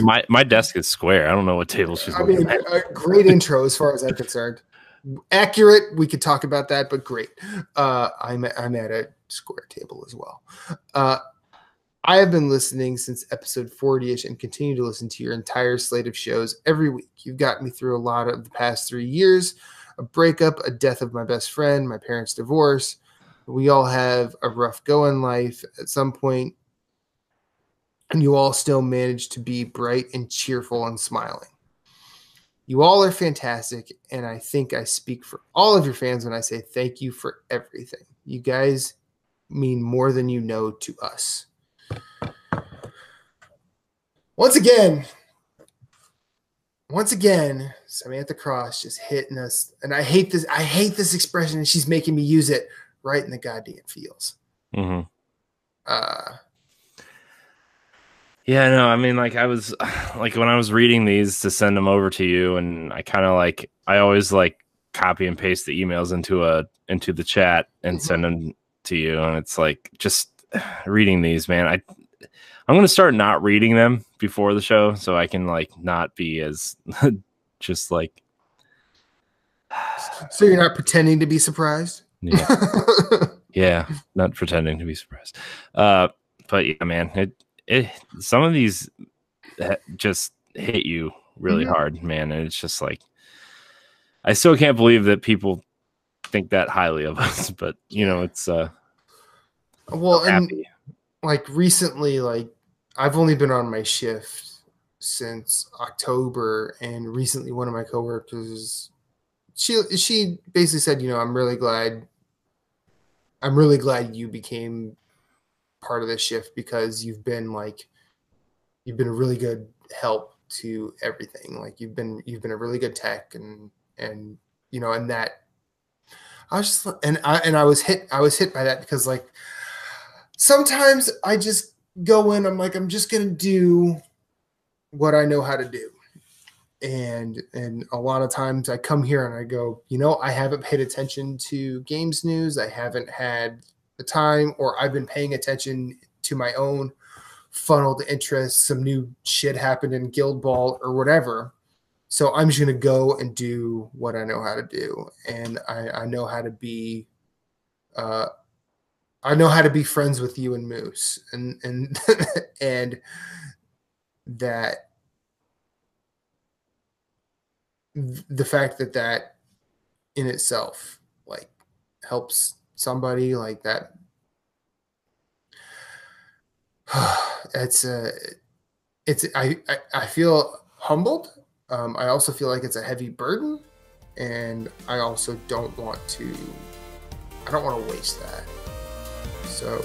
my desk is square. I don't know what table she's looking at. Great intro as far as I'm concerned. Accurate, we could talk about that, but great. I'm at a square table as well. I have been listening since episode 40-ish and continue to listen to your entire slate of shows every week. You've got me through a lot of the past 3 years. A breakup, a death of my best friend, my parents' divorce. We all have a rough go in life at some point, and you all still manage to be bright and cheerful and smiling. You all are fantastic, and I think I speak for all of your fans when I say thank you for everything. You guys mean more than you know to us. Once again, Samantha Cross just hitting us, and I hate this expression, and she's making me use it right in the goddamn feels. Mm-hmm. Yeah, no, I mean, like I was like when I was reading these to send them over to you, and I kind of like I always like copy and paste the emails into the chat and send them to you, and it's like just reading these, man. I'm gonna start not reading them before the show so I can like not be as just like. So you're not pretending to be surprised? Yeah, yeah, not pretending to be surprised. But yeah, man, it some of these just hit you really hard, man, and it's just like I still can't believe that people think that highly of us, but you know, it's well, and like recently, like I've only been on my shift since October, and recently one of my coworkers, she basically said, you know, I'm really glad you became part of this shift because you've been a really good help to everything. Like you've been a really good tech, and you know, and that I was just I was hit by that because like sometimes I just go in, I'm like, I'm just gonna do what I know how to do. And a lot of times I come here and I go, you know, I haven't paid attention to games news. I haven't had the time, or I've been paying attention to my own funneled interests. Some new shit happened in Guild Ball or whatever. So I'm just going to go and do what I know how to do. And I know how to be, friends with you and Moose, and and that the fact that in itself like helps somebody like that. I feel humbled. I also feel like it's a heavy burden, and I also don't want to waste that. So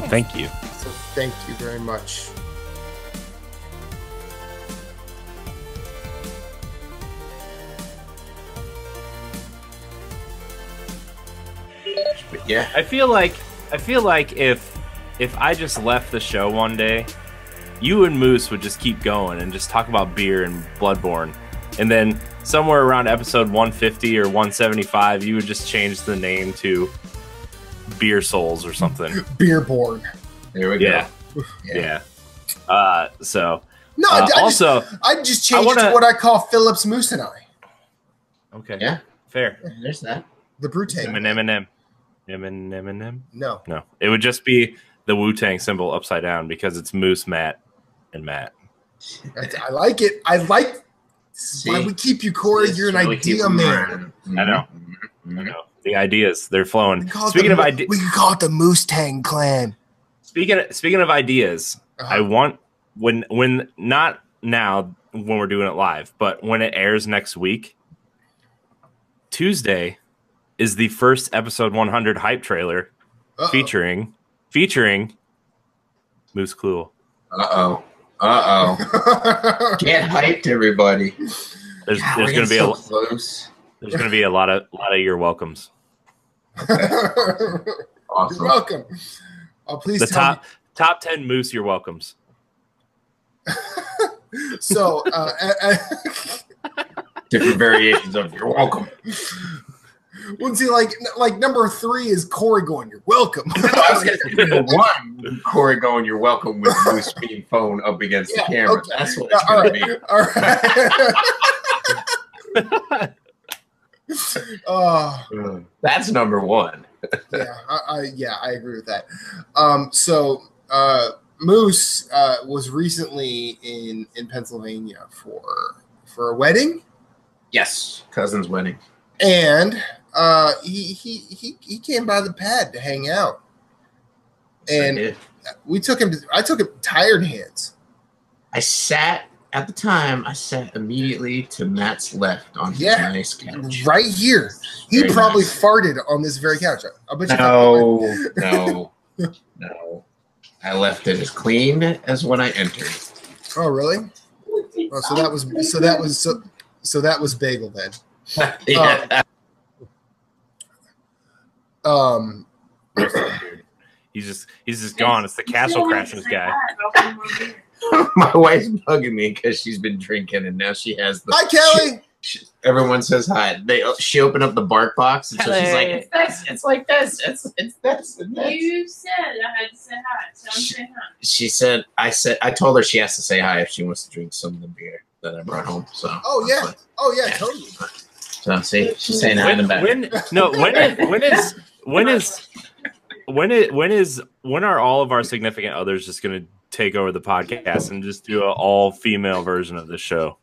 thank you. So thank you very much. Yeah, I feel like if I just left the show one day, you and Moose would just keep going and just talk about beer and Bloodborne, and then somewhere around episode 150 or 175, you would just change the name to Beer Souls or something. Beerborn. There we go. Yeah. So no, I just changed to what I call Phillips, Moose, and I. Okay. Yeah. Fair. There's that. The Brute. Eminem. No. It would just be the Wu-Tang symbol upside down because it's Moose, Matt, and Matt. I like it. I like why we keep you, Corey. You're an idea man. I know. The ideas, they're flowing. Speaking of ideas, we can call it the Moose Tang Clan. Speaking of ideas, I want when not now when we're doing it live, but when it airs next week, Tuesday is the first episode 100 hype trailer featuring Moose Clue. Uh oh. Get hyped, everybody. There's God, going to be so close. There's going to be a lot of you're welcomes. Awesome. You're welcome. Please the tell top 10 Moose you're welcomes. So different variations of you're welcome. Well, see, like number 3 is Corey going, "You're welcome." I was going to say number 1, Corey going, "You're welcome," with Moose being phone up against the camera. Okay. That's what it's going to be. All right. That's number 1. I agree with that. So Moose was recently in Pennsylvania for a wedding. Yes, cousin's wedding, and he came by the pad to hang out, and I took him tired hands. I sat immediately to Matt's left on his nice couch. Right here. He Very probably nice. farted on this very couch. I bet you No. I left it as clean as when I entered. Oh, really? Oh, so that was bagel then. Yeah. He's just gone. It's the Castle Crashers guy. My wife's bugging me because she's been drinking and now she has the. Hi, Kelly. Everyone says hi. She opened up the bark box and so she's like, "It's this. It's like this. It's this." And this. You said I had to say hi. So I'm saying hi. She said, I told her she has to say hi if she wants to drink some of the beer that I brought home. So. Oh yeah, totally. So see, she's saying hi in the back. When are all of our significant others just going to take over the podcast and just do an all-female version of the show?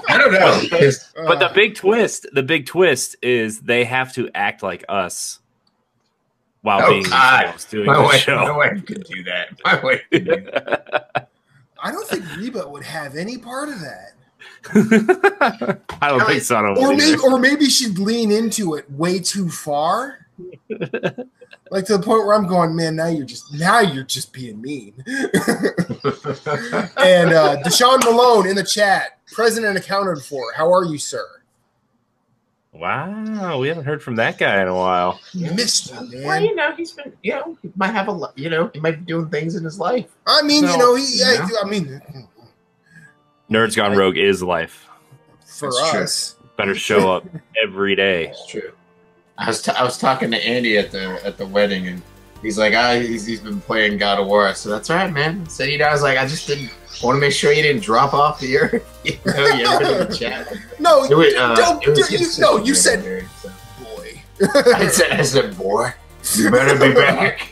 I don't know. But the big twist is they have to act like us while being themselves doing the show. My wife could do that. My wife could do that. I don't think Reba would have any part of that. I don't think so. Or maybe she'd lean into it way too far. Like to the point where I'm going, man, now you're just being mean. And Deshaun Malone in the chat, president accounted for. How are you, sir? Wow, we haven't heard from that guy in a while. You missed him, man. Well, he's been, he might have a, he might be doing things in his life. I mean, Nerds Gone Rogue is life. For us. Better show up every day. That's true. I was talking to Andy at the wedding, and he's like, he's been playing God of War. So that's all right, man. So I was like, I just didn't want to make sure you didn't drop off the earth. You ever in the chat? No, you said there, so. Boy. I said, boy, you better be back.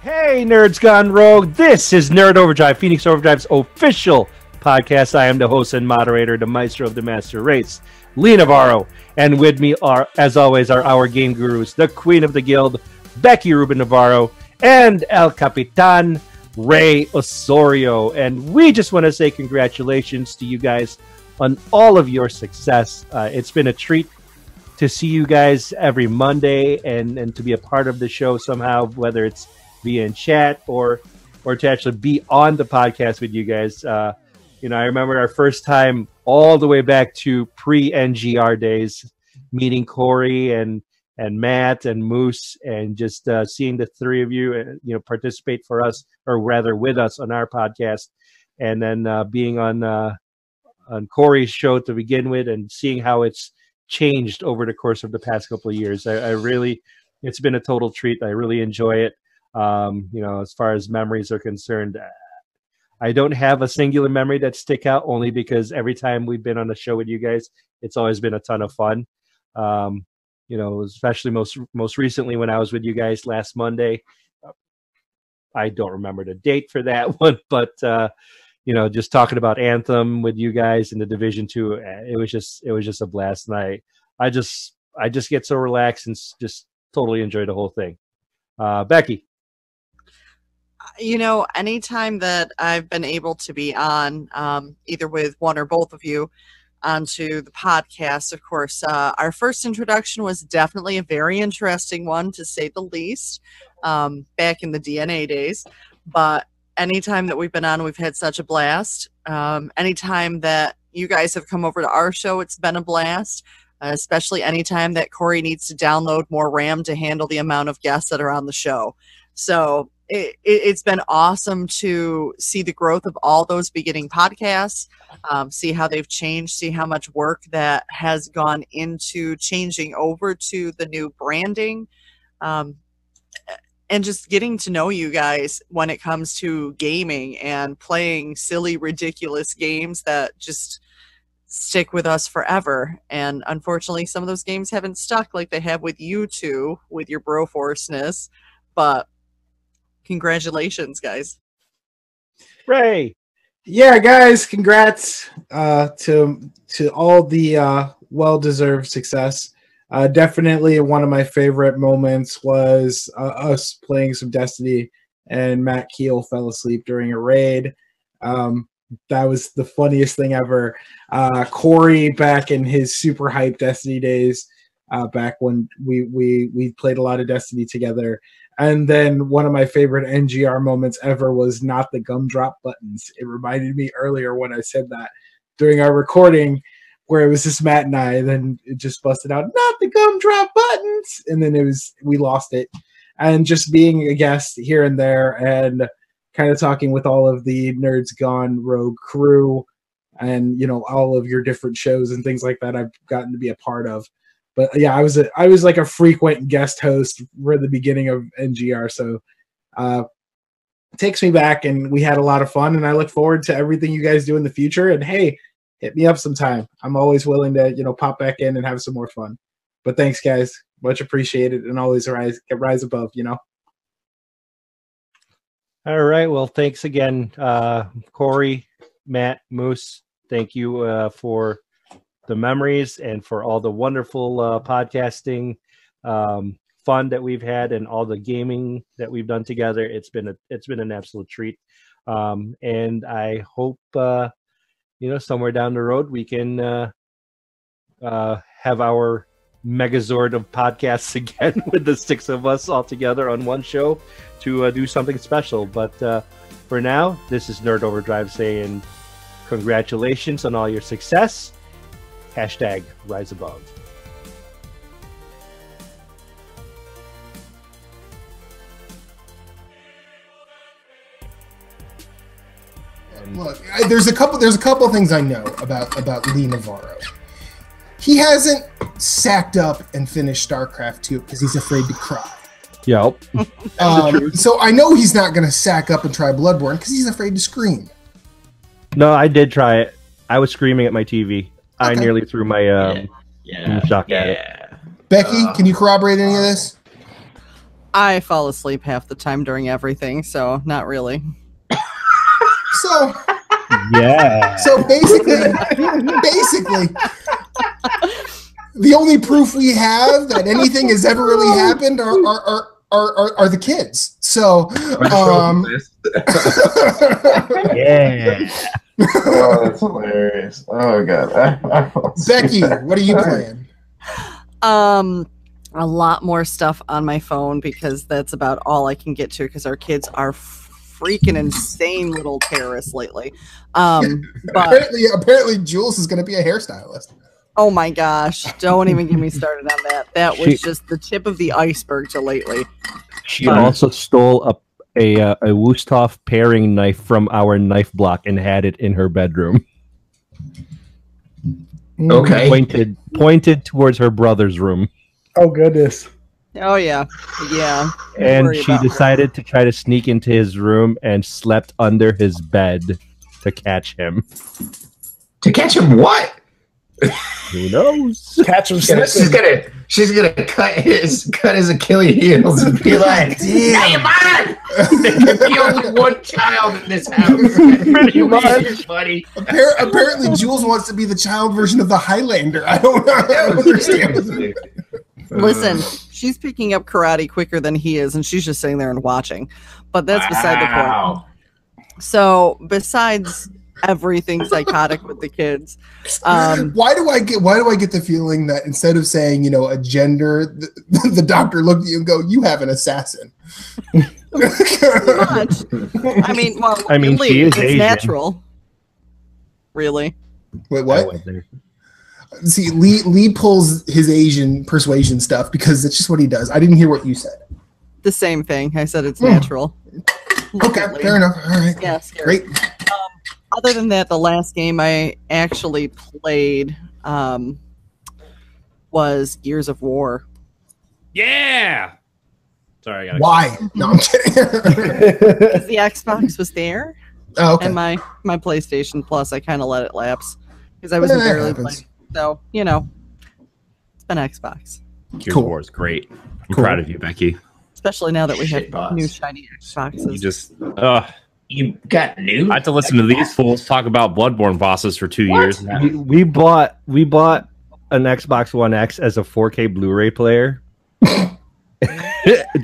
Hey, Nerds Gone Rogue. This is Nerd Overdrive, Phoenix Overdrive's official podcast. I am the host and moderator, the maestro of the master race, Lee Navarro. And with me are, as always, our game gurus, the queen of the guild, Becky Rubin Navarro, and El Capitan, Ray Osorio. And we just want to say congratulations to you guys on all of your success. It's been a treat to see you guys every Monday and to be a part of the show somehow, whether it's via in chat or to actually be on the podcast with you guys. I remember our first time all the way back to pre-NGR days, meeting Corey and Matt and Moose, and just seeing the three of you, participate for us, or rather with us on our podcast, and then being on Corey's show to begin with, and seeing how it's changed over the course of the past couple of years. It's been a total treat. I really enjoy it. As far as memories are concerned, I don't have a singular memory that stick out, only because every time we've been on a show with you guys, it's always been a ton of fun. Especially most recently when I was with you guys last Monday. I don't remember the date for that one, but just talking about Anthem with you guys in the Division 2, it was just a blast. And I just get so relaxed and just totally enjoy the whole thing. Becky. Anytime that I've been able to be on, either with one or both of you, onto the podcast. Of course, our first introduction was definitely a very interesting one, to say the least, back in the DNA days. But anytime that we've been on, we've had such a blast. Anytime that you guys have come over to our show, it's been a blast. Especially anytime that Corey needs to download more RAM to handle the amount of guests that are on the show. So it's been awesome to see the growth of all those beginning podcasts, see how they've changed, see how much work that has gone into changing over to the new branding, and just getting to know you guys when it comes to gaming and playing silly, ridiculous games that just stick with us forever. And unfortunately, some of those games haven't stuck like they have with you two, with your Broforceness. But congratulations, guys. Ray. Yeah, guys, congrats to all the well-deserved success. Definitely one of my favorite moments was us playing some Destiny, and Matt Keel fell asleep during a raid. That was the funniest thing ever. Corey, back in his super hype Destiny days, back when we played a lot of Destiny together. And then one of my favorite NGR moments ever was not the gumdrop buttons. It reminded me earlier when I said that during our recording, where it was just Matt and I, then it just busted out, not the gumdrop buttons. And then we lost it. And just being a guest here and there, and kind of talking with all of the Nerds Gone Rogue crew, and all of your different shows and things like that I've gotten to be a part of. But yeah, I was like a frequent guest host for the beginning of NGR, so it takes me back, and we had a lot of fun, and I look forward to everything you guys do in the future. And hey, hit me up sometime. I'm always willing to pop back in and have some more fun. But thanks, guys, much appreciated, and always rise above. All right. Well, thanks again, Corey, Matt, Moose. Thank you for the memories and for all the wonderful podcasting fun that we've had, and all the gaming that we've done together. It's been an absolute treat. And I hope somewhere down the road we can have our Megazord of podcasts again with the 6 of us all together on one show to do something special. But for now, this is Nerd Overdrive saying congratulations on all your success. #Rise Above. Look, there's a couple things I know about Lee Navarro. He hasn't sacked up and finished StarCraft 2 because he's afraid to cry. Yep. So I know he's not going to sack up and try Bloodborne because he's afraid to scream. No, I did try it. I was screaming at my TV. Okay. I nearly threw my shock at it. Becky, can you corroborate any of this? I fall asleep half the time during everything, so not really. So yeah. So basically, the only proof we have that anything has ever really happened are the kids. So yeah. Oh, that's hilarious. Oh god. Becky, what are you playing? A lot more stuff on my phone, because that's about all I can get to, because our kids are freaking insane little terrorists lately. But apparently Jules is going to be a hairstylist. Oh my gosh, don't even get me started on that. That was just the tip of the iceberg to lately. She also stole a Wusthof paring knife from our knife block and had it in her bedroom. Okay. Pointed towards her brother's room. Oh goodness. Oh yeah. And she decided to try to sneak into his room and slept under his bed to catch him. To catch him what? Who knows? Catch him. She's gonna cut his Achilles heels and be like, "Now you're mine." There can be only one child in this house. Pretty much, buddy. Apparently, Jules wants to be the child version of the Highlander. I don't understand. Listen, she's picking up karate quicker than he is, and she's just sitting there and watching. But that's beside the point. So, besides everything psychotic with the kids. Why do I get the feeling that instead of saying, a gender, the doctor looked at you and go, "You have an assassin." Much. I mean, really, she is it's Asian. natural. Really? Wait, what? See, Lee pulls his Asian persuasion stuff because it's just what he does. I didn't hear what you said. The same thing. I said it's natural. Okay, fair enough. All right. Yeah, scary. Great. Other than that, the last game I actually played was Gears of War. Yeah. Sorry, I got. Why? No, I'm kidding. Because the Xbox was there. Oh, okay. And my PlayStation Plus, I kind of let it lapse because I was barely playing. So it's been Xbox. Gears of War is great. I'm proud of you, Becky. Especially now that we have new shiny Xboxes. You just you got new. I had to listen to these fools talk about Bloodborne bosses for 2 years. We bought an Xbox One X as a 4K Blu-ray player.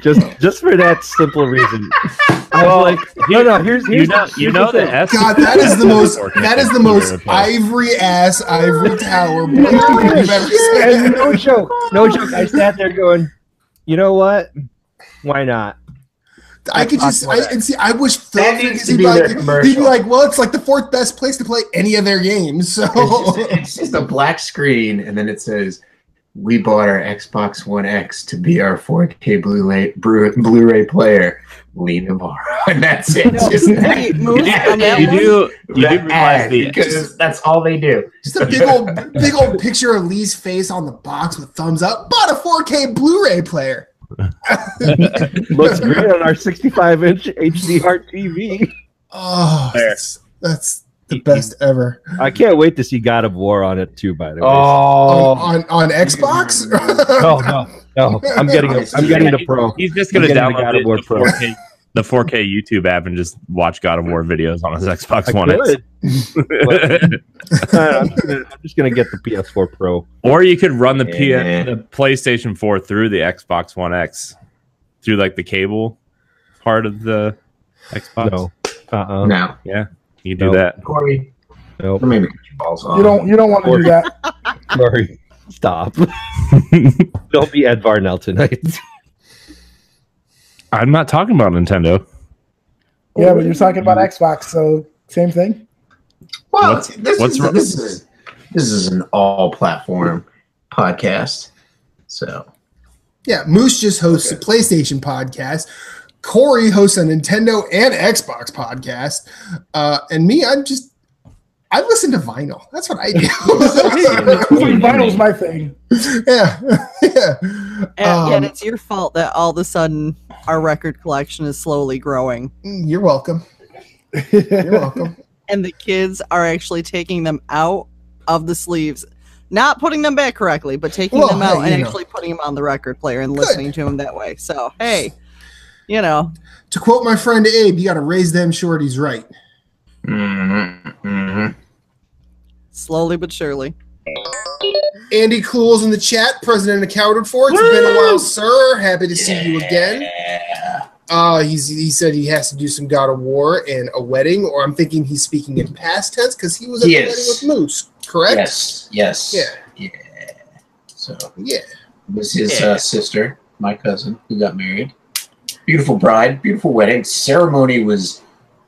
just for that simple reason. I was like, no. Here's the S. God, that is the most ivory tower you've ever seen. And no joke. I sat there going, you know what? Why not? I wish That needs to be he'd their be commercial. like, well, it's like the fourth best place to play any of their games. So It's just a black screen, and then it says, "We bought our Xbox One X to be our 4K Blu-ray player, Lee Navarro," and that's it. Just that. You do realize because that's all they do. Just a big old picture of Lee's face on the box with thumbs up. Bought a 4K Blu-ray player. Looks great on our 65-inch HD Heart TV. Oh, that's the best ever. I can't wait to see God of War on it too. By the way, on Xbox? No. I'm getting the Pro. He's just gonna download God of War Pro. the 4K YouTube app and just watch God of War videos on his Xbox One X. I'm just gonna get the PS4 Pro. Or you could run the PlayStation 4 through the Xbox One X through like the cable part of the Xbox. No. No. Yeah, you do that. Corey. Nope. Maybe get your balls off. You don't want to do that. Corey, stop. Don't be Ed Varnell tonight. I'm not talking about Nintendo. Yeah, but you're talking about Xbox, so same thing. Well, this is an all-platform podcast, so yeah. Moose just hosts a PlayStation podcast. Corey hosts a Nintendo and Xbox podcast, and me, I listen to vinyl. That's what I do. Vinyl's my thing. Yeah. And it's your fault that all of a sudden our record collection is slowly growing. You're welcome. You're welcome. And the kids are actually taking them out of the sleeves, not putting them back correctly, but taking them out and actually putting them on the record player and listening to them that way. So, hey, To quote my friend Abe, you got to raise them shorties right. Slowly but surely. Andy Cool's in the chat, president accounted for. It's been a while, sir. Happy to see you again. He said he has to do some God of War and a wedding, or I'm thinking he's speaking in past tense because he was at the wedding with Moose, correct? Yes. Yeah. So yeah, it was his sister, my cousin, who got married. Beautiful bride, beautiful wedding. Ceremony was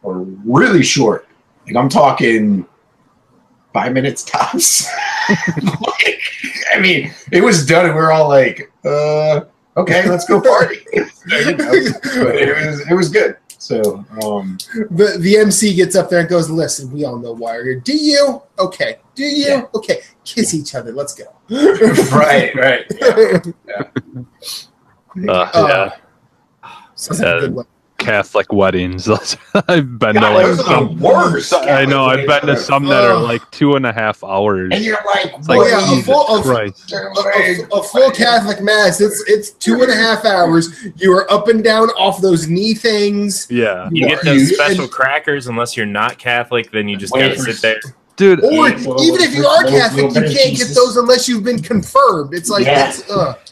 really short. Like I'm talking 5 minutes tops. I mean, it was done, and we were all like, "Okay, let's go party." But it was good. So the MC gets up there and goes, "Listen, we all know why we're here. Do you? Okay. Do you? Yeah. Okay. Kiss each other. Let's go." Right. Yeah. Catholic weddings. I've been to like some worst. I know. I've been to some that are like 2.5 hours. And you're like, a full Catholic mass. It's 2.5 hours. You are up and down off those knee things. Yeah, you get those special crackers. Unless you're not Catholic, then you just gotta sit there. Dude, or even if you are Catholic, you can't get those unless you've been confirmed. It's like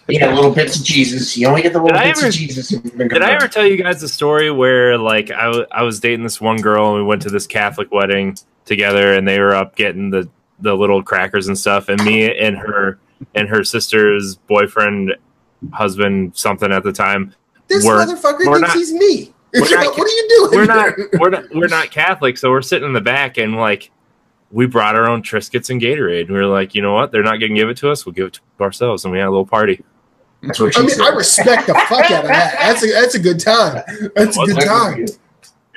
little bits of Jesus. You only get the little bits of Jesus. Did I ever tell you guys the story where like I was dating this one girl and we went to this Catholic wedding together, and they were up getting the little crackers and stuff, and me and her sister's boyfriend, husband, something at the time. This motherfucker thinks he's me. What are you doing? We're not Catholic, so we're sitting in the back, and like we brought our own Triscuits and Gatorade. And we were like, you know what? They're not going to give it to us. We'll give it to ourselves, and we had a little party. That's what I respect the fuck out of that. That's a good time. That's a good time.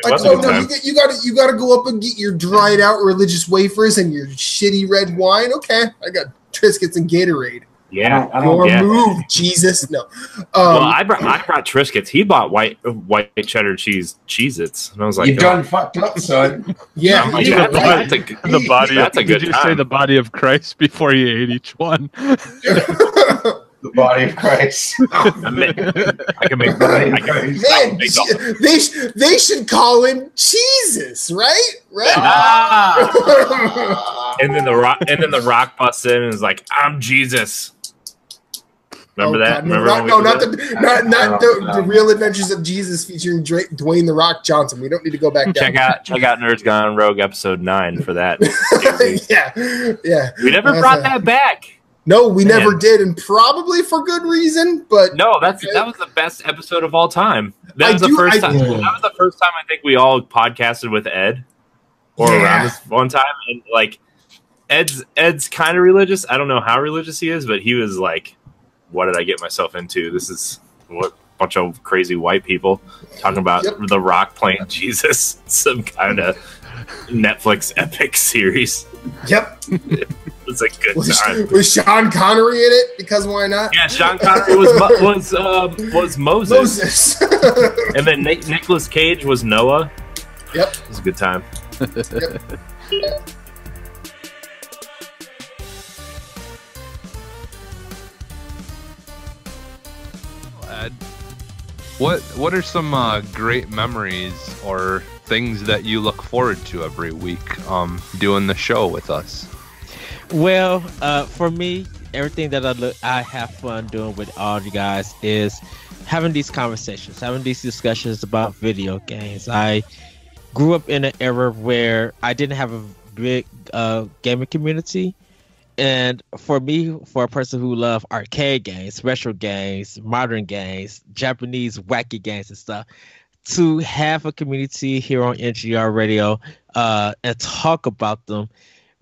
You gotta go up and get your dried out religious wafers and your shitty red wine. Okay, I got Triscuits and Gatorade. Yeah, move, Jesus. No. Well, I brought Triscuits. He bought white cheddar cheese Cheez-Its, and I was like, "You done fucked up, son." Yeah, that's a good Did you say the body of Christ before you ate each one? The body of Christ. I can make body of Christ. Man, they should call him Jesus, right? And then the Rock busts in and is like, "I'm Jesus." Remember that? Not the Real Adventures of Jesus featuring Dwayne the Rock Johnson. We don't need to go back down. Check out Nerds Gone Rogue episode 9 for that. yeah. We never brought that back. No, we never did, and probably for good reason. But no, that was the best episode of all time. That was the first time I think we all podcasted with Ed, around this one time, and like Ed's kind of religious. I don't know how religious he is, but he was like, "What did I get myself into? This is what bunch of crazy white people talking about The Rock playing Jesus, some kind of Netflix epic series." Yep. It was a good time. Was Sean Connery in it? Because why not? Yeah, Sean Connery was Moses. And then Nicolas Cage was Noah. Yep. It was a good time. Yep. Ed, what are some great memories or things that you look forward to every week doing the show with us? Well, for me, everything that I have fun doing with all you guys is having these conversations, having these discussions about video games. I grew up in an era where I didn't have a big gaming community. And for me, for a person who loves arcade games, retro games, modern games, Japanese wacky games and stuff, to have a community here on NGR Radio and talk about them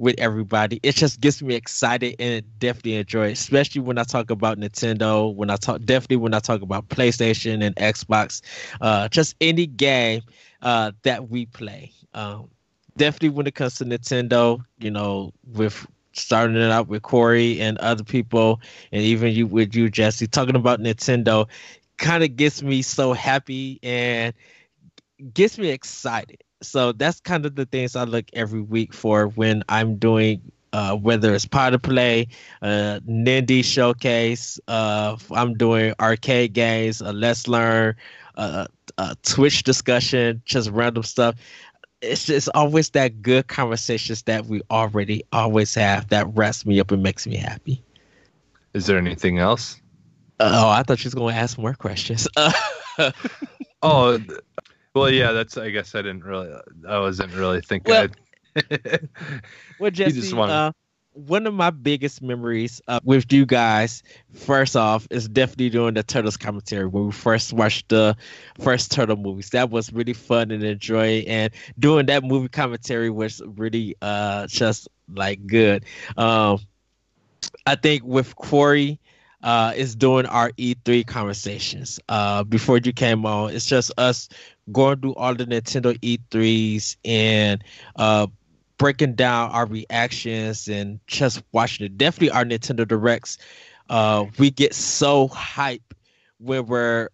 with everybody, it just gets me excited and definitely enjoy it, especially when I talk about Nintendo, when I talk about PlayStation and Xbox, just any game that we play. Definitely when it comes to Nintendo, with starting it out with Corey and other people, and even with you, Jesse, talking about Nintendo kind of gets me so happy and gets me excited. So that's kind of the things I look every week for when I'm doing, whether it's Potter Play, Nindy Showcase, I'm doing arcade games, Let's Learn, Twitch discussion, just random stuff. It's just always that good conversations that we already always have that rests me up and makes me happy. Is there anything else? Oh, I thought you was going to ask more questions. Oh, well, yeah, I guess I wasn't really thinking. Well, Jesse, one of my biggest memories with you guys, first off, is definitely doing the Turtles commentary when we first watched the first Turtle movies. That was really fun and enjoy, and doing that movie commentary was really just like good. I think with Corey, is doing our E3 conversations. Before you came on, it's just us going through all the Nintendo E3s and breaking down our reactions and just watching it. Definitely our Nintendo Directs. We get so hyped when we're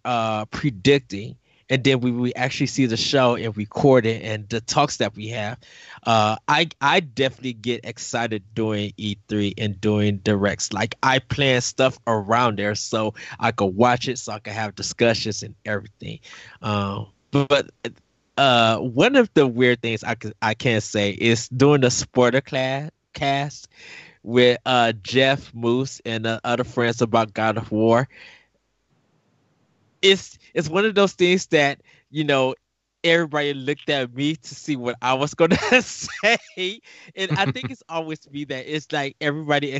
predicting, and then we actually see the show and record it and the talks that we have. I definitely get excited doing E3 and doing directs. Like, I plan stuff around there so I could watch it, so I can have discussions and everything. But one of the weird things I can say is doing the spoiler cast with Jeff, Moose, and other friends about God of War. It's one of those things that, everybody looked at me to see what I was going to say. And I think it's always me that it's like everybody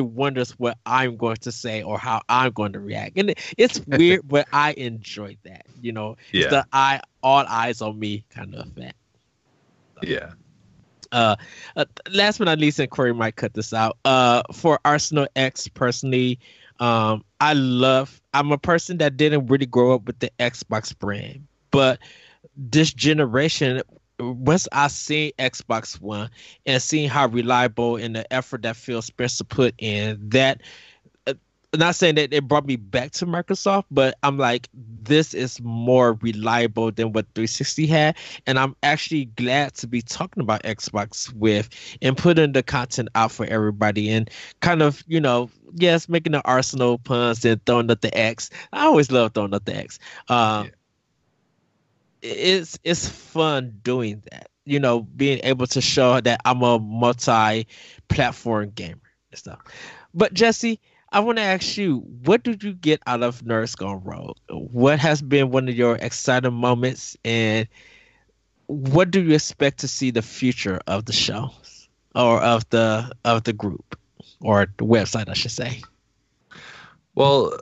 wonders what I'm going to say or how I'm going to react. And it's weird, but I enjoy that. You know, it's the all eyes on me kind of effect. Yeah. Last but not least, and Corey might cut this out. For Arsenal X personally, I'm a person that didn't really grow up with the Xbox brand, but this generation, once I seen Xbox One and seeing how reliable and the effort that Phil Spencer put in, that not saying that it brought me back to Microsoft, but I'm like, this is more reliable than what 360 had. And I'm actually glad to be talking about Xbox with and putting the content out for everybody and kind of, you know, yes, making the Arsenal puns and throwing up the X. I always love throwing up the X. It's fun doing that, you know, being able to show that I'm a multi-platform gamer and stuff. But Jesse, I want to ask you, what did you get out of Nerds Gone Rogue? What has been one of your exciting moments, and what do you expect to see the future of the show, or of the group, or the website, I should say? Well,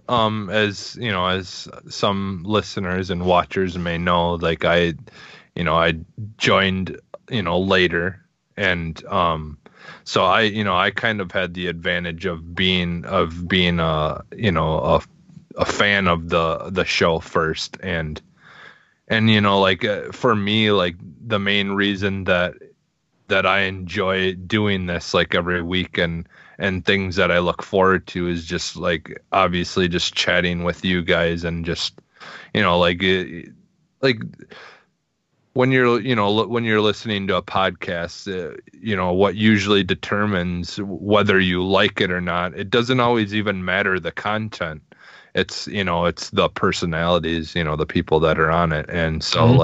as you know, as some listeners and watchers may know, like I joined, later, and so I kind of had the advantage of being a fan of the show first, and for me, like the main reason that I enjoy doing this like every week and things that I look forward to is just like obviously just chatting with you guys and just when you're listening to a podcast, what usually determines whether you like it or not, it doesn't always even matter the content. It's the personalities, the people that are on it. And so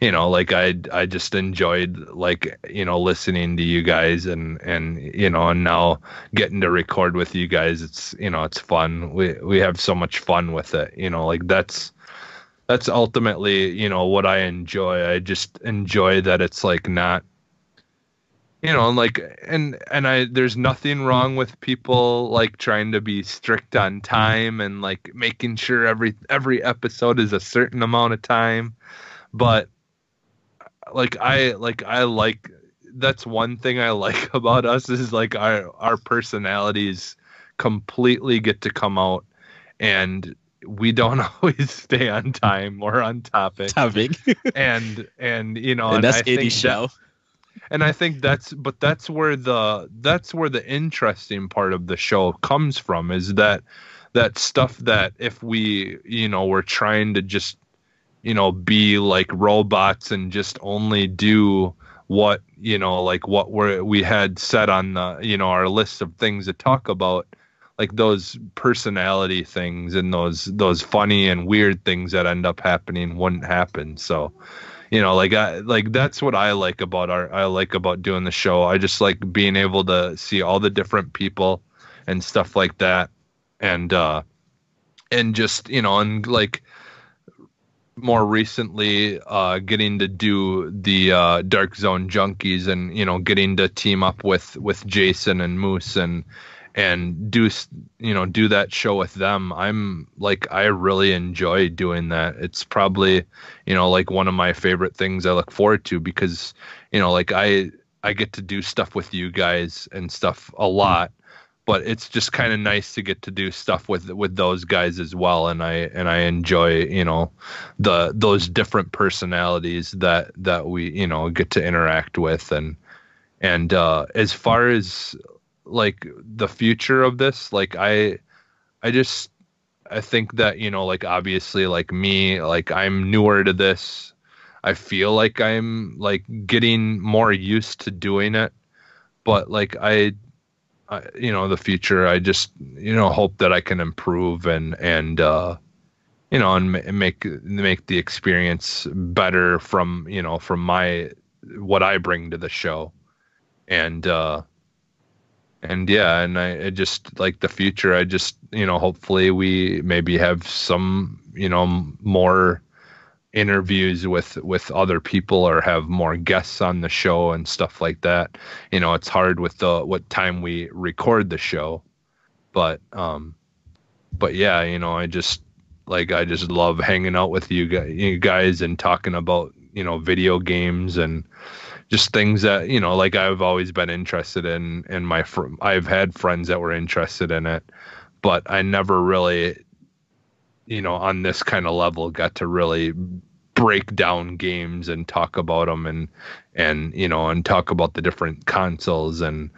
I just enjoyed listening to you guys and now getting to record with you guys. It's fun. We have so much fun with it. That's ultimately, what I enjoy. I just enjoy that it's like not, there's nothing wrong with people like trying to be strict on time and like making sure every episode is a certain amount of time. But that's one thing I like about us is like our personalities completely get to come out, and we don't always stay on time or on topic. and that's any show. And I think that's where the interesting part of the show comes from, is that stuff that if we, we're trying to just, be like robots and just only do what, what we had set on the, our list of things to talk about, like those personality things and those funny and weird things that end up happening wouldn't happen. So, that's what I like about doing the show. I just like being able to see all the different people and stuff like that. And just, and like more recently, getting to do the Dark Zone Junkies and, getting to team up with Jason and Moose and do that show with them. I really enjoy doing that. It's probably, like one of my favorite things I look forward to, because, I get to do stuff with you guys and stuff a lot, but it's just kind of nice to get to do stuff with those guys as well. And I enjoy, those different personalities that we, get to interact with. And as far as like the future of this, like I think that, like obviously like me, like I'm newer to this. I feel like I'm like getting more used to doing it, but like I the future, I just, hope that I can improve and make the experience better from what I bring to the show. And I just like the future. I just, hopefully we maybe have some, more interviews with other people or have more guests on the show and stuff like that. You know, it's hard with what time we record the show, but yeah, you know, I just love hanging out with you guys and talking about, you know, video games and just things that, you know, like I've always been interested in, and I've had friends that were interested in it, but I never really, you know, on this kind of level got to really break down games and talk about them and you know, and talk about the different consoles and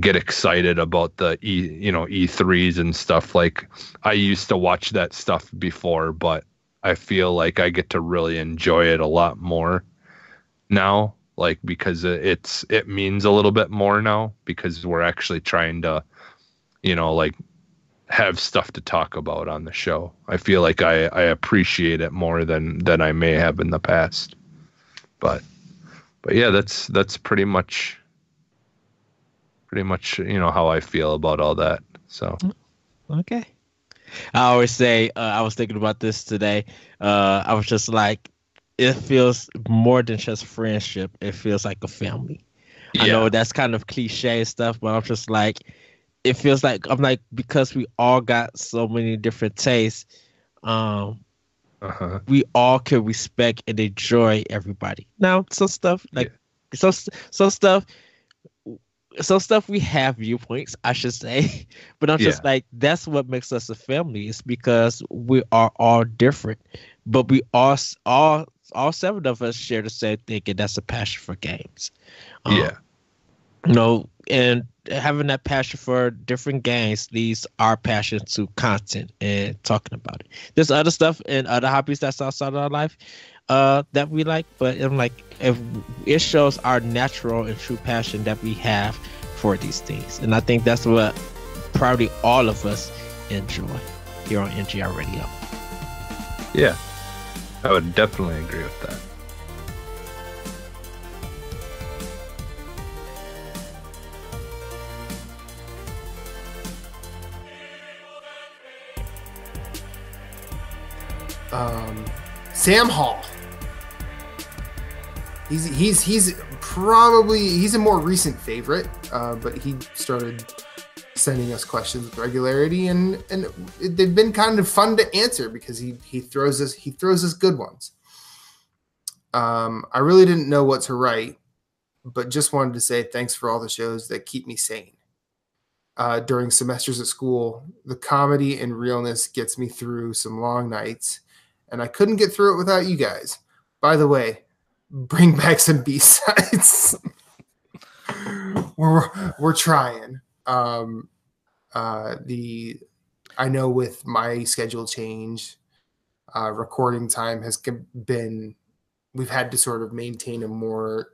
get excited about the E3s and stuff. Like, I used to watch that stuff before, but I feel like I get to really enjoy it a lot more now, like, because it means a little bit more now, because we're actually trying to, you know, like, have stuff to talk about on the show. I feel like I appreciate it more than I may have in the past. But yeah, that's pretty much, you know, how I feel about all that. So okay. I always say, I was thinking about this today. I was just like, it feels more than just friendship. It feels like a family. Yeah. I know that's kind of cliche stuff, but I'm just like, it feels like, I'm like, because we all got so many different tastes, we all can respect and enjoy everybody. Now, some stuff like some stuff we have viewpoints, I should say, but I'm just like, that's what makes us a family. It's because we are all different, but we all seven of us share the same thing, and that's a passion for games. You know, and having that passion for different games leads our passion to content and talking about it. There's other stuff and other hobbies that's outside of our life that we like, but I'm like, if it shows our natural and true passion that we have for these things, and I think that's what probably all of us enjoy here on NGR Radio. Yeah, I would definitely agree with that. Sam Hall. He's probably a more recent favorite, but he started sending us questions with regularity, and they've been kind of fun to answer because he throws us good ones. I really didn't know what to write, but just wanted to say thanks for all the shows that keep me sane. During semesters at school, the comedy and realness gets me through some long nights, and I couldn't get through it without you guys. By the way, bring back some B-sides. we're trying. I know with my schedule change, recording time has been, we've had to sort of maintain a more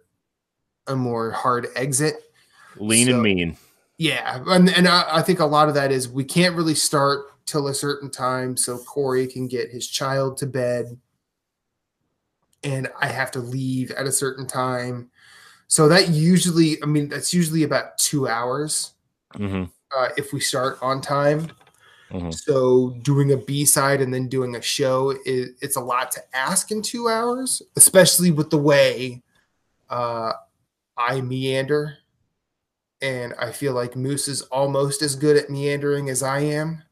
hard exit. Lean and mean. Yeah, and I think a lot of that is we can't really start till a certain time so Corey can get his child to bed, and I have to leave at a certain time. So that usually, that's usually about 2 hours if we start on time. So doing a B-side and then doing a show, it's a lot to ask in 2 hours, especially with the way I meander. And I feel like Moose is almost as good at meandering as I am.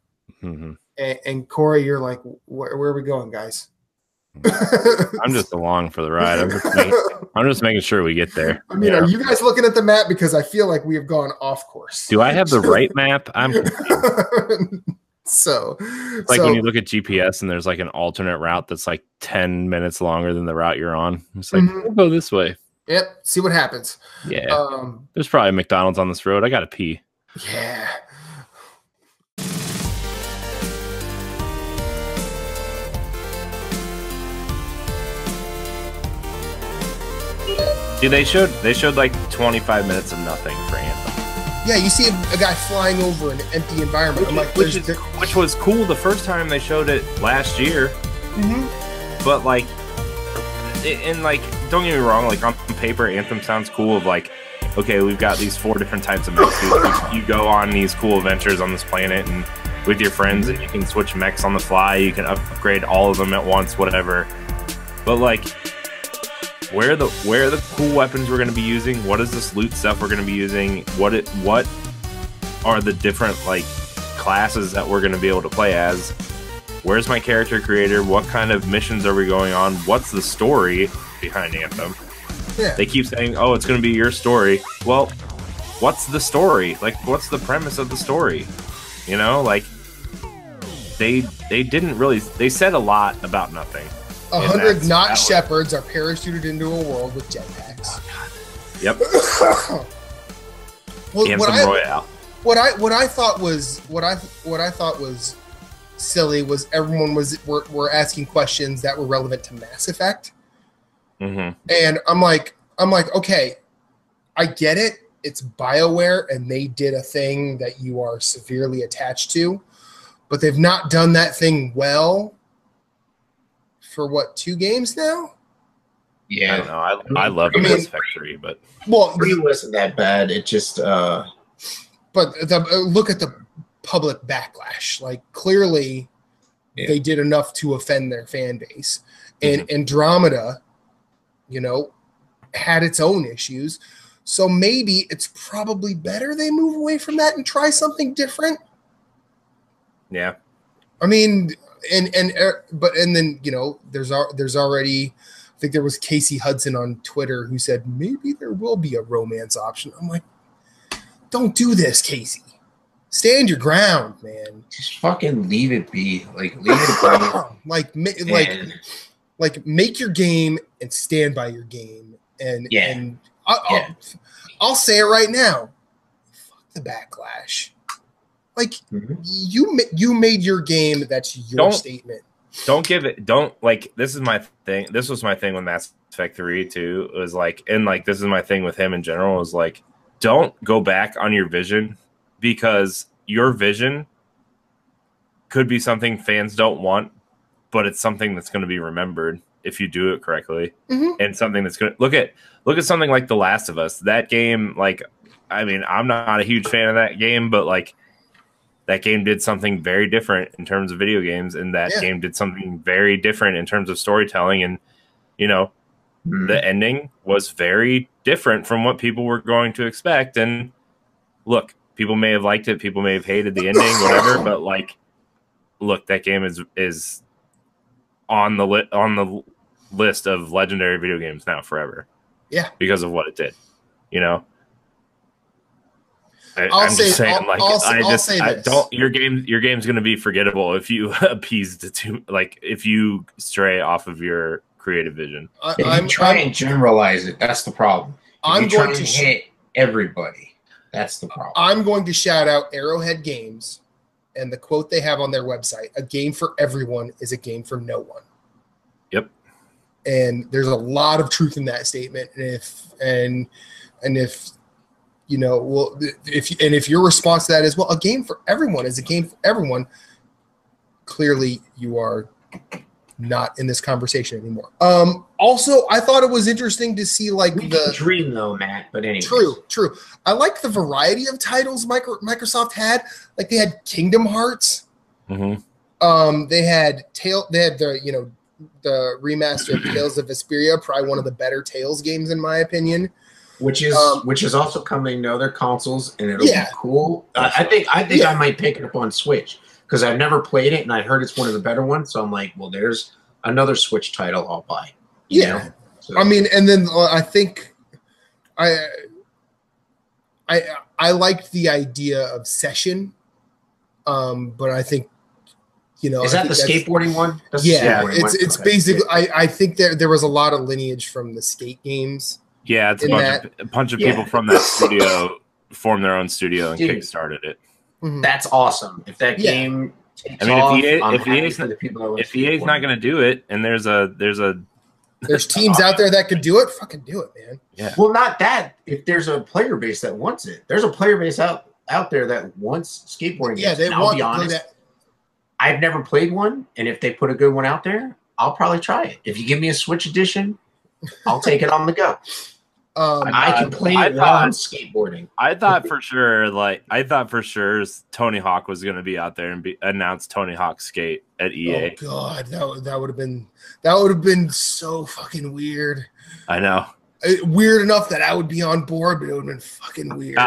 And Corey, you're like, where are we going, guys? I'm just along for the ride. I'm just making sure we get there. Are you guys looking at the map? Because I feel like we have gone off course. Do I have the right map? I'm confused. So when you look at GPS and there's like an alternate route that's like 10 minutes longer than the route you're on. It's like, we'll go this way. Yep. See what happens. Yeah. There's probably a McDonald's on this road. I gotta pee. Yeah. Dude, they showed like 25 minutes of nothing for Anthem. Yeah, you see a guy flying over an empty environment. Which was cool the first time they showed it last year. But like, don't get me wrong, like on paper, Anthem sounds cool. Of like, okay, we've got these 4 different types of mechs. You go on these cool adventures on this planet and with your friends, and you can switch mechs on the fly. You can upgrade all of them at once, whatever. but like, where are the cool weapons we're going to be using? What is this loot stuff we're going to be using? What are the different like classes that we're going to be able to play as? Where's my character creator? What kind of missions are we going on? What's the story behind Anthem? Yeah. They keep saying, "Oh, it's going to be your story." Well, what's the story? Like, what's the premise of the story? You know, like they didn't really. They said a lot about nothing. 100 not shepherds are parachuted into a world with jetpacks. Yep. Well, Anthem Royale. What I thought was silly was everyone were asking questions that were relevant to Mass Effect, and I'm like, okay, I get it. It's BioWare, and they did a thing that you are severely attached to, but they've not done that thing well for what, 2 games now? Yeah, I don't know. I love Mass Effect 3, but 3 wasn't that bad. It just but look at the public backlash. Like, clearly they did enough to offend their fan base. And Andromeda, you know, had its own issues. So maybe it's probably better they move away from that and try something different. Yeah. I mean, and then, you know, there's already, I think there was Casey Hudson on Twitter who said maybe there will be a romance option. I'm like, don't do this, Casey. Stand your ground, man. Just fucking leave it be. Like, leave it be. like make your game and stand by your game. And I'll say it right now. Fuck the backlash. Like, you made your game. That's your statement. Don't give it. Don't, like, this is my thing. This was my thing with Mass Effect 3 too. It was like, and like, this is my thing with him in general. Is like, don't go back on your vision, because your vision could be something fans don't want, but it's something that's going to be remembered if you do it correctly, and something that's going to look at something like The Last of Us. That game, like, I mean, I'm not a huge fan of that game, but like, that game did something very different in terms of video games, and that game did something very different in terms of storytelling. And, you know, the ending was very different from what people were going to expect. And look, people may have liked it, people may have hated the ending, whatever, but like, look, that game is on the list of legendary video games now forever. Yeah, because of what it did. You know, I'll say this. Your game's going to be forgettable if you appease if you stray off of your creative vision. I'm trying to generalize it. That's the problem. I'm going to hit everybody. That's the problem. I'm going to shout out Arrowhead Games and the quote they have on their website: "A game for everyone is a game for no one." Yep. And there's a lot of truth in that statement. And if you know, well, if your response to that is, well, a game for everyone is a game for everyone, clearly you are not in this conversation anymore. Also, I thought it was interesting to see like the dream though, Matt. But anyway, true. I like the variety of titles Microsoft had. Like, they had Kingdom Hearts. They had the remaster of Tales of Vesperia, probably one of the better Tales games in my opinion. Which is also coming to other consoles, and it'll be cool. I think I might pick it up on Switch because I've never played it, and I heard it's one of the better ones. So I'm like, well, there's another Switch title I'll buy. You know? So. I mean, and then I think I liked the idea of Session, but I think, you know, is that the skateboarding one? It's basically. I think there was a lot of lineage from the skate games. Yeah, it's a bunch of people from that studio formed their own studio and kickstarted it. That's awesome. If that game takes if EA's not going to do it, and there's teams out there that could do it, fucking do it, man. Yeah. Well, not that. If there's a player base that wants it, there's a player base out there that wants skateboarding. Yeah, games. I'll be honest. I've never played one, and if they put a good one out there, I'll probably try it. If you give me a Switch edition, I'll take it on the go. I can play it while I'm skateboarding. I thought for sure Tony Hawk was going to be out there and announce Tony Hawk Skate at EA. Oh God, that would have been so fucking weird. I know. Weird enough that I would be on board, but it would have been fucking weird.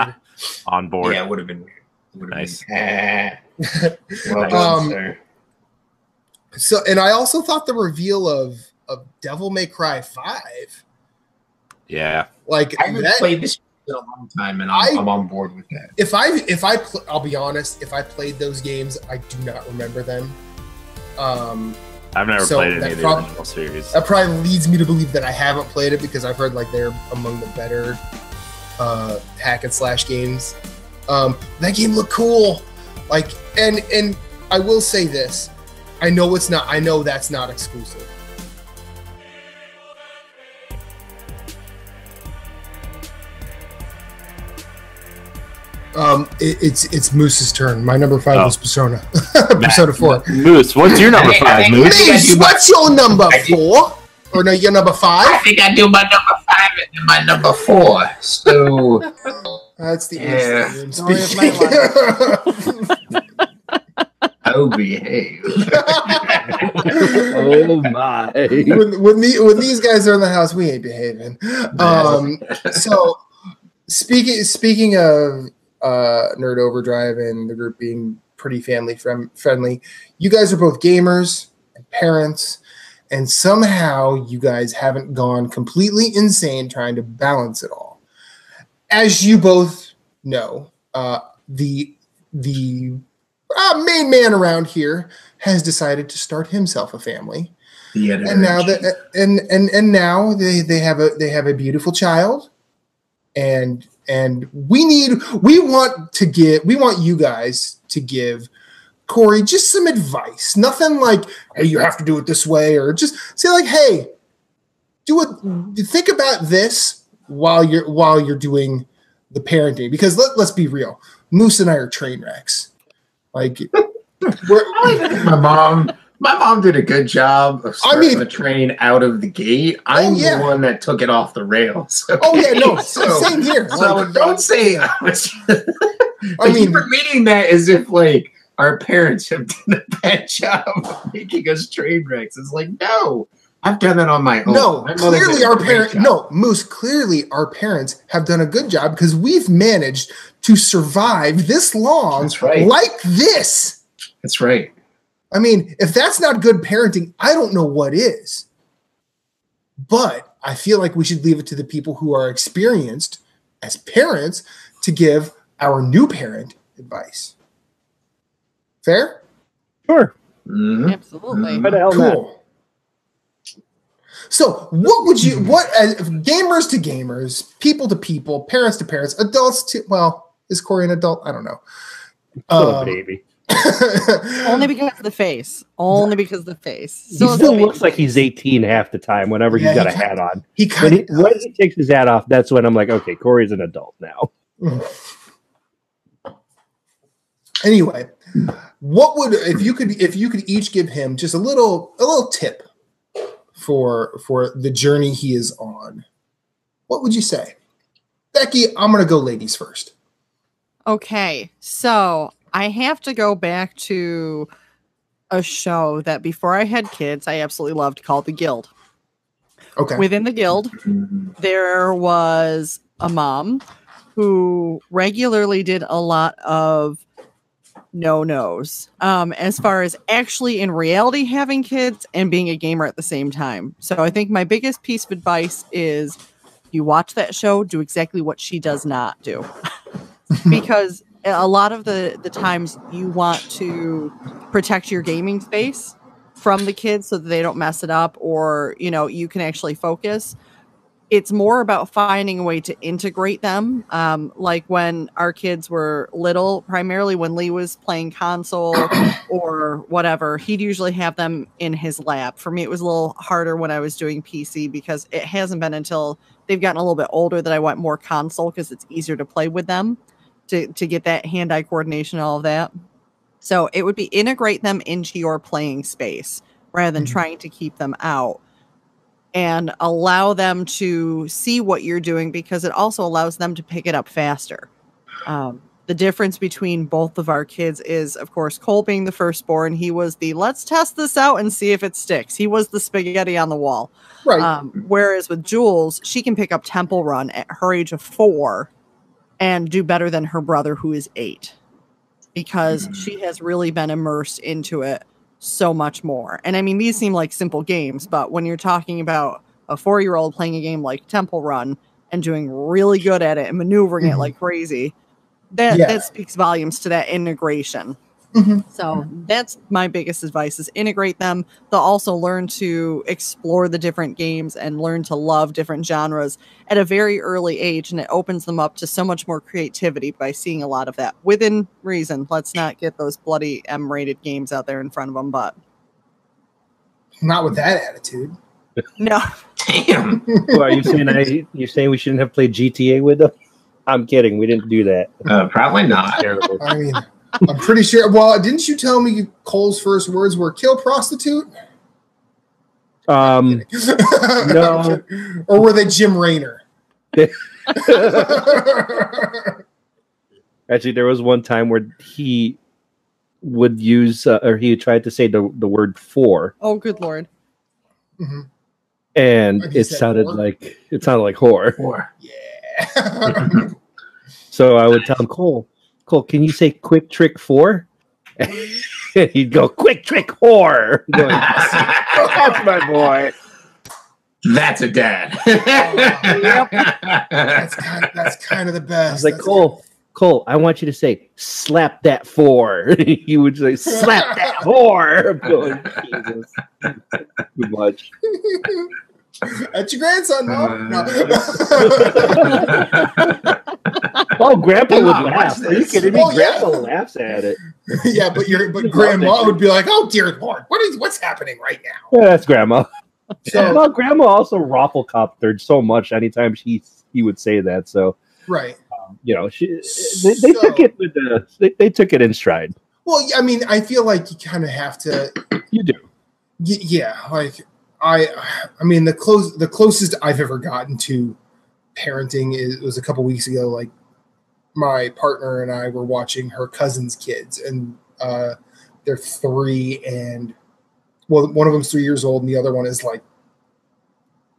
On board. Yeah, it would have been weird. Nice. Well done, sir. So, and I also thought the reveal of Devil May Cry 5. Yeah. I haven't played this in a long time, and I'm on board with that. I'll be honest, if I played those games, I do not remember them. I've never played any of the original series. That probably leads me to believe that I haven't played it because I've heard they're among the better hack and slash games. That game looked cool. And I will say this. I know that's not exclusive. It's Moose's turn. My number 5 was Persona. Persona 4. Moose, what's your number 5, Moose? Moose, what's your number 4? Or no, your number 5? I think I do my number 5 and then my number 4. So that's the Oh, behave. Oh my! When these guys are in the house, we ain't behaving. So speaking of Nerd Overdrive and the group being pretty family friendly, you guys are both gamers and parents, and somehow you guys haven't gone completely insane trying to balance it all. As you both know, the main man around here has decided to start himself a family, and now now they have a beautiful child, and we want you guys to give Corey just some advice. Nothing like, hey, you have to do it this way, or just say hey, think about this while you're doing the parenting, because let's be real, Moose and I are train wrecks. My mom did a good job of starting the train out of the gate. I'm the one that took it off the rails. Okay? Oh yeah, no, same here. So don't say I was. You're reading that as if our parents have done a bad job of making us train wrecks. It's no, I've done that on my own. No, clearly our parents. No, Moose. Clearly our parents have done a good job because we've managed to survive this long. That's right. Like this. That's right. I mean, if that's not good parenting, I don't know what is. But I feel like we should leave it to the people who are experienced as parents to give our new parent advice. Fair? Sure. Mm-hmm. Absolutely. Why the hell not? Cool. So, as gamers to gamers, people to people, parents to parents, adults to, is Corey an adult? I don't know. Still a baby. Only because of the face. He still looks like he's 18 half the time whenever he's got a hat on. When he takes his hat off, that's when I'm like, okay, Corey's an adult now. Anyway, what would if you could each give him just a little tip for the journey he is on? What would you say? Becky, I'm going to go ladies first. Okay, so I have to go back to a show that before I had kids, I absolutely loved, called The Guild. Okay. Within The Guild, there was a mom who regularly did a lot of no-nos as far as actually in reality having kids and being a gamer at the same time. So I think my biggest piece of advice is you watch that show, do exactly what she does not do. Because a lot of the times you want to protect your gaming space from the kids so that they don't mess it up, or you can actually focus. It's more about finding a way to integrate them. Like when our kids were little, primarily when Lee was playing console or whatever, he'd usually have them in his lap. For me, it was a little harder when I was doing PC because it hasn't been until they've gotten a little bit older that I went more console because it's easier to play with them to get that hand-eye coordination, all of that. So it would be integrate them into your playing space rather than trying to keep them out. and allow them to see what you're doing, because it also allows them to pick it up faster. The difference between both of our kids is, of course, Cole being the firstborn, he was the let's test this out and see if it sticks. He was the spaghetti on the wall. Right. Whereas with Jules, she can pick up Temple Run at her age of 4 and do better than her brother, who is 8, because she has really been immersed into it so much more. And I mean, these seem like simple games, but when you're talking about a 4-year-old playing a game like Temple Run and doing really good at it and maneuvering it like crazy, that speaks volumes to that integration. So that's my biggest advice, is integrate them. They'll also learn to explore the different games and learn to love different genres at a very early age, and it opens them up to so much more creativity by seeing a lot of that within reason. Let's not get those bloody M-rated games out there in front of them, but not with that attitude. No. Damn. Well, are you saying you're saying we shouldn't have played GTA with them? I'm kidding. We didn't do that. Probably not. Terrible. I mean, I'm pretty sure. Well, didn't you tell me Cole's first words were "kill prostitute"? No. Or were they Jim Raynor? Actually, there was one time where he would use, or he tried to say the word "for." Oh, good Lord. And it sounded like whore. Whore. Yeah. So I would tell him, Cole, can you say "quick trick 4"? And he'd go, "Quick trick whore." Going, that's my boy. That's a dad. That's kind of the best. I was like, Cole, I want you to say "slap that 4." He would say, "Slap that whore." I'm going, Jesus, too much. That's your grandson, no? Oh, Grandpa would laugh. Are you kidding me? Grandpa laughs at it. Yeah, but Grandma would be like, "Oh dear Lord, what's happening right now?" Yeah, that's Grandma. So, well, Grandma also raffle-coptered so much anytime he would say that. So, right, they took it with they took it in stride. Well, I mean, I feel like you kind of have to. You do. Yeah, like I mean, the closest I've ever gotten to parenting was a couple weeks ago. Like, my partner and I were watching her cousin's kids, and they're 3, and one of them's 3 years old, and the other one is like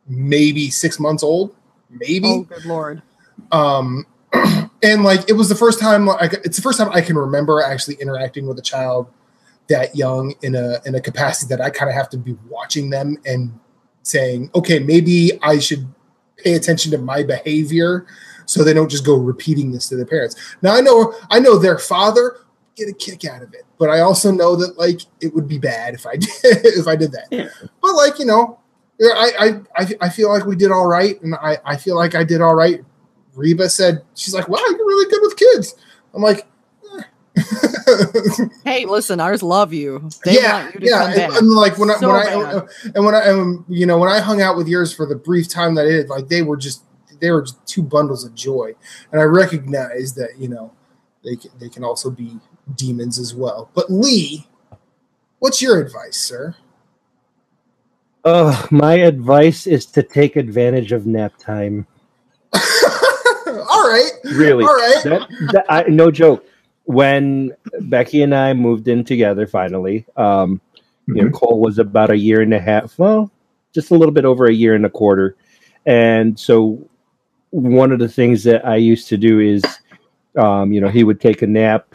maybe 6 months old, maybe. Oh, good Lord. And like, it was the first time. It's the first time I can remember actually interacting with a child that young in a capacity that I kind of have to be watching them and saying, okay, maybe I should pay attention to my behavior so they don't just go repeating this to their parents. Now I know their father get a kick out of it, but I also know that like it would be bad if I did that. Yeah. But like, I feel like we did all right, and I feel like I did all right. Reba said, she's like, "Wow, you're really good with kids." I'm like, hey, listen, ours love you. They want you to come back. And like when I hung out with yours for the brief time that I did, like they were just 2 bundles of joy, and I recognize that they can also be demons as well. But Lee, what's your advice, sir? My advice is to take advantage of nap time. All right, really. All right, no joke. When Becky and I moved in together, finally, Cole was about 1.5 years. Well, just a little bit over 1.25 years. And so one of the things that I used to do is, he would take a nap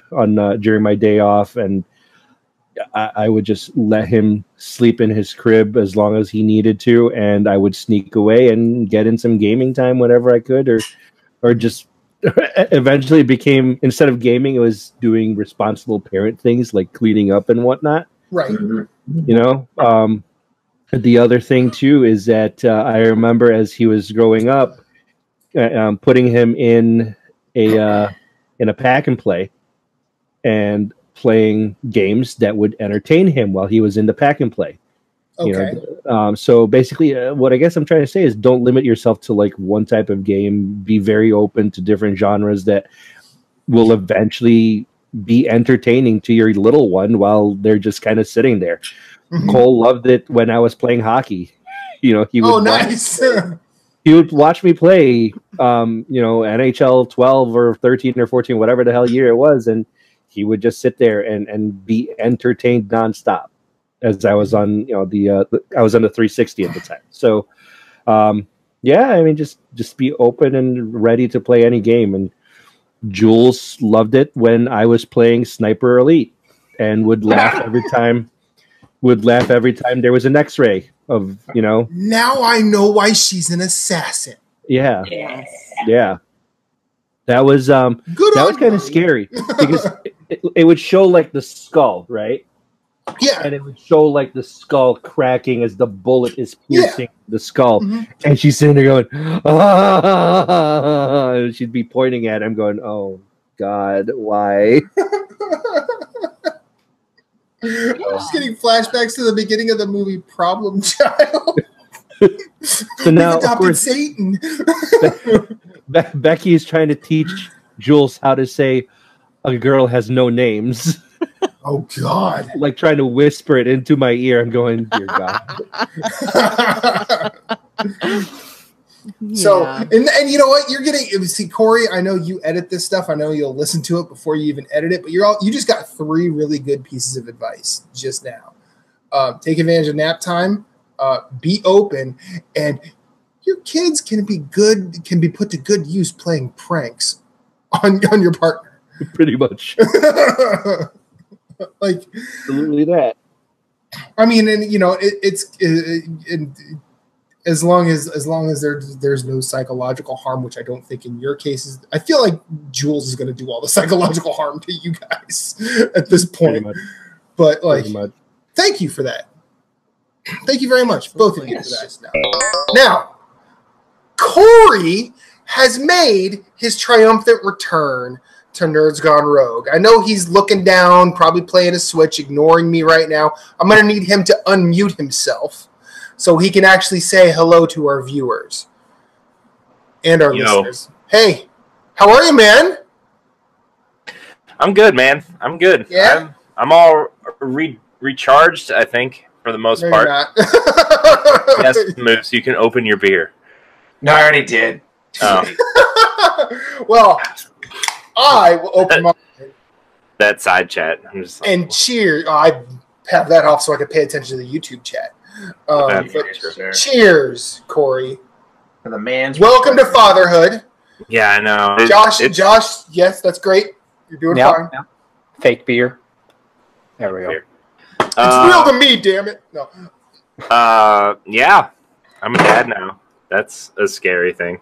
during my day off, and I would just let him sleep in his crib as long as he needed to, and I would sneak away and get in some gaming time whenever I could, or just eventually became, instead of gaming, it was doing responsible parent things like cleaning up and whatnot. Right. The other thing too is that I remember as he was growing up, putting him in a pack and play and playing games that would entertain him while he was in the pack and play. Okay. So basically, what I guess I'm trying to say is don't limit yourself to like one type of game. Be very open to different genres that will eventually be entertaining to your little one while they're just kind of sitting there. Mm-hmm. Cole loved it when I was playing hockey. He would nice. He would watch me play, NHL 12 or 13 or 14, whatever the hell year it was, and he would just sit there and be entertained nonstop. As I was on, I was on the 360 at the time. So, just be open and ready to play any game. And Jules loved it when I was playing Sniper Elite, and would laugh every time. There was an X-ray of, Now I know why she's an assassin. Yeah. Yeah. That was kind of scary because it would show like the skull, right? Yeah. And it would show like the skull cracking as the bullet is piercing the skull. Mm-hmm. And she's sitting there going, ah! And she'd be pointing at him going, oh God, why? I'm just getting flashbacks to the beginning of the movie Problem Child. So now, of course, Satan. Becky is trying to teach Jules how to say a girl has no names. Oh God! Like trying to whisper it into my ear. I'm going, dear God. So, and you know what? You're getting, see, Corey, I know you edit this stuff. I know you'll listen to it before you even edit it, but you just got 3 really good pieces of advice just now. Take advantage of nap time, be open, and your kids can be put to good use playing pranks on your partner. Pretty much. Like, absolutely that. I mean, and as long as there's no psychological harm, which I don't think in your cases, I feel like Jules is going to do all the psychological harm to you guys at this point. But like, thank you for that. Thank you very much, both of you, for that. Now, Corey has made his triumphant return to Nerds Gone Rogue. I know he's looking down, probably playing a Switch, ignoring me right now. I'm going to need him to unmute himself so he can actually say hello to our viewers and our listeners. Hey, how are you, man? I'm good, man. I'm good. Yeah? I'm all recharged, I think, for the most part. Yes, Moose, you can open your beer. No, I already did. Oh. Well, I will open my that side chat. I'm just like, and cheers. I have that off so I can pay attention to the YouTube chat. Cheers, Corey. For the man's welcome to fatherhood. Yeah, I know. Josh, yes, that's great. You're doing fine. Yep. Fake beer. There we go. It's real to me, damn it. No. Yeah. I'm a dad now. That's a scary thing.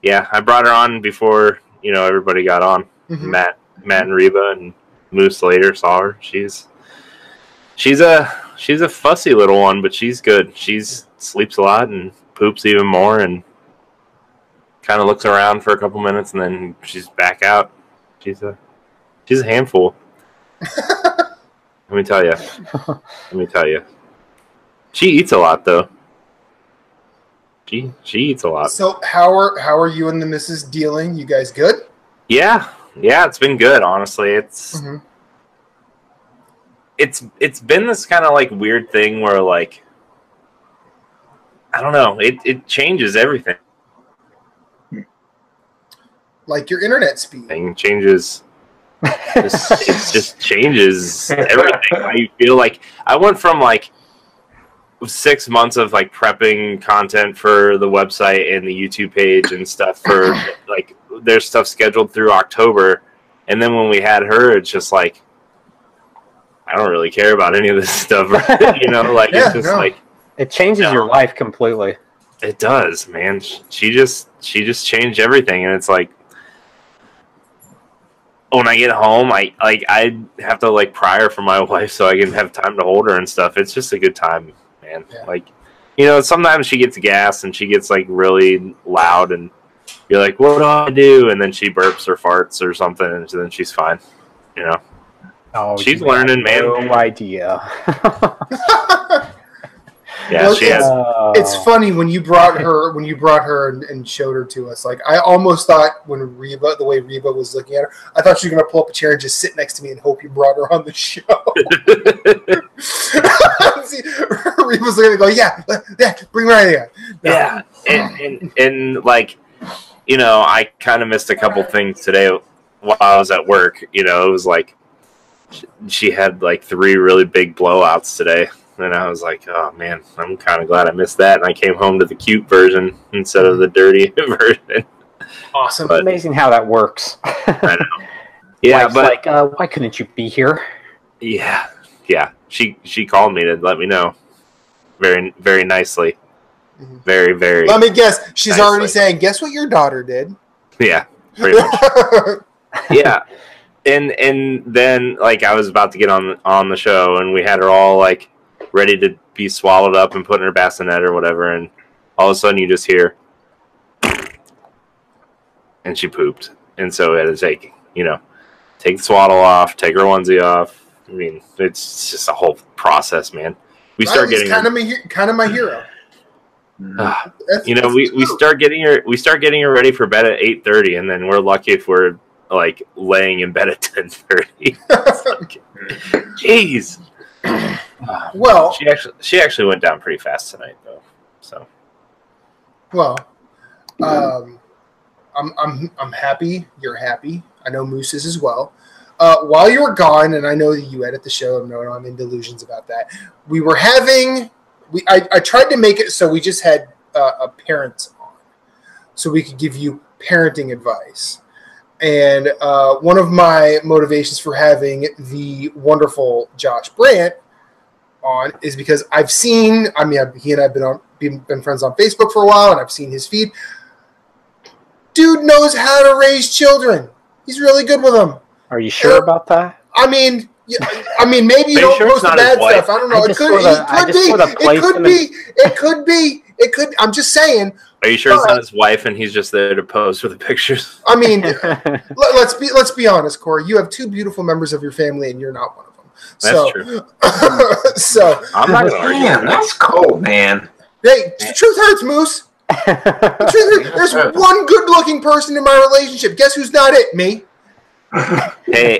Yeah, I brought her on before, everybody got on. Mm-hmm. Matt and Reba and Moose later saw her. She's a fussy little one, but she's good. She's sleeps a lot and poops even more and kind of looks around for a couple minutes and then she's back out. She's a handful. Let me tell you. She eats a lot though. She eats a lot. So how are you and the missus dealing? You guys good? Yeah, it's been good, honestly. It's been this kind of like weird thing where like I don't know, it changes everything. Like your internet speed. It changes it just changes everything. I feel like I went from like 6 months of like prepping content for the website and the YouTube page and stuff for like there's stuff scheduled through October, and then when we had her, it's just like I don't really care about any of this stuff. It's just like it changes your life completely. It does, man. She just changed everything, and it's like when I get home, I have to like pry her from my wife so I can have time to hold her and stuff. It's just a good time. Man. Yeah. Like, sometimes she gets gas and she gets like really loud and you're like, what do I do? And then she burps or farts or something and then she's fine. Oh, she's learning, man. No idea. Yeah, Well, she has. it's funny when you brought her and showed her to us. Like I almost thought when the way Reba was looking at her, I thought she was gonna pull up a chair and just sit next to me and hope you brought her on the show. Reba's gonna go, yeah, bring her in. Yeah, and like, you know, I kind of missed a couple things today while I was at work. You know, it was like she had like 3 really big blowouts today. And I was like, oh, man, I'm kind of glad I missed that. And I came home to the cute version instead of the dirty version. Awesome. It's amazing how that works. I know. Yeah, Wife's but... like, why couldn't you be here? Yeah. She called me to let me know. Very, very nicely. Very, very... Let me guess. She's nicely. already saying, guess what your daughter did? Yeah, pretty much. Yeah. And then, like, I was about to get on the show, and we had her all, like, ready to be swallowed up and put in her bassinet or whatever, and all of a sudden you just hear, and she pooped, and so we had to take the swaddle off, take her onesie off. I mean, it's just a whole process, man. We start getting kind of my hero. We start getting her ready for bed at 8:30, and then we're lucky if we're like laying in bed at 10:30. Jeez. Well, she actually went down pretty fast tonight, though. So, well, I'm happy. You're happy. I know Moose is as well. While you were gone, and I know that you edit the show. No, I'm in delusions about that. We were having. I tried to make it so we just had a parent on, so we could give you parenting advice. And one of my motivations for having the wonderful Josh Brandt on is because I've seen. I mean, he and I've been friends on Facebook for a while, and I've seen his feed. Dude knows how to raise children. He's really good with them. Are you sure about that? I mean, maybe you don't post the bad stuff. I don't know. It could. I'm just saying. Are you sure it's not his wife and he's just there to pose for the pictures? I mean, let's be honest, Corey. You have 2 beautiful members of your family, and you're not one of them. That's true. So I'm not going to argue. Damn, that's cold, man. Hey, the truth hurts, Moose. The truth hurts. There's one good-looking person in my relationship. Guess who's not it? Me. Hey,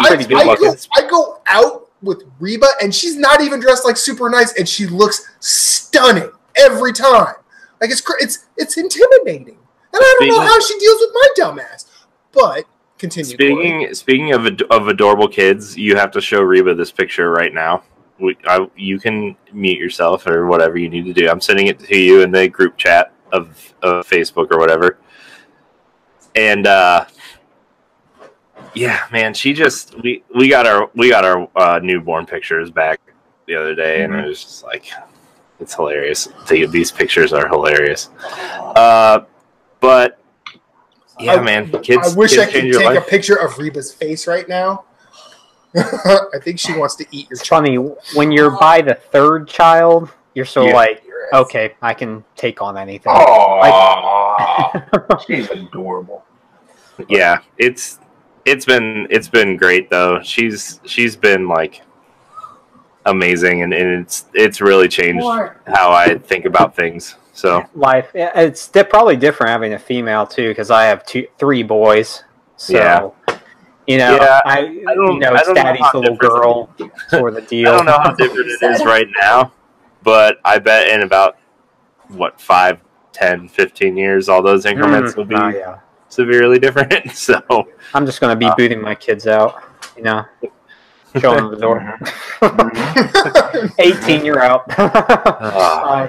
I go out with Reba, and she's not even dressed like super nice, and she looks stunning every time. Like it's intimidating, and I don't know how she deals with my dumbass. But continue. Speaking of adorable kids, you have to show Reba this picture right now. You can mute yourself or whatever you need to do. I'm sending it to you in the group chat of Facebook or whatever. And yeah, man, we got our newborn pictures back the other day, and it was just like, it's hilarious. These pictures are hilarious. But yeah, man, kids. I wish I could take life. a picture of Reba's face right now. I think she wants to eat your. It's funny when you're by the 3rd child, you're like, okay, I can take on anything. She's adorable. Yeah, it's been great though. She's been like amazing, and it's really changed how I think about things. So life, it's probably different having a female too, because I have 3 boys. So yeah. It's daddy's little girl sort of deal. I don't know how different it is right now, but I bet in about 5, 10, 15 years, all those increments will be severely different. So I'm just going to be booting my kids out, show them the door. 18, you're out.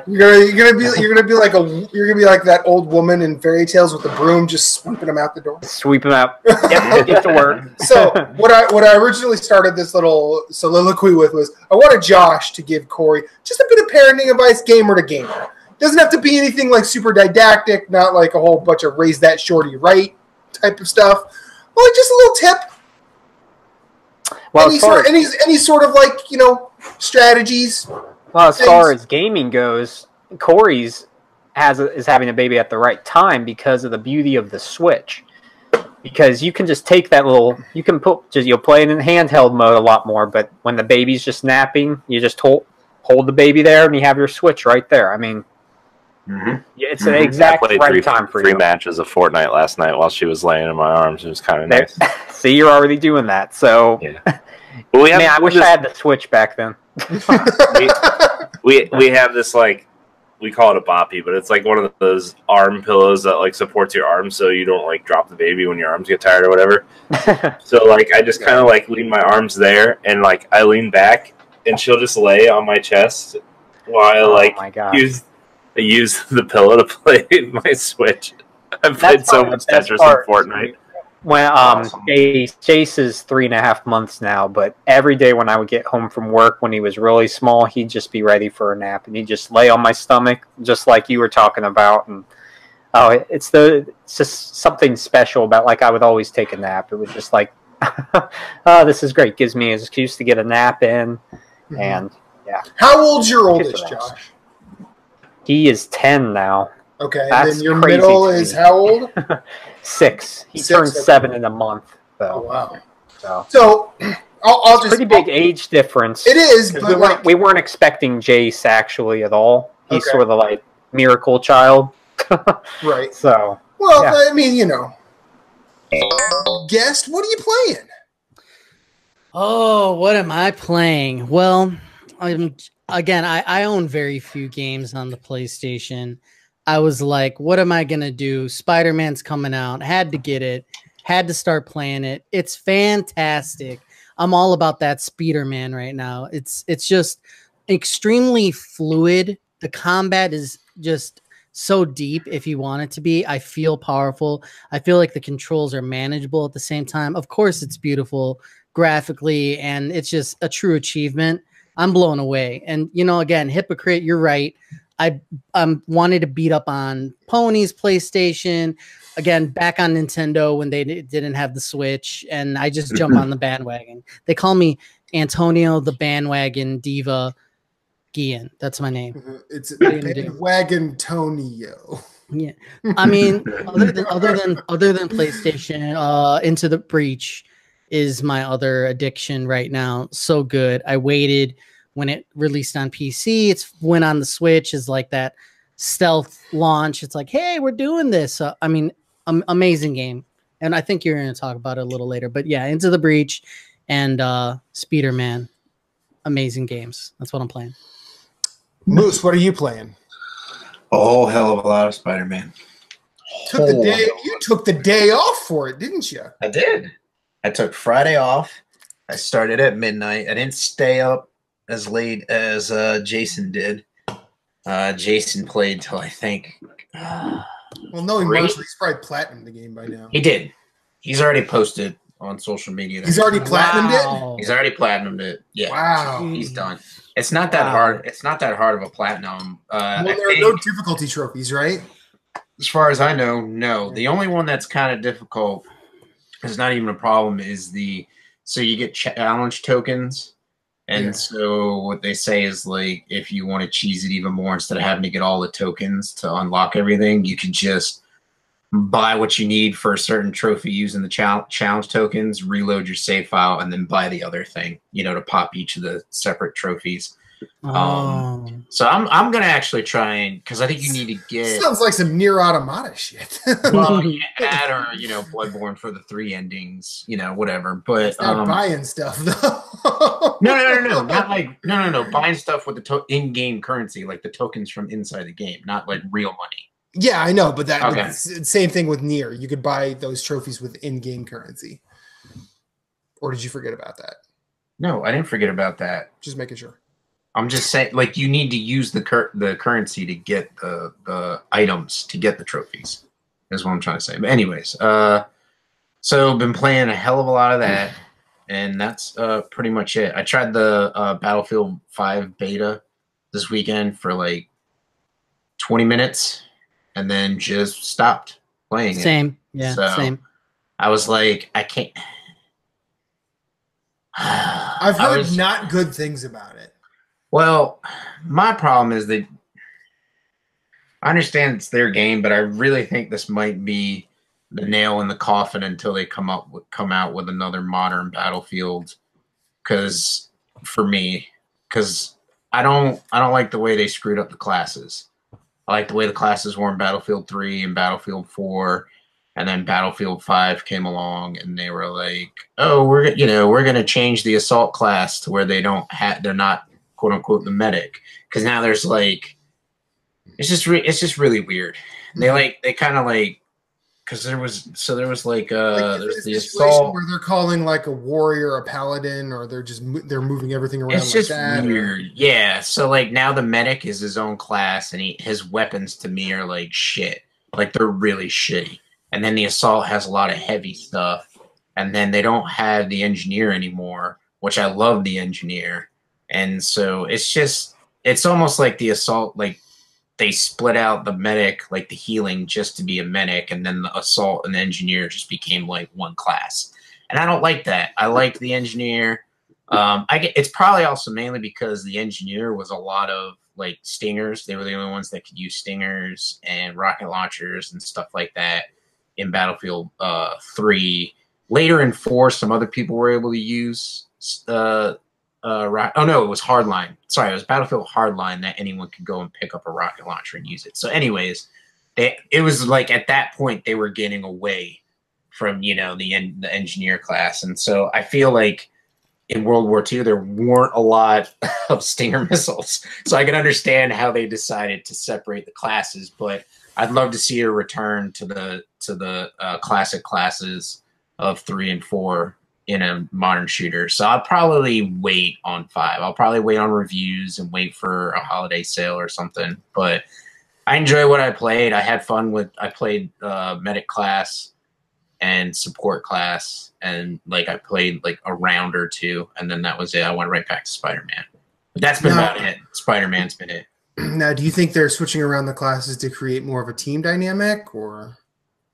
You're gonna be like that old woman in fairy tales with the broom, just sweeping them out the door. Sweep them out. Yep, get to work. So what I originally started this little soliloquy with was I wanted Josh to give Corey just a bit of parenting advice, gamer to gamer. Doesn't have to be anything like super didactic, not like a whole bunch of raise that shorty right type of stuff. Well, like just a little tip. Well, any sort of like strategies. Well, as far as gaming goes, Corey's is having a baby at the right time because of the beauty of the Switch. Because you can just take that you'll play it in handheld mode a lot more. But when the baby's just napping, you just hold the baby there, and you have your Switch right there. I mean, it's an exact I played right time for three you. matches of Fortnite last night while she was laying in my arms. It was kind of nice. See, you're already doing that. So, But man, I wish I had the Switch back then. we have this, like, we call it a boppy, but it's like one of those arm pillows that like supports your arms so you don't like drop the baby when your arms get tired or whatever. So like I just kind of like lean my arms there and like I lean back and she'll just lay on my chest while I like use the pillow to play my Switch. I've played so much Tetris and Fortnite. When Chase is 3.5 months now, but every day when I would get home from work when he was really small, he'd just be ready for a nap and he'd just lay on my stomach, just like you were talking about. And it's just something special about, like, I would always take a nap. It was just like, oh, this is great. Gives me an excuse to get a nap in, and How old's your oldest, Josh? He is 10 now. Okay, That's and then your crazy middle to is me. how old? 6. He 6, turned okay. 7 in a month. So. Oh, wow. So I'll just pretty big age difference. It is, 'cause but we weren't expecting Jace actually at all. He's Okay. sort of like miracle child. Right. So Well, yeah. I mean, guest, what are you playing? Oh, what am I playing? Well, I own very few games on the PlayStation. I was like, what am I gonna do? Spider-Man's coming out. Had to get it. Had to start playing it. It's fantastic. I'm all about that Spider-Man right now. It's just extremely fluid. The combat is just so deep if you want it to be. I feel powerful. I feel like the controls are manageable at the same time. Of course, it's beautiful graphically, and it's just a true achievement. I'm blown away. And again, hypocrite, you're right. I wanted to beat up on Pony's PlayStation again, back on Nintendo when they didn't have the Switch, and I just jump on the bandwagon. They call me Antonio the Bandwagon Diva Gian. That's my name. It's Bandwagon Tonio. Yeah, I mean, other than PlayStation, Into the Breach is my other addiction right now. So good. I waited when it released on PC. It's went on the Switch is like that stealth launch. It's like, hey, we're doing this. I mean, amazing game. And I think you're going to talk about it a little later. But yeah, Into the Breach and Spider-Man, amazing games. That's what I'm playing. Moose, what are you playing? Oh, hell of a lot of Spider-Man. You took the day off for it, didn't you? I did. I took Friday off. I started at midnight. I didn't stay up as late as Jason did. Jason played till I think. Well, no, he's probably platinumed the game by now. He did. He's already posted on social media. He's already platinumed it? He's already platinumed it. Yeah. Wow. He's done. It's not that hard. It's not that hard of a platinum. Well, there are no difficulty trophies, right? As far as I know, no. The only one that's kind of difficult, it's not even a problem, is so you get challenge tokens. And so what they say is, like, if you want to cheese it even more, instead of having to get all the tokens to unlock everything, you can just buy what you need for a certain trophy using the challenge tokens, reload your save file, and then buy the other thing, to pop each of the separate trophies. So I'm gonna actually try and, because I think you need to get. Sounds like some Nier Automata shit. Well, add or Bloodborne for the 3 endings, whatever. But not buying stuff though. No, not like no. Buying stuff with the in-game currency, like the tokens from inside the game, not like real money. Yeah, I know, but Okay. Same thing with Nier. You could buy those trophies with in-game currency. Or did you forget about that? No, I didn't forget about that. Just making sure. I'm just saying, like, you need to use the currency to get the items to get the trophies. Is what I'm trying to say. But anyways, so been playing a hell of a lot of that, and that's pretty much it. I tried the Battlefield 5 beta this weekend for like 20 minutes, and then just stopped playing it. Same. Yeah, So same. I was like, I can't. I've heard not good things about it. Well, my problem is that I understand it's their game, but I really think this might be the nail in the coffin until they come out with another modern Battlefield. Because I don't like the way they screwed up the classes. I like the way the classes were in Battlefield 3 and Battlefield 4, and then Battlefield 5 came along, and they were like, "Oh, we're going to change the assault class to where they're not quote unquote the medic," because now there's like, it's just really weird. They kind of like. Because there was like there's the assault where they're calling like a warrior a paladin, or they're moving everything around. It's just weird, yeah. So like now the medic is his own class, and his weapons to me are like shit, like they're really shitty. And then the assault has a lot of heavy stuff, and then they don't have the engineer anymore, which I love the engineer. And so it's almost like the assault like. They split out the medic, like the healing, just to be a medic, and then the assault and the engineer just became like one class. And I don't like that. I like the engineer. It's probably also mainly because the engineer was a lot of like stingers. They were the only ones that could use stingers and rocket launchers and stuff like that in Battlefield 3. Later in 4, some other people were able to use oh no, it was Hardline. Sorry, it was Battlefield Hardline that anyone could go and pick up a rocket launcher and use it. So anyways, it was like at that point they were getting away from the engineer class. And so I feel like in World War II there weren't a lot of Stinger missiles. So I can understand how they decided to separate the classes, but I'd love to see a return to the classic classes of 3 and 4 in a modern shooter. So I'll probably wait on 5. I'll probably wait on reviews and wait for a holiday sale or something. But I enjoy what I played. I had fun I played medic class and support class, and like I played like a round or two, and then that was it. I went right back to Spider-Man. But that's been about it. Spider-Man's been it. Now, do you think they're switching around the classes to create more of a team dynamic, or?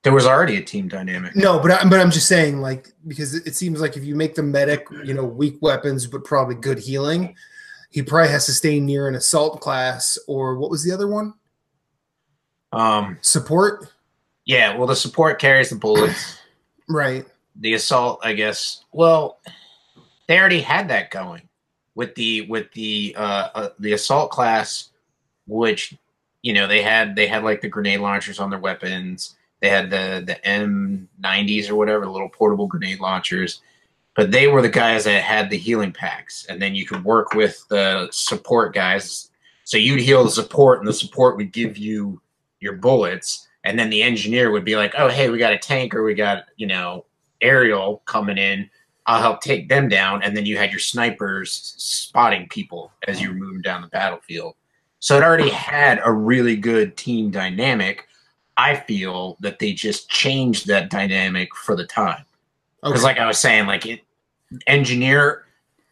There was already a team dynamic. No, but I'm just saying, like, because it seems like if you make the medic, weak weapons but probably good healing, he probably has to stay near an assault class, or what was the other one? Support. Yeah, well, the support carries the bullets. Right. The assault, I guess. Well, they already had that going with the assault class, which they had like the grenade launchers on their weapons. They had the M90s or whatever, little portable grenade launchers. But they were the guys that had the healing packs. And then you could work with the support guys. So you'd heal the support, and the support would give you your bullets. And then the engineer would be like, oh, hey, we got a tank, or we got, aerial coming in. I'll help take them down. And then you had your snipers spotting people as you were moving down the battlefield. So it already had a really good team dynamic. I feel that they just changed that dynamic for the time. Because like I was saying, like engineer,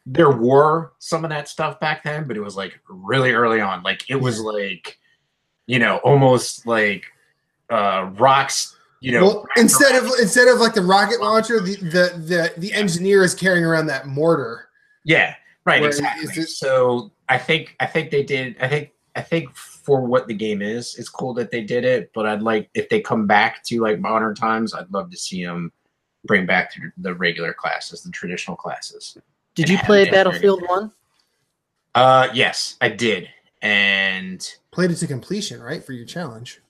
there were some of that stuff back then, but it was like really early on. Like it was like, almost like rocks, Well, instead of like the rocket launcher, the engineer is carrying around that mortar. Yeah, right, exactly. So I think they did. I think for what the game is, it's cool that they did it. But I'd like, if they come back to like modern times, I'd love to see them bring back the regular classes, the traditional classes. Did you play Battlefield 1? Yes, I did, and played it to completion, right, for your challenge.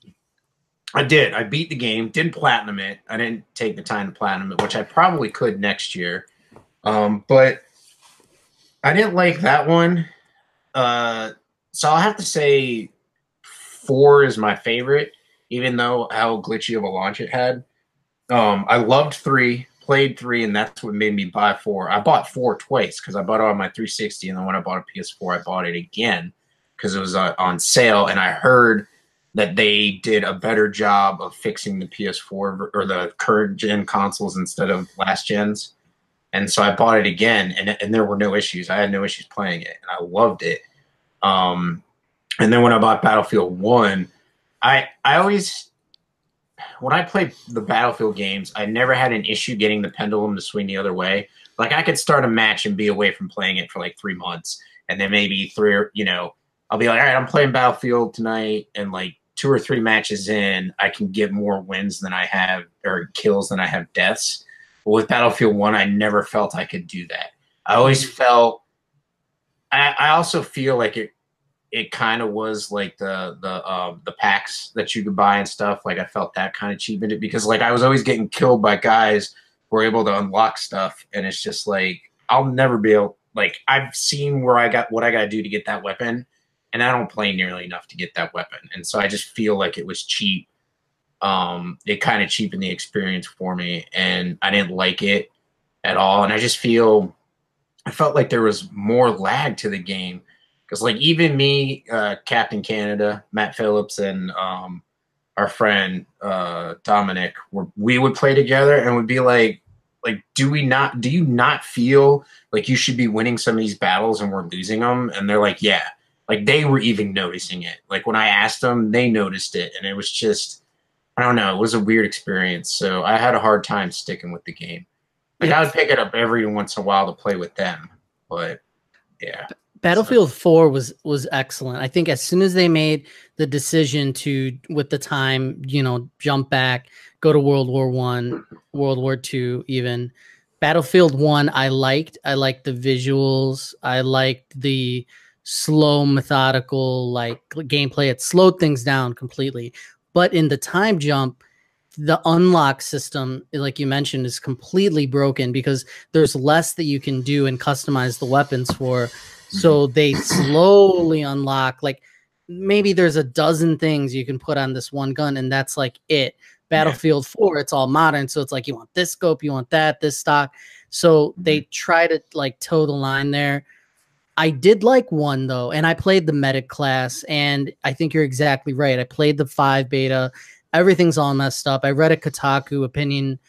I did. I beat the game. Didn't platinum it. I didn't take the time to platinum it, which I probably could next year. But I didn't like that one. So I'll have to say 4 is my favorite, even though how glitchy of a launch it had. I loved 3, played 3, and that's what made me buy 4. I bought 4 twice because I bought it on my 360, and then when I bought a PS4, I bought it again because it was on sale, and I heard that they did a better job of fixing the PS4 or the current gen consoles instead of last gens. And so I bought it again, and there were no issues. I had no issues playing it, and I loved it. And then when I bought Battlefield 1, I always, when I played the Battlefield games, I never had an issue getting the pendulum to swing the other way. Like I could start a match and be away from playing it for like 3 months, and then maybe I'll be like, all right, I'm playing Battlefield tonight, and like 2 or 3 matches in, I can get more wins than I have, or kills than I have deaths. But with Battlefield 1, I never felt I could do that. I always felt I also feel like it kind of was like the packs that you could buy and stuff. Like I felt that kind of cheapened it because like I was always getting killed by guys who were able to unlock stuff, and it's just like I'll never be able. Like I've seen where I got what I got to do to get that weapon, and I don't play nearly enough to get that weapon, and so I just feel like it was cheap. It kind of cheapened the experience for me, and I didn't like it at all. And I just I felt like there was more lag to the game. Because, like, even me, Captain Canada, Matt Phillips, and our friend Dominic, we would play together and would be like, do you not feel like you should be winning some of these battles and we're losing them? And they're like, yeah. Like, they were even noticing it. Like, when I asked them, they noticed it. And it was just, I don't know, it was a weird experience. So I had a hard time sticking with the game. Like, I would pick it up every once in a while to play with them. But, yeah. Battlefield 4 was excellent. I think as soon as they made the decision to, with the time, jump back, go to World War I, World War II, even Battlefield 1, I liked the visuals. I liked the slow, methodical, like gameplay. It slowed things down completely. But in the time jump, the unlock system, like you mentioned, is completely broken because there's less that you can do and customize the weapons for. So they slowly unlock, like maybe there's a dozen things you can put on this one gun, and that's like it. Battlefield 4, it's all modern, so it's like you want this scope, you want that, this stock. So they try to like toe the line there. I did like 1 though, and I played the medic class, and I think you're exactly right. I played the 5 beta. Everything's all messed up. I read a Kotaku opinion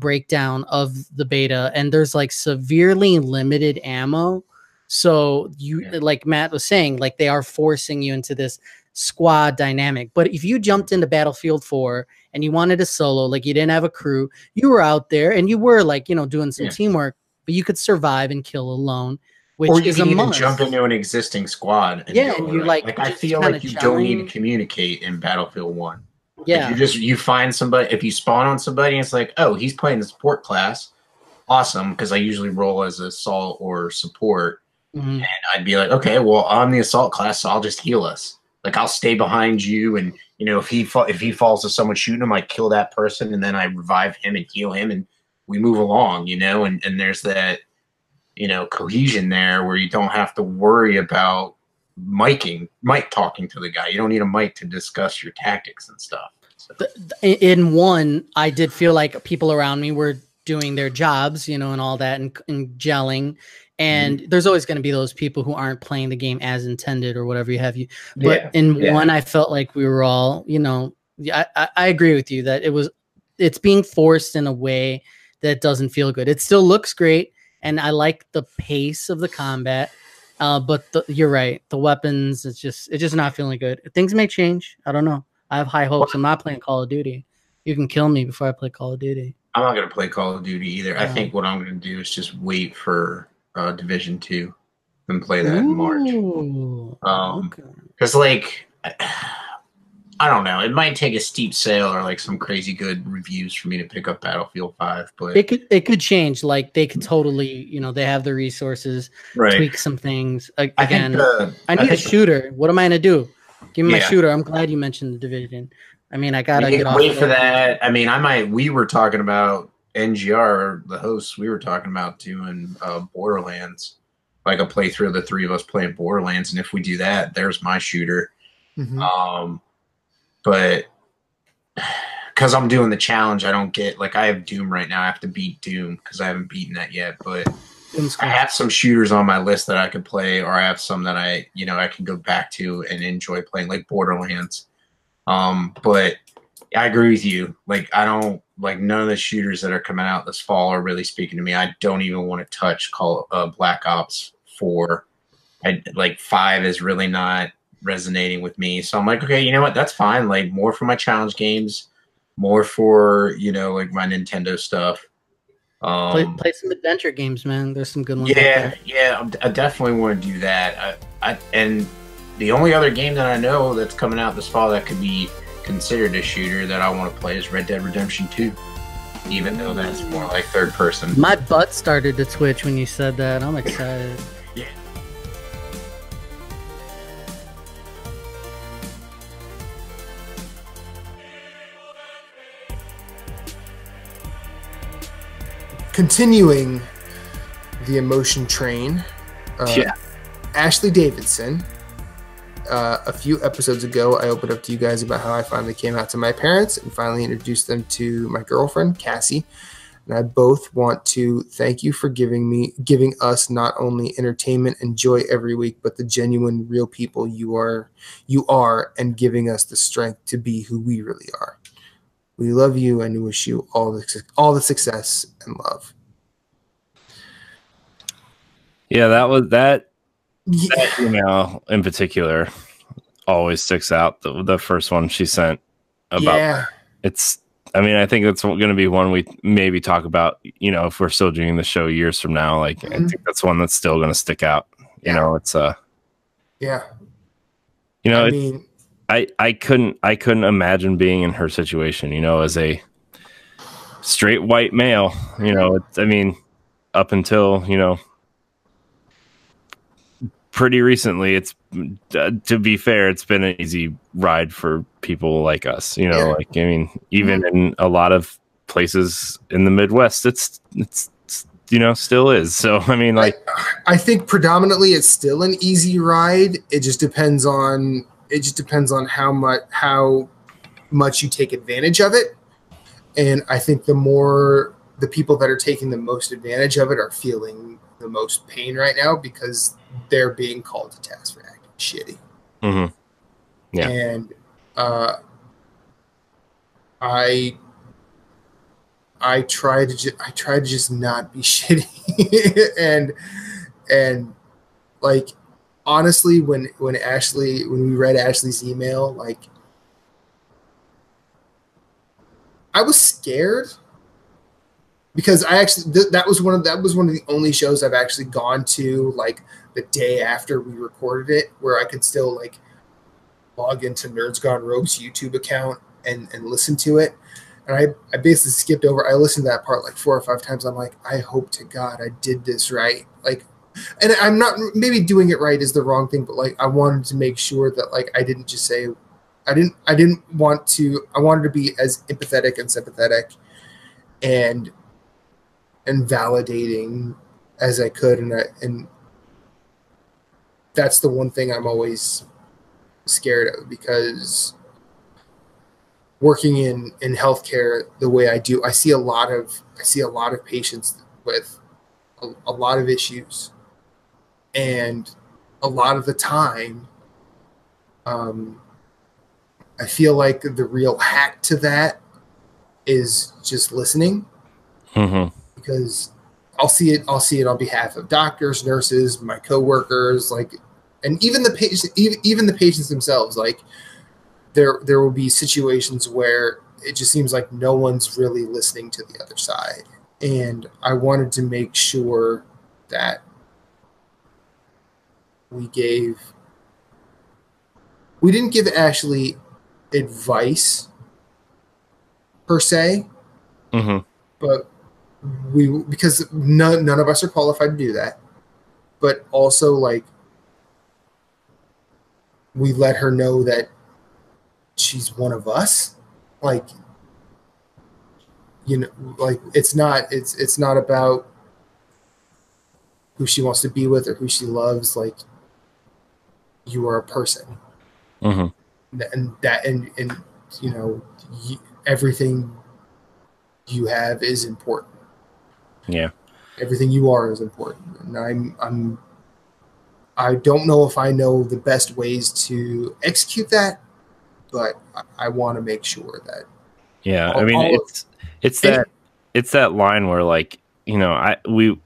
breakdown of the beta, and there's like severely limited ammo. So like Matt was saying, like they are forcing you into this squad dynamic. But if you jumped into Battlefield 4 and you wanted a solo, like you didn't have a crew, you were out there and you were like, doing some teamwork, but you could survive and kill alone, which or you is can a even must. jump into an existing squad. And and you like I feel like you don't need to communicate in Battlefield 1. Yeah. Like you find somebody, if you spawn on somebody and it's like, oh, he's playing the support class. Awesome. Because I usually roll as assault or support. And I'd be like, okay, well, I'm the assault class, so I'll just heal us. Like, I'll stay behind you, and if he falls to someone shooting him, I kill that person, and then I revive him and heal him, and we move along. And there's that, cohesion there where you don't have to worry about mic talking to the guy. You don't need a mic to discuss your tactics and stuff. So. In 1, I did feel like people around me were doing their jobs, and all that, and gelling. And there's always going to be those people who aren't playing the game as intended or whatever you have you. But in 1, I felt like we were all, I agree with you that it's being forced in a way that doesn't feel good. It still looks great, and I like the pace of the combat. But you're right, the weapons, it's just not feeling good. Things may change. I don't know. I have high hopes. I'm not playing Call of Duty. You can kill me before I play Call of Duty. I'm not going to play Call of Duty either. I think what I'm going to do is just wait for Division 2 and play that in March. Because like I don't know, it might take a steep sale or like some crazy good reviews for me to pick up Battlefield 5, but it could change. Like they could totally, they have the resources, tweak some things. Again, I need a shooter. What am I gonna do? Give me my shooter. I'm glad you mentioned the Division. I mean, I gotta get off. Wait for that. I mean, we were talking about NGR, the hosts, we were talking about doing Borderlands, like a playthrough of the 3 of us playing Borderlands, and if we do that, there's my shooter. But because I'm doing the challenge, I don't get, like, I have Doom right now. I have to beat Doom because I haven't beaten that yet, but I have some shooters on my list that I could play, or I have some that I can go back to and enjoy playing, like Borderlands. But I agree with you. Like, I don't, like, none of the shooters that are coming out this fall are really speaking to me. I don't even want to touch Black Ops 4. 5 is really not resonating with me. So I'm like, okay, you know what? That's fine. Like, more for my challenge games, more for, like my Nintendo stuff. Play some adventure games, man. There's some good ones. Yeah, I definitely want to do that. And the only other game that I know that's coming out this fall that could be considered a shooter that I want to play is Red Dead Redemption 2, even though that's more like third person. My butt started to twitch when you said that. I'm excited. continuing the emotion train, Ashley Davidson. A few episodes ago, I opened up to you guys about how I finally came out to my parents and finally introduced them to my girlfriend, Cassie. And I both want to thank you for giving us not only entertainment and joy every week, but the genuine, real people you are, and giving us the strength to be who we really are. We love you and wish you all the success and love. Yeah, that email in particular always sticks out. The first one she sent about it's. I mean, I think that's going to be one we maybe talk about, you know, if we're still doing the show years from now. Like, I think that's one that's still going to stick out. You know, it's yeah. You know, I couldn't imagine being in her situation. You know, as a straight white male. You know, I mean, up until pretty recently, it's to be fair, it's been an easy ride for people like us. You know, like, I mean, even in a lot of places in the Midwest, it's still is. So I mean, like, I think predominantly it's still an easy ride. It just depends on how much you take advantage of it. And I think the people that are taking the most advantage of it are feeling the most pain right now because they're being called to task for acting shitty. Mm-hmm. Yeah. And I try to just not be shitty. and like, honestly, when we read Ashley's email, like, I was scared because I actually that was one of the only shows I've actually gone to like the day after we recorded it, where I could still like log into Nerds Gone Rogue's YouTube account and listen to it. And I basically skipped over. I listened to that part like 4 or 5 times. I'm like, I hope to God I did this right. Like, and I'm not, maybe doing it right is the wrong thing, but like, I wanted to make sure that like I didn't just say, I wanted to be as empathetic and sympathetic and validating as I could. And that's the one thing I'm always scared of, because working in healthcare the way I do, I see a lot of patients with a lot of issues, and a lot of the time, I feel like the real hack to that is just listening, because I'll see it on behalf of doctors, nurses, my coworkers, like, and even the patients themselves. Like, there will be situations where it just seems like no one's really listening to the other side, and I wanted to make sure that we didn't give Ashley advice per se, but because none of us are qualified to do that, but also like we let her know that she's one of us. Like, like it's not about who she wants to be with or who she loves. Like, you are a person, and everything you have is important. Yeah, everything you are is important, and I don't know if I know the best ways to execute that, but I want to make sure that. Yeah, I mean, it's that line where, like, we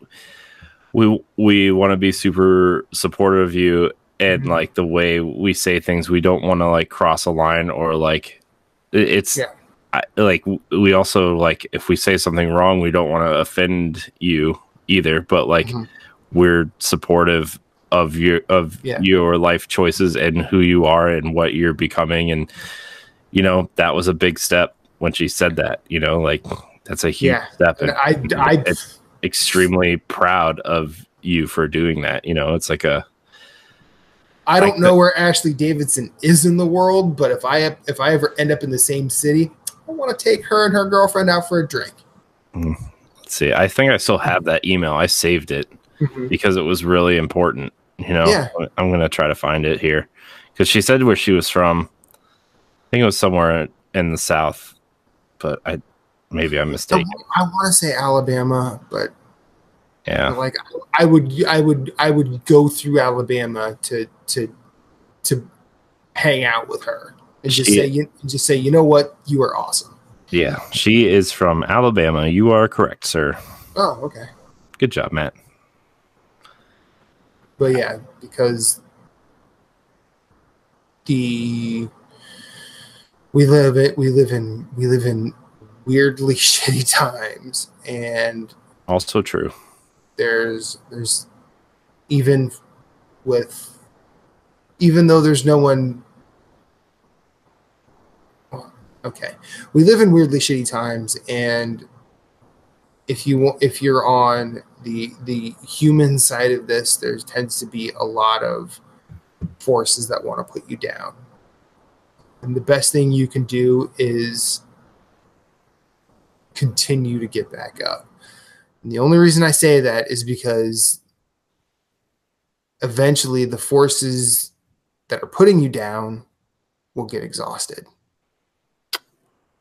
want to be super supportive of you, and like the way we say things, we don't want to like cross a line, or like like we also, like, if we say something wrong, we don't want to offend you either, but like we're supportive of your life choices and who you are and what you're becoming. And that was a big step when she said that. Like, that's a huge step, and I'm extremely proud of you for doing that. It's like I don't know where Ashley Davidson is in the world, but if I ever end up in the same city, I want to take her and her girlfriend out for a drink. Let's see. I think I still have that email. I saved it because it was really important. You know, Yeah. I'm going to try to find it here because she said where she was from. I think it was somewhere in the South, but maybe I'm mistaken. I want to say Alabama, but yeah, like I would go through Alabama to hang out with her and just say, you know what, you are awesome. Yeah, she is from Alabama. You are correct, sir. Oh, okay. Good job, Matt. But yeah, because we live in weirdly shitty times, and also true. There's even though there's no one. Okay, we live in weirdly shitty times, and if you're on the human side of this, there tends to be a lot of forces that want to put you down. And the best thing you can do is continue to get back up. And the only reason I say that is because eventually the forces that are putting you down will get exhausted.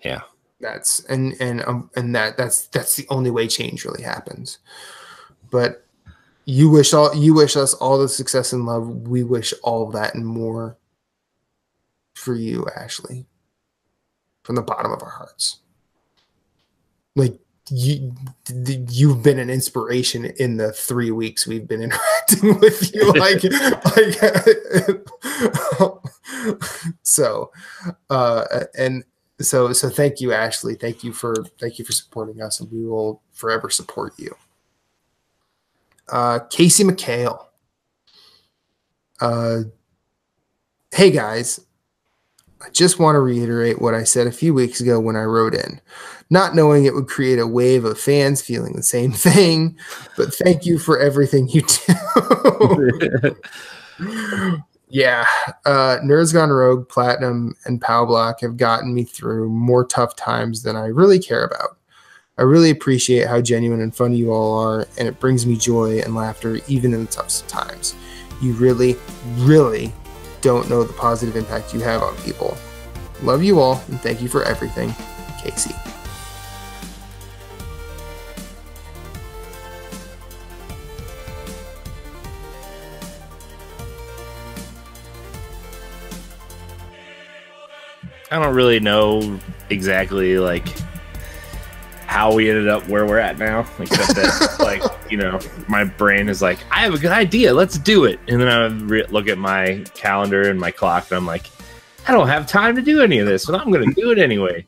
Yeah. That's the only way change really happens. But you wish us all the success and love. We wish all of that and more for you, Ashley, from the bottom of our hearts. Like you've been an inspiration in the 3 weeks we've been interacting with you. So thank you, Ashley. Thank you for supporting us, and we will forever support you. Casey McHale. Hey guys, I just want to reiterate what I said a few weeks ago when I wrote in, not knowing it would create a wave of fans feeling the same thing, but thank you for everything you do. Yeah, Nerds Gone Rogue, Platinum, and Pow Block have gotten me through more tough times than I really care about. I really appreciate how genuine and fun you all are, and it brings me joy and laughter even in the toughest times. You really, really don't know the positive impact you have on people. Love you all, and thank you for everything, Casey. I don't really know exactly like how we ended up where we're at now, except that like, you know, my brain is like, I have a good idea, let's do it. And then I look at my calendar and my clock and I'm like, I don't have time to do any of this, but I'm going to do it anyway.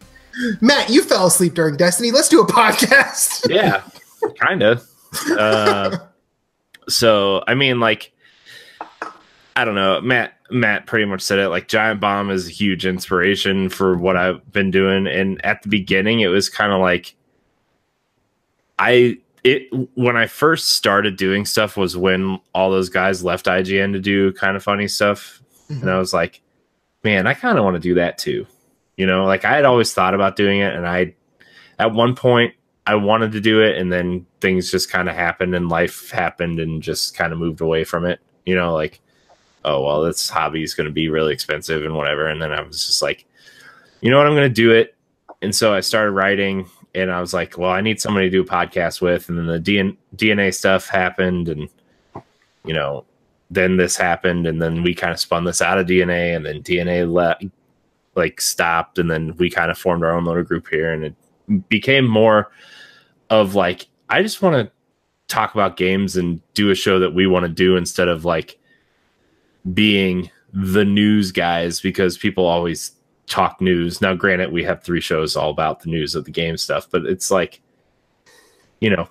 Matt, you fell asleep during Destiny. Let's do a podcast. Yeah, kind of. So, I mean, like, I don't know. Matt pretty much said it. Like, Giant Bomb is a huge inspiration for what I've been doing. And at the beginning, it was kind of like, when I first started doing stuff was when all those guys left IGN to do Kind of Funny stuff. And I was like, man, I kind of want to do that too. You know, like I had always thought about doing it. And at one point I wanted to do it. And then things just kind of happened and life happened and just kind of moved away from it. You know, like, oh, well, this hobby is going to be really expensive and whatever. And then I was just like, you know what, I'm going to do it. And so I started writing and I was like, well, I need somebody to do a podcast with. And then the DNA stuff happened and, you know, then this happened. And then we kind of spun this out of DNA and then DNA stopped. And then we kind of formed our own little group here. And it became more of like, I just want to talk about games and do a show that we want to do instead of like being the news guys, because people always talk news. Now, granted, we have 3 shows all about the news of the game stuff, but it's like, you know,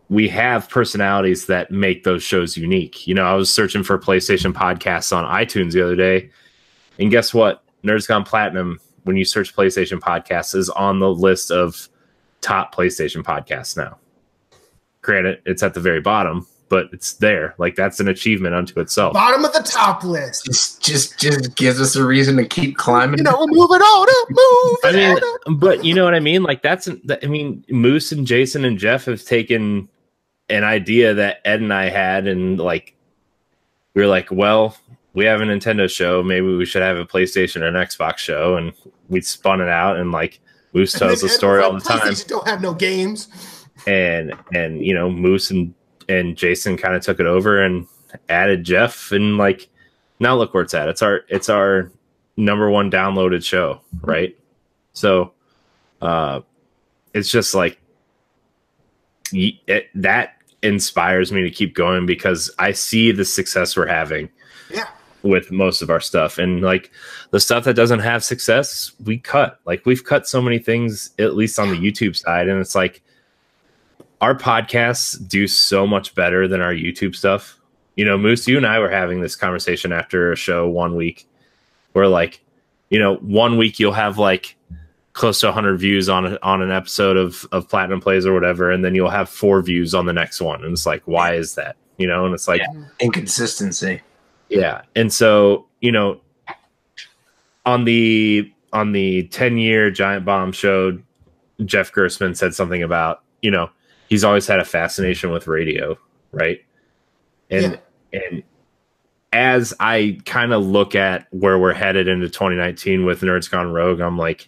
we have personalities that make those shows unique. You know, I was searching for PlayStation podcasts on iTunes the other day, and guess what? Nerds Gone Platinum, when you search PlayStation podcasts, is on the list of top PlayStation podcasts now. Granted, it's at the very bottom, but it's there. Like that's an achievement unto itself. Bottom of the top list. Just gives us a reason to keep climbing. You know, move it on up, move. I mean, but you know what I mean? Like I mean, Moose and Jason and Jeff have taken an idea that Ed and I had, and like we were like, well, we have a Nintendo show, maybe we should have a PlayStation or an Xbox show, and we spun it out, and like Moose tells the story all the time. PlayStation don't have no games. And you know, Moose and Jason kind of took it over and added Jeff, and like now look where it's at. It's our number one downloaded show, right? So it's just like that inspires me to keep going because I see the success we're having with most of our stuff. And like the stuff that doesn't have success, we cut. Like we've cut so many things, at least on the YouTube side, and it's like our podcasts do so much better than our YouTube stuff. You know, Moose, you and I were having this conversation after a show one week where like, you know, one week you'll have like close to 100 views on an episode of Platinum Plays or whatever, and then you'll have 4 views on the next one. And it's like, why is that? You know, and it's like inconsistency. Yeah. And so, you know, on the 10-year Giant Bomb show, Jeff Gersman said something about, you know, he's always had a fascination with radio, right? And as I kind of look at where we're headed into 2019 with Nerds Gone Rogue, I'm like,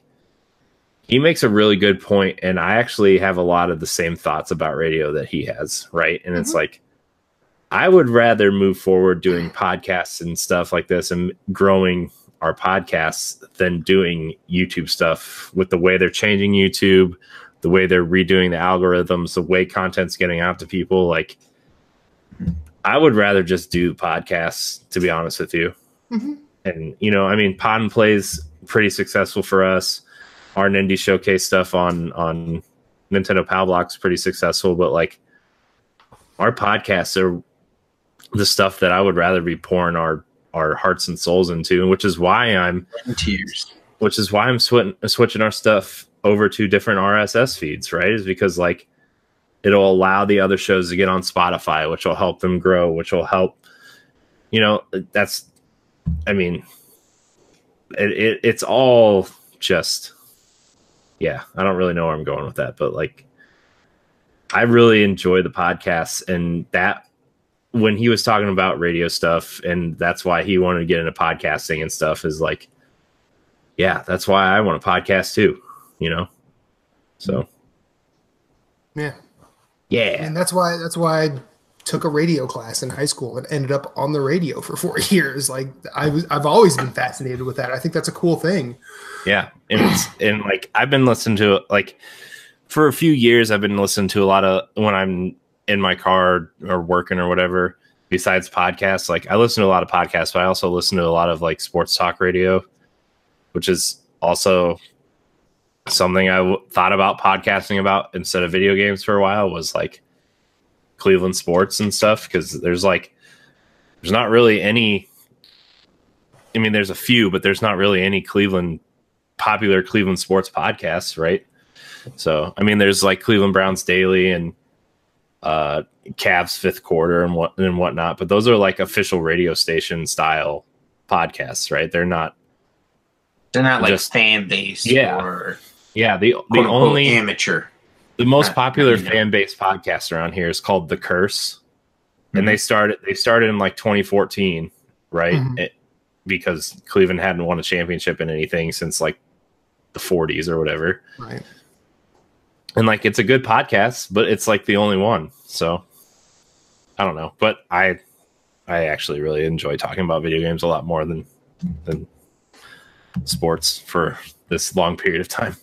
he makes a really good point, and I actually have a lot of the same thoughts about radio that he has, right? And it's like, I would rather move forward doing podcasts and stuff like this and growing our podcasts than doing YouTube stuff with the way they're changing YouTube, the way they're redoing the algorithms, the way content's getting out to people. Like, I would rather just do podcasts, to be honest with you. And, you know, I mean, Pod and Play's pretty successful for us. Our Indie Showcase stuff on Nintendo Pow Block's pretty successful, but like our podcasts are the stuff that I would rather be pouring our hearts and souls into, which is why I'm switching our stuff over to different RSS feeds, right? Is because like it'll allow the other shows to get on Spotify, which will help them grow, which will help, you know, that's, I mean, it's all just, yeah, I don't really know where I'm going with that, but like, I really enjoy the podcasts, and that when he was talking about radio stuff, and that's why he wanted to get into podcasting and stuff, is like, yeah, that's why I want a podcast too, you know? So. Yeah. Yeah. And that's why I took a radio class in high school and ended up on the radio for 4 years. Like I've always been fascinated with that. I think that's a cool thing. Yeah. And like I've been listening to, like, for a few years I've been listening to a lot of, when I'm in my car or working or whatever, besides podcasts. Like I listen to a lot of podcasts, but I also listen to a lot of like sports talk radio, which is also something I thought about podcasting about instead of video games for a while, was like Cleveland sports and stuff. Because there's not really any, I mean, there's a few, but there's not really any popular Cleveland sports podcasts, right? So, I mean, there's like Cleveland Browns Daily and Cavs Fifth Quarter and whatnot, but those are like official radio station style podcasts, right? They're not like just fan based. The only amateur, the most popular fan based podcast around here is called The Curse, and they started in like 2014, right? Because Cleveland hadn't won a championship in anything since like the 40s or whatever, right? And like it's a good podcast, but it's like the only one. So I don't know, but I actually really enjoy talking about video games a lot more than sports for this long period of time.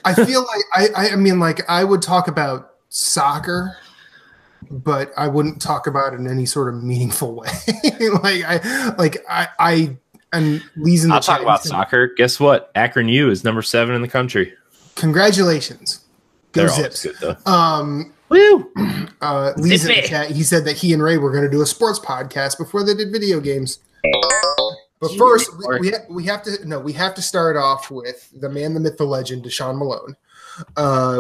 I feel like I mean, like I would talk about soccer, but I wouldn't talk about it in any sort of meaningful way. And Lee's in the I'll talk about soccer. Guess what? Akron U is number 7 in the country. Congratulations. Go They're Zips. Good, though. Woo! Lee's in the chat. He said that he and Ray were going to do a sports podcast before they did video games. But first, we have to start off with the man, the myth, the legend, Deshaun Malone.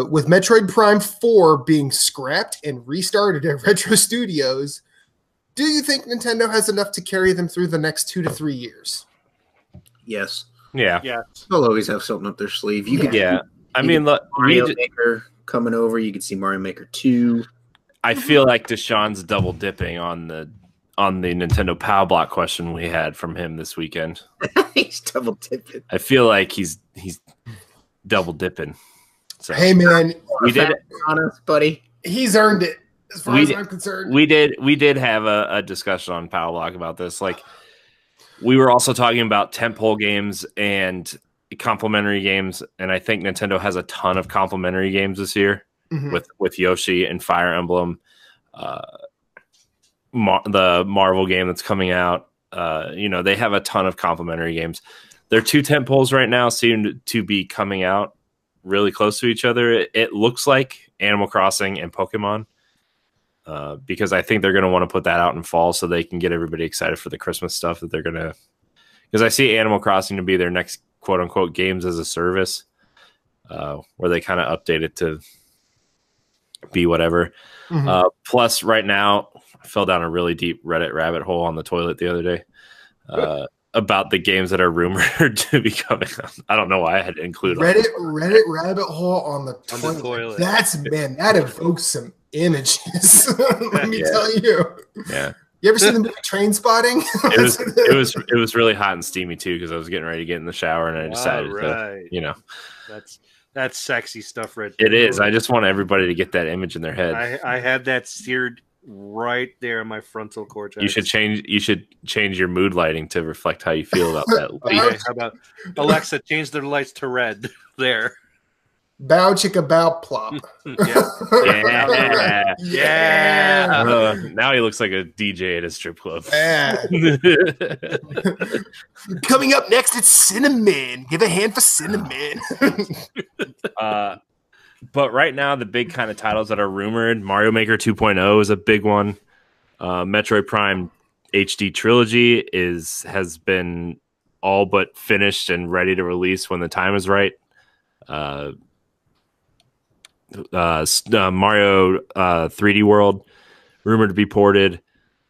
With Metroid Prime 4 being scrapped and restarted at Retro Studios, Do you think Nintendo has enough to carry them through the next 2 to 3 years? Yes. Yeah. They'll always have something up their sleeve. You could I mean, look, Mario Maker coming over. You could see Mario Maker 2. I feel like Deshaun's double dipping on the Nintendo Power Block question we had from him this weekend. He's double dipping. I feel like he's double dipping. So Hey man, we did honest, buddy. He's earned it as far as I'm concerned. We did have a discussion on Power Block about this. Like, we were also talking about tentpole games and complementary games, and I think Nintendo has a ton of complementary games this year with Yoshi and Fire Emblem, the Marvel game that's coming out. They have a ton of complementary games. Their 2 tentpoles right now seem to be coming out really close to each other. It looks like Animal Crossing and Pokemon, because I think they're going to want to put that out in fall so they can get everybody excited for the Christmas stuff that they're going to. Because I see Animal Crossing to be their next quote unquote games as a service, where they kind of update it to be whatever. Plus, right now, I fell down a really deep Reddit rabbit hole on the toilet the other day about the games that are rumored to be coming out. I don't know why I had to include Reddit rabbit hole on the toilet. That evokes some images. Let me tell you. Yeah. You ever seen the movie Train Spotting? It was really hot and steamy too, because I was getting ready to get in the shower and I decided to, That's sexy stuff right there. there. It is. I just want everybody to get that image in their head. I had that seared right there in my frontal cortex. You should change your mood lighting to reflect how you feel about that. Okay, how about Alexa, change the lights to red there. Bow chicka bow plop. Yeah. Now he looks like a DJ at a strip club. Coming up next, it's Cinnamon. Give a hand for Cinnamon. But right now, the big kind of titles that are rumored, Mario Maker 2.0 is a big one. Metroid Prime HD Trilogy has been all but finished and ready to release when the time is right. Mario 3D World rumored to be ported,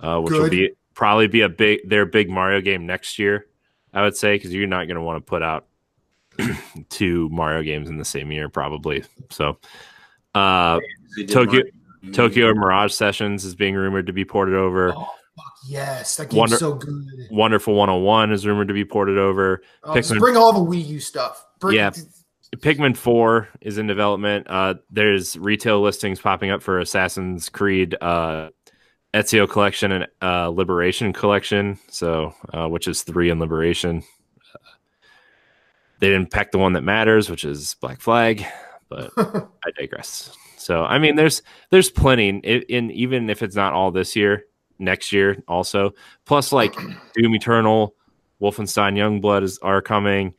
which will probably be their big Mario game next year, I would say, because you're not going to want to put out 2 Mario games in the same year, probably. So, Tokyo Mirage Sessions is being rumored to be ported over. Oh, fuck yes, that game's so good. Wonderful 101 is rumored to be ported over. Just bring all the Wii U stuff. Pikmin 4 is in development. There's retail listings popping up for Assassin's Creed Ezio Collection and Liberation Collection, so which is 3 in Liberation. They didn't pack the one that matters, which is Black Flag, but I digress. So, I mean, there's plenty, in even if it's not all this year, next year also. Plus, like Doom Eternal, Wolfenstein Youngblood are coming.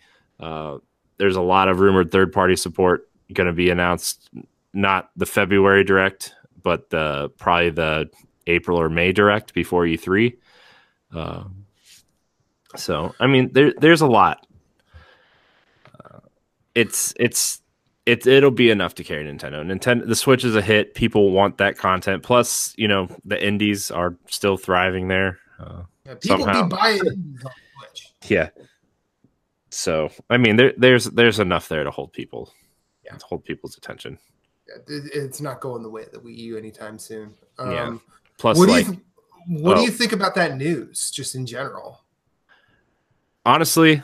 There's a lot of rumored third-party support going to be announced. Not the February Direct, but probably the April or May Direct before E3. So, I mean, there's a lot. It'll be enough to carry Nintendo. The Switch is a hit. People want that content. Plus, the indies are still thriving there. People be buying indies on Switch. Yeah. So, I mean, there's enough there to hold people's attention. It's not going the way of the Wii U anytime soon. Plus, what do you think about that news, just in general? Honestly,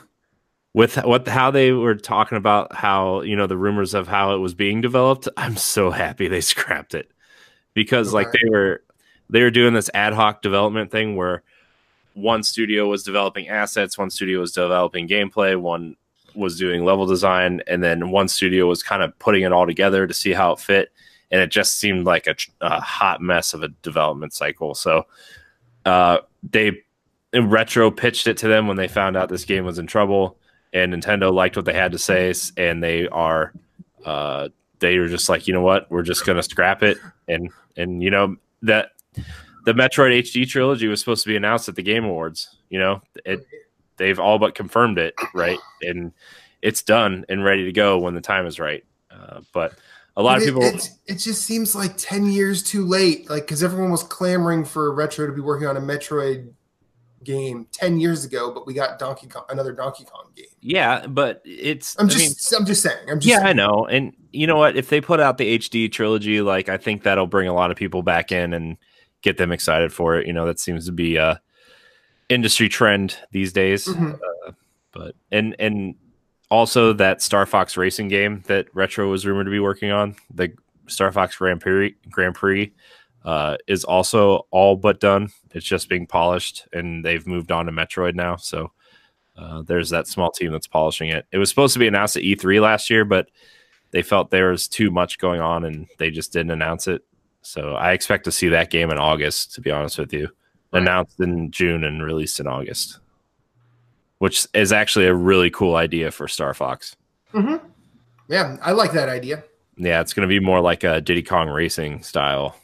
with how they were talking about how the rumors of how it was being developed, I'm so happy they scrapped it, because like they were doing this ad hoc development thing where one studio was developing assets, one studio was developing gameplay, one was doing level design, and then one studio was kind of putting it all together to see how it fit. And it just seemed like a hot mess of a development cycle. So they retro pitched it to them when they found out this game was in trouble, and Nintendo liked what they had to say, and they were just like, you know what, we're just going to scrap it. And that the Metroid HD trilogy was supposed to be announced at the Game Awards. They've all but confirmed it, right? And it's done and ready to go when the time is right. But A lot of people. It just seems like 10 years too late. Like, because everyone was clamoring for Retro to be working on a Metroid game 10 years ago, but we got another Donkey Kong game. Yeah, but it's. I'm just saying. I know. And you know what? If they put out the HD trilogy, like I think that'll bring a lot of people back in and get them excited for it. You know, that seems to be a industry trend these days. But also that Star Fox racing game that Retro was rumored to be working on, the Star Fox Grand Prix, is also all but done. It's just being polished, and they've moved on to Metroid now. So there's that small team that's polishing it. It was supposed to be announced at E3 last year, but they felt there was too much going on, and they just didn't announce it. So I expect to see that game in August, to be honest with you. Announced in June and released in August, which is actually a really cool idea for Star Fox. Yeah, I like that idea. Yeah, it's going to be more like a Diddy Kong Racing style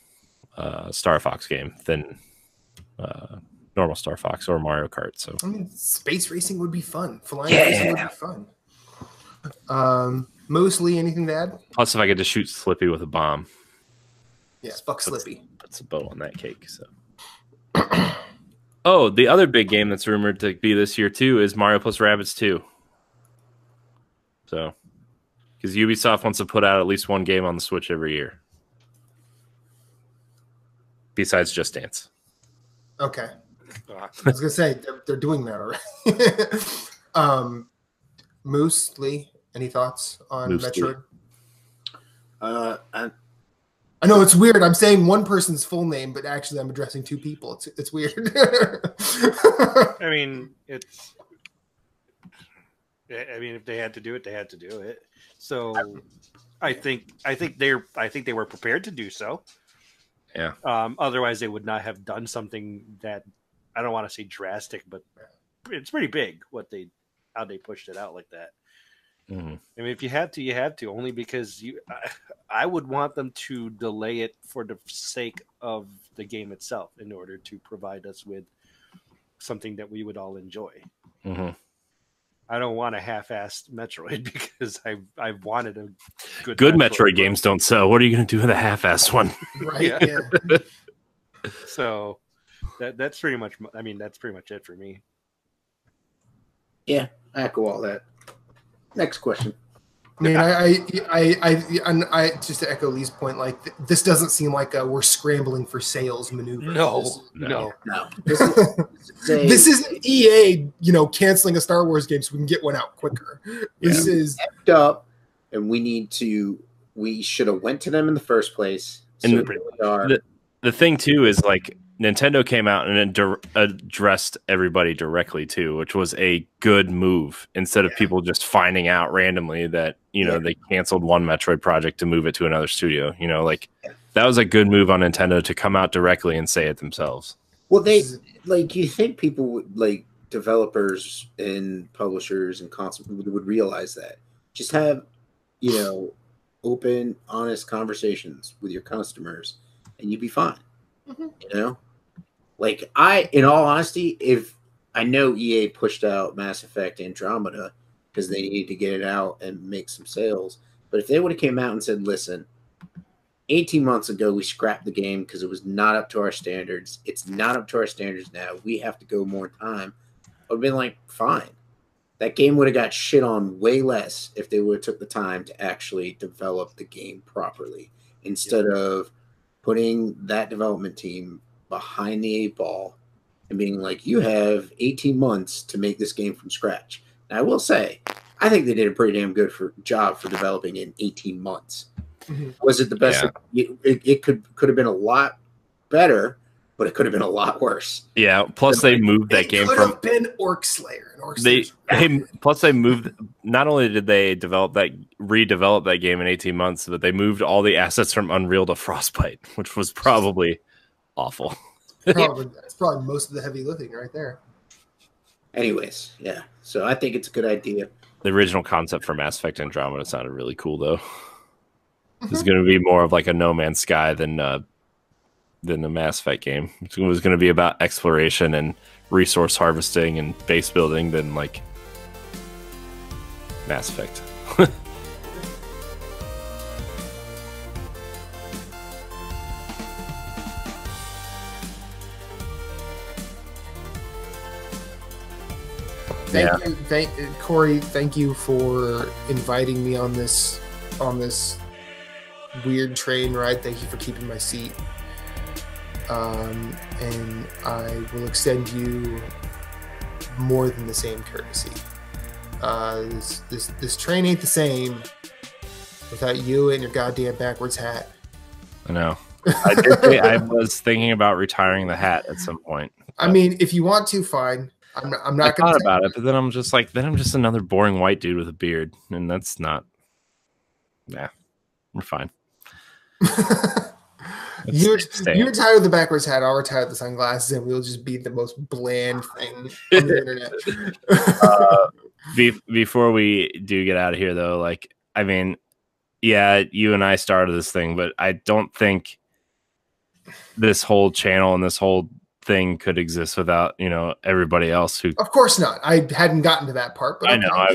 Star Fox game than normal Star Fox or Mario Kart. So I mean, space racing would be fun. Flying racing would be fun. Mostly anything to add? Plus, if I could just shoot Slippy with a bomb. Yeah, fuck Slippy. Puts a bow on that cake. So. Oh, the other big game that's rumored to be this year too is Mario plus Rabbids 2. So, because Ubisoft wants to put out at least one game on the Switch every year, besides Just Dance. Okay, I was gonna say they're doing that already. Moose, Lee, any thoughts on Moose Metroid? I know it's weird. I'm saying one person's full name, but actually I'm addressing two people. It's weird. I mean, if they had to do it, they had to do it. So I think they were prepared to do so. Yeah. Otherwise, they would not have done something that, I don't want to say drastic, but it's pretty big how they pushed it out like that. I mean, if you had to, you had to. Only because I would want them to delay it for the sake of the game itself, in order to provide us with something that we would all enjoy. I don't want a half-assed Metroid, because I've wanted a good Metroid games don't sell. What are you going to do with a half-assed one? Right. Yeah. So that's pretty much. I mean, that's pretty much it for me. Yeah, I echo all that. Next question. I mean, I just to echo Lee's point, like this doesn't seem like we're scrambling for sales maneuver. No. This isn't EA, canceling a Star Wars game so we can get one out quicker. This is effed up, and we should have went to them in the first place. And the thing too is, like, Nintendo came out and addressed everybody directly too, which was a good move, instead of people just finding out randomly that, they canceled one Metroid project to move it to another studio. That was a good move on Nintendo to come out directly and say it themselves. Well, you think people would, developers and publishers and would realize that. Just have, open, honest conversations with your customers, and you'd be fine. In all honesty, if I know EA pushed out Mass Effect Andromeda because they needed to get it out and make some sales, but if they would have came out and said, listen, 18 months ago we scrapped the game because it was not up to our standards. It's not up to our standards now. We have to go more time. I would have been like, fine. That game would have got shit on way less if they would have took the time to actually develop the game properly, instead of putting that development team behind the 8 ball and being like, you have 18 months to make this game from scratch. Now, I will say, I think they did a pretty damn good job for developing in 18 months. Was it the best? Yeah. It could have been a lot better, but it could have been a lot worse. Yeah. Plus, they moved that game from. Could have been Orc Slayer. Plus, they moved. Not only did they redevelop that game in 18 months, but they moved all the assets from Unreal to Frostbite, which was probably awful. That's probably most of the heavy lifting right there. Anyways, yeah. So I think it's a good idea. The original concept for Mass Effect Andromeda sounded really cool, though. It's going to be more of like a No Man's Sky than the Mass Effect game. It was going to be about exploration and resource harvesting and base building than like Mass Effect. Thank you, Corey. Thank you for inviting me on this weird train ride. Thank you for keeping my seat. And I will extend you more than the same courtesy. This train ain't the same without you and your goddamn backwards hat. I know. I was thinking about retiring the hat at some point. I mean, if you want to, fine. I'm not going to thought about it, but then I'm just like, I'm just another boring white dude with a beard, and that's not. Yeah, we're fine. You retire the backwards hat. I'll retire the sunglasses, and we'll just be the most bland thing on the internet. Before we do get out of here, though, like, I mean, yeah, you and I started this thing, but I don't think this whole channel and this whole thing could exist without, you know, everybody else who. Of course not. I hadn't gotten to that part, but I know. I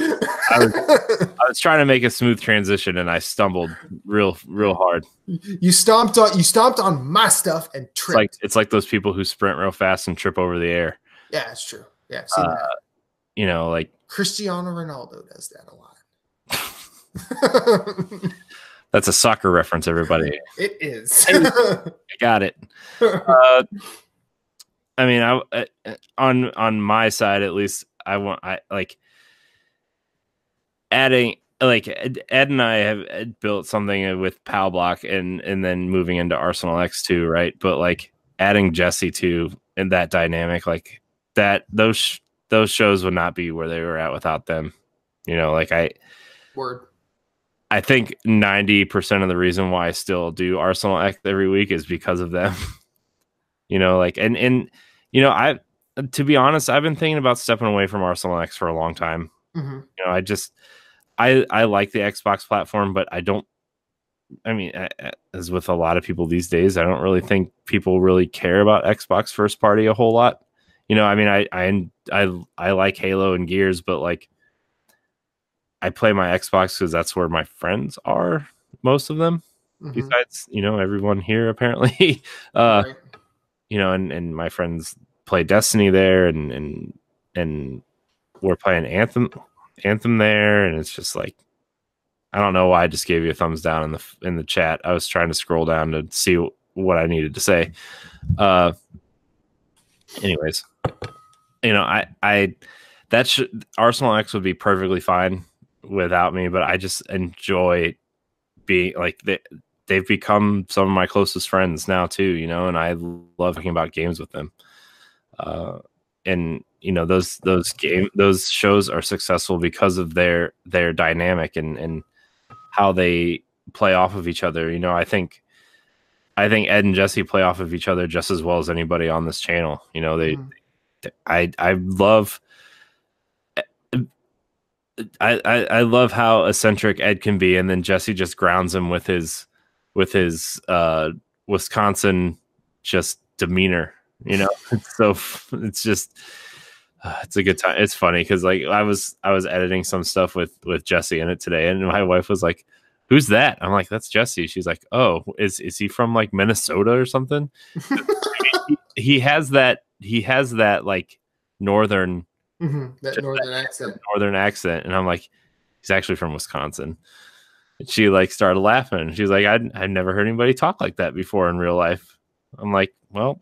was trying to make a smooth transition, and I stumbled real hard. You stomped on my stuff and tripped. It's like those people who sprint real fast and trip over the air. Yeah, it's true. Yeah, I've seen that. You know, like Cristiano Ronaldo does that a lot. That's a soccer reference, everybody. It is. I got it. I mean, on my side at least, I like adding, like, Ed and I have built something with PAL Block and then moving into Arsenal X2, right? But like adding Jesse to in that dynamic, like that, those shows would not be where they were at without them. You know, like I think 90% of the reason why I still do Arsenal X every week is because of them. You know, like, and you know, to be honest, I've been thinking about stepping away from Arsenal X for a long time. Mm-hmm. You know, I like the Xbox platform, but I mean, as with a lot of people these days, I don't really think people really care about Xbox first party a whole lot. You know, I mean, I like Halo and Gears, but like, I play my Xbox because that's where my friends are, most of them. Mm-hmm. Besides, you know, everyone here apparently. Right. You know, and my friends play Destiny there, and we're playing Anthem there, and it's just like, I don't know why I just gave you a thumbs down in the chat. I was trying to scroll down to see what I needed to say. Anyways, you know, Arsenal X would be perfectly fine without me, but I just enjoy being like they've become some of my closest friends now too, you know, and I love talking about games with them. And you know, those shows are successful because of their dynamic and how they play off of each other. You know, I think Ed and Jesse play off of each other just as well as anybody on this channel. You know, I love how eccentric Ed can be, and then Jesse just grounds him with his Wisconsin just demeanor. You know, it's just it's a good time. It's funny because like I was editing some stuff with Jesse in it today, and my wife was like, "Who's that?" I'm like, "That's Jesse." She's like, "Oh, is he from like Minnesota or something?" he has that like northern. Mm-hmm. That northern accent, and I'm like, he's actually from Wisconsin. And she like started laughing. She's like, I've never heard anybody talk like that before in real life. I'm like, well,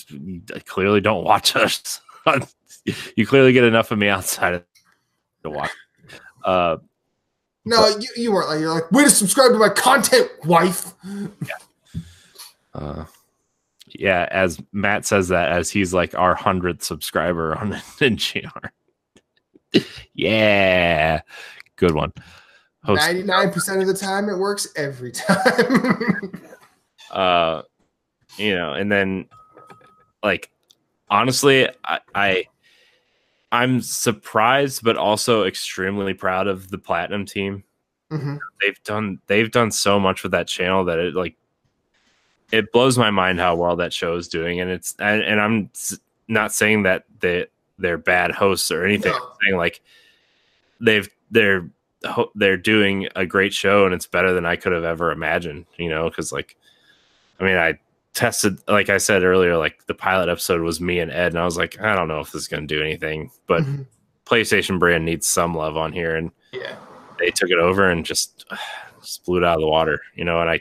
you clearly don't watch us. You clearly get enough of me outside to watch. No, you weren't like, you're like, way to subscribe to my content, wife. Yeah. Yeah, as Matt says that as he's like our 100th subscriber on NGR. Yeah, good one. 99% of the time, it works every time. You know, and then like honestly, I'm surprised, but also extremely proud of the Platinum team. Mm-hmm. They've done so much with that channel that it blows my mind how well that show is doing, and I'm not saying that they're bad hosts or anything. I'm saying like they're doing a great show, and it's better than I could have ever imagined. You know, because like, I mean, tested, like I said earlier, like the pilot episode was me and Ed, and I was like, I don't know if this is going to do anything, but PlayStation brand needs some love on here, and they took it over and just blew it out of the water, you know. And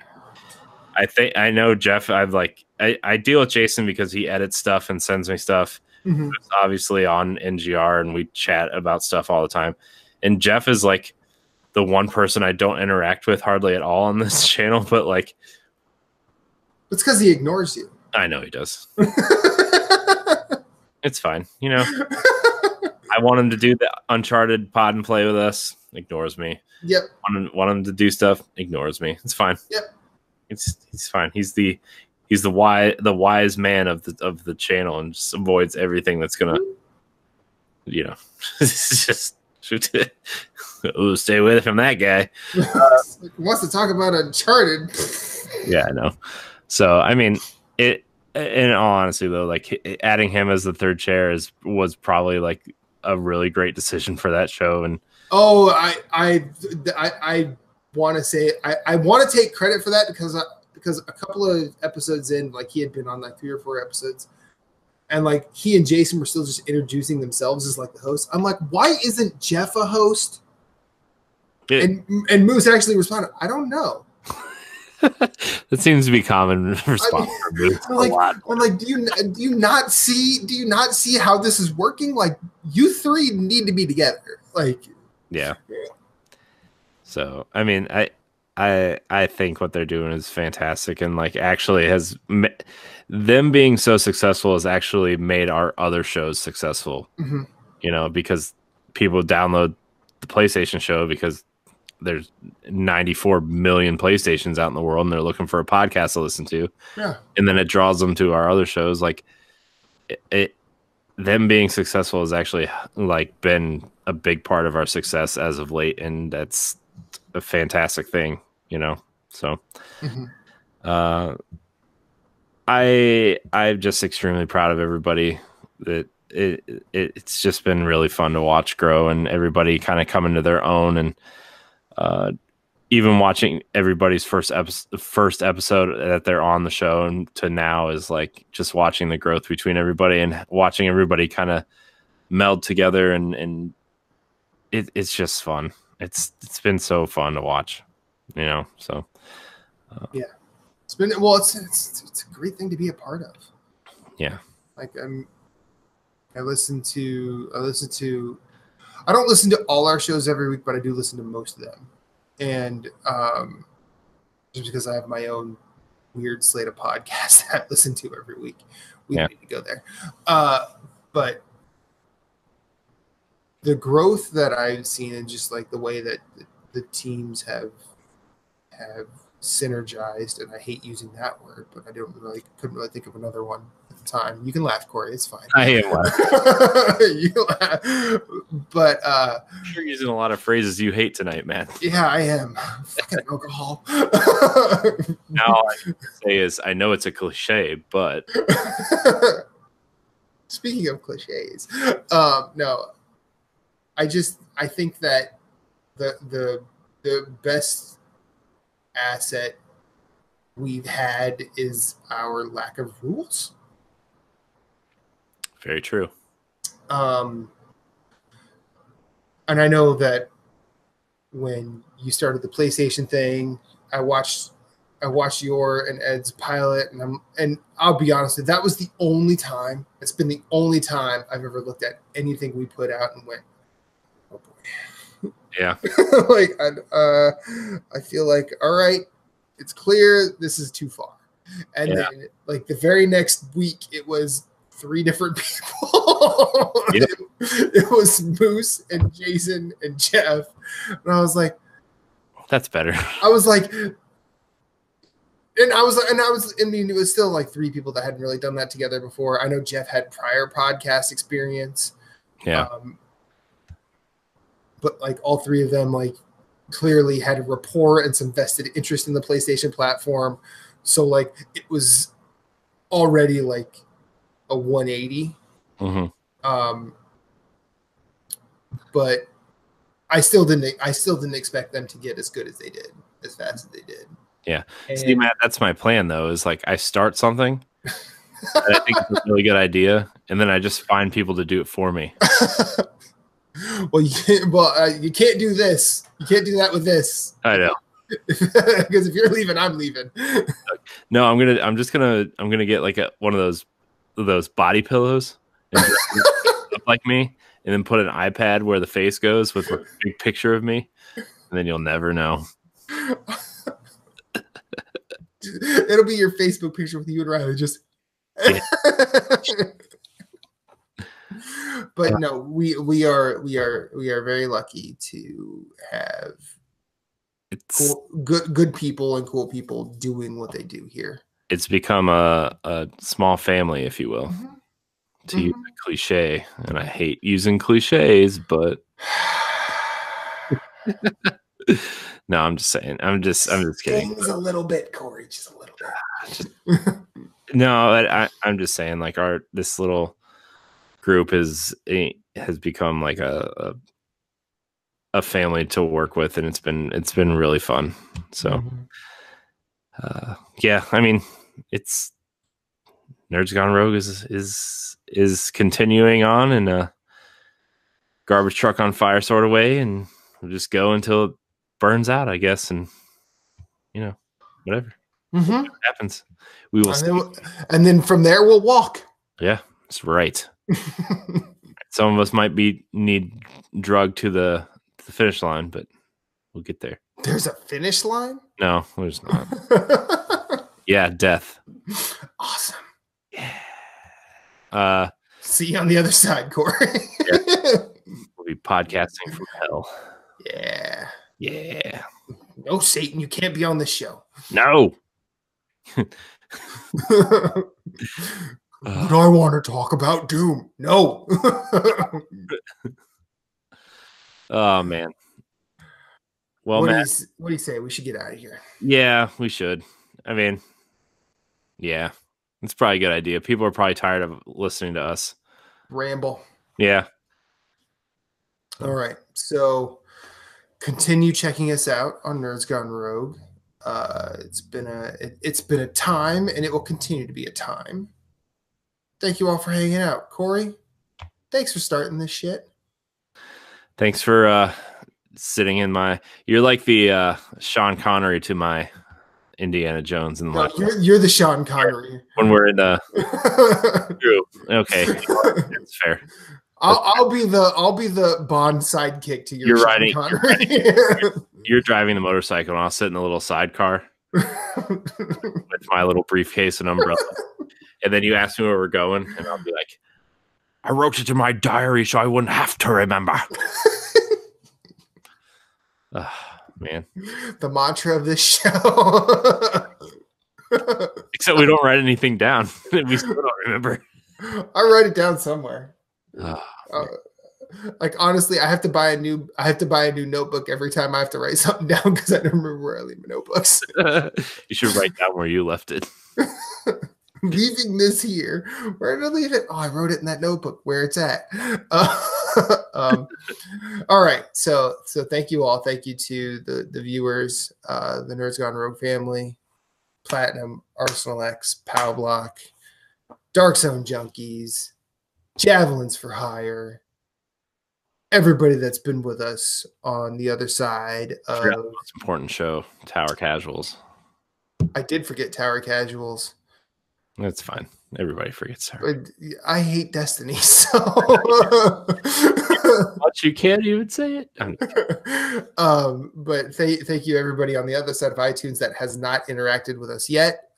I think I know Jeff. I deal with Jason because he edits stuff and sends me stuff. It's obviously on NGR, and we chat about stuff all the time. And Jeff is like the one person I don't interact with hardly at all on this channel, but like, it's because he ignores you. I know he does. It's fine, you know. I want him to do the Uncharted pod and play with us. Ignores me. Yep. Want him to do stuff. Ignores me. It's fine. Yep. He's fine. He's the wise man of the channel, and just avoids everything that's gonna, you know, just ooh, stay away from that guy. He wants to talk about Uncharted. Yeah, I know. So I mean, it. In all honesty, though, like adding him as the third chair was probably like a really great decision for that show. And I want to say I want to take credit for that because a couple of episodes in, like he had been on like 3 or 4 episodes, and like he and Jason were still just introducing themselves as like the host. I'm like, why isn't Jeff a host? And Moose actually responded, I don't know. That seems to be common response for Moose. I'm like, do you not see how this is working? Like, you three need to be together. Like, yeah. So I mean, I think what they're doing is fantastic, and like actually has them being so successful has actually made our other shows successful. You know, because people download the PlayStation show because there's 94 million PlayStations out in the world, and they're looking for a podcast to listen to. Yeah. And then it draws them to our other shows. Like them being successful has actually like been a big part of our success as of late. And that's a fantastic thing, you know? So, I'm just extremely proud of everybody that it's just been really fun to watch grow, and everybody kind of coming to their own, and even watching everybody's first episode that they're on the show and to now is like just watching the growth between everybody and watching everybody kind of meld together, and it's just fun. It's been so fun to watch, you know. So yeah, it's been it's a great thing to be a part of. Yeah, like I don't listen to all our shows every week, but I do listen to most of them. And just because I have my own weird slate of podcasts that I listen to every week, we need to go there. But the growth that I've seen, and just like the way that the teams have synergized, and I hate using that word, but I couldn't really think of another one at the time. You can laugh, Corey. It's fine. I am laughing. You laugh. But you're using a lot of phrases you hate tonight, man. Yeah, I am. Fucking alcohol. Now all I can say is I know it's a cliche, but speaking of cliches, no, I think that the best asset we've had is our lack of rules. Very true. And I know that when you started the PlayStation thing, I watched your and Ed's pilot, and I'll be honest, that was the only time. It's been the only time I've ever looked at anything we put out and went, "Oh boy." Yeah. Like I feel like, all right, it's clear this is too far. And then like the very next week, it was 3 different people. It was Moose and Jason and Jeff. And I was like, that's better. I was like, I mean, it was still like 3 people that hadn't really done that together before. I know Jeff had prior podcast experience. Yeah. But like all 3 of them like clearly had a rapport and some vested interest in the PlayStation platform. So like it was already like a 180. But I still didn't expect them to get as good as they did, as fast as they did. Yeah. See, Matt, that's my plan though. Is like I start something, and I think it's a really good idea, and then I just find people to do it for me. Well, you can't do this. You can't do that with this. I know. Because if you're leaving, I'm leaving. No, I'm just gonna get like one of those body pillows, and up like me, and then put an iPad where the face goes with a big picture of me, and then you'll never know. It'll be your Facebook picture with you and Riley just. Yeah. But no, we are very lucky to have good people and cool people doing what they do here. It's become a small family, if you will, to use a cliche, and I hate using cliches, but no, I'm just saying. I'm just kidding. Things a little bit, Corey, just a little bit. No, I'm just saying, like this little group has become like a family to work with, and it's been really fun. So, yeah, I mean, it's Nerds Gone Rogue is continuing on in a garbage truck on fire sort of way, and we'll just go until it burns out, I guess, and whatever happens, we will. And then from there, we'll walk. Yeah, that's right. Some of us might need drugged to the finish line, but we'll get there. There's a finish line? No, there's not. Yeah, death. Awesome. Yeah. See you on the other side, Corey. Yeah. We'll be podcasting from hell. Yeah. Yeah. No, Satan, you can't be on this show. No. But I want to talk about Doom. No. Oh man. Well, what Matt, do you say? We should get out of here. Yeah, we should. I mean, yeah, it's probably a good idea. People are probably tired of listening to us ramble. Yeah. All right. So continue checking us out on Nerds Gone Rogue. It's been a time, and it will continue to be a time. Thank you all for hanging out. Corey, thanks for starting this shit. Thanks for sitting in my. You're like the Sean Connery to my Indiana Jones. And you're the Sean Connery when we're in the. True. Okay, that's fair. I'll be the Bond sidekick to your. You're Sean riding. Connery. You're driving the motorcycle, and I'll sit in the little sidecar with my little briefcase and umbrella. And then you ask me where we're going, and I'll be like, I wrote it in my diary so I wouldn't have to remember. Man. The mantra of this show. Except we don't write anything down. We still don't remember. I write it down somewhere. Like honestly, I have to buy a new notebook every time I have to write something down because I don't remember where I leave my notebooks. You should write down where you left it. Leaving this here. Where did I leave it? Oh, I wrote it in that notebook where it's at. All right. So thank you all. Thank you to the viewers, the Nerds Gone Rogue family, Platinum, Arsenal X, Pow Block, Dark Zone Junkies, Javelins for Hire, everybody that's been with us on the other side of the most important show, Tower Casuals. I did forget Tower Casuals. That's fine. Everybody forgets her. I hate Destiny, so much you can't even say it. But thank you everybody on the other side of iTunes that has not interacted with us yet.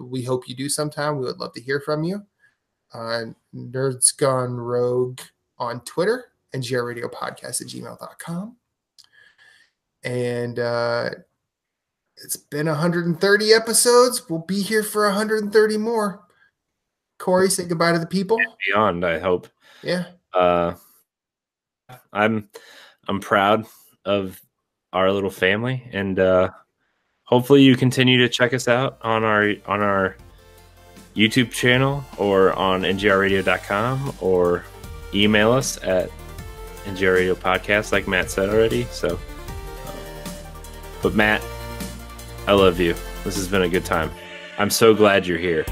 We hope you do sometime. We would love to hear from you. Nerds Gone Rogue on Twitter and grradiopodcast@gmail.com. And it's been 130 episodes. We'll be here for 130 more. Corey, say goodbye to the people. And beyond, I hope. Yeah. I'm proud of our little family, and hopefully you continue to check us out on our YouTube channel or on ngrradio.com, or email us at ngrradiopodcast, like Matt said already. So, but Matt, I love you. This has been a good time. I'm so glad you're here.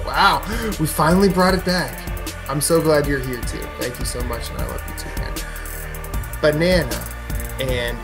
Wow, we finally brought it back. I'm so glad you're here too. Thank you so much, and I love you too, man. Banana and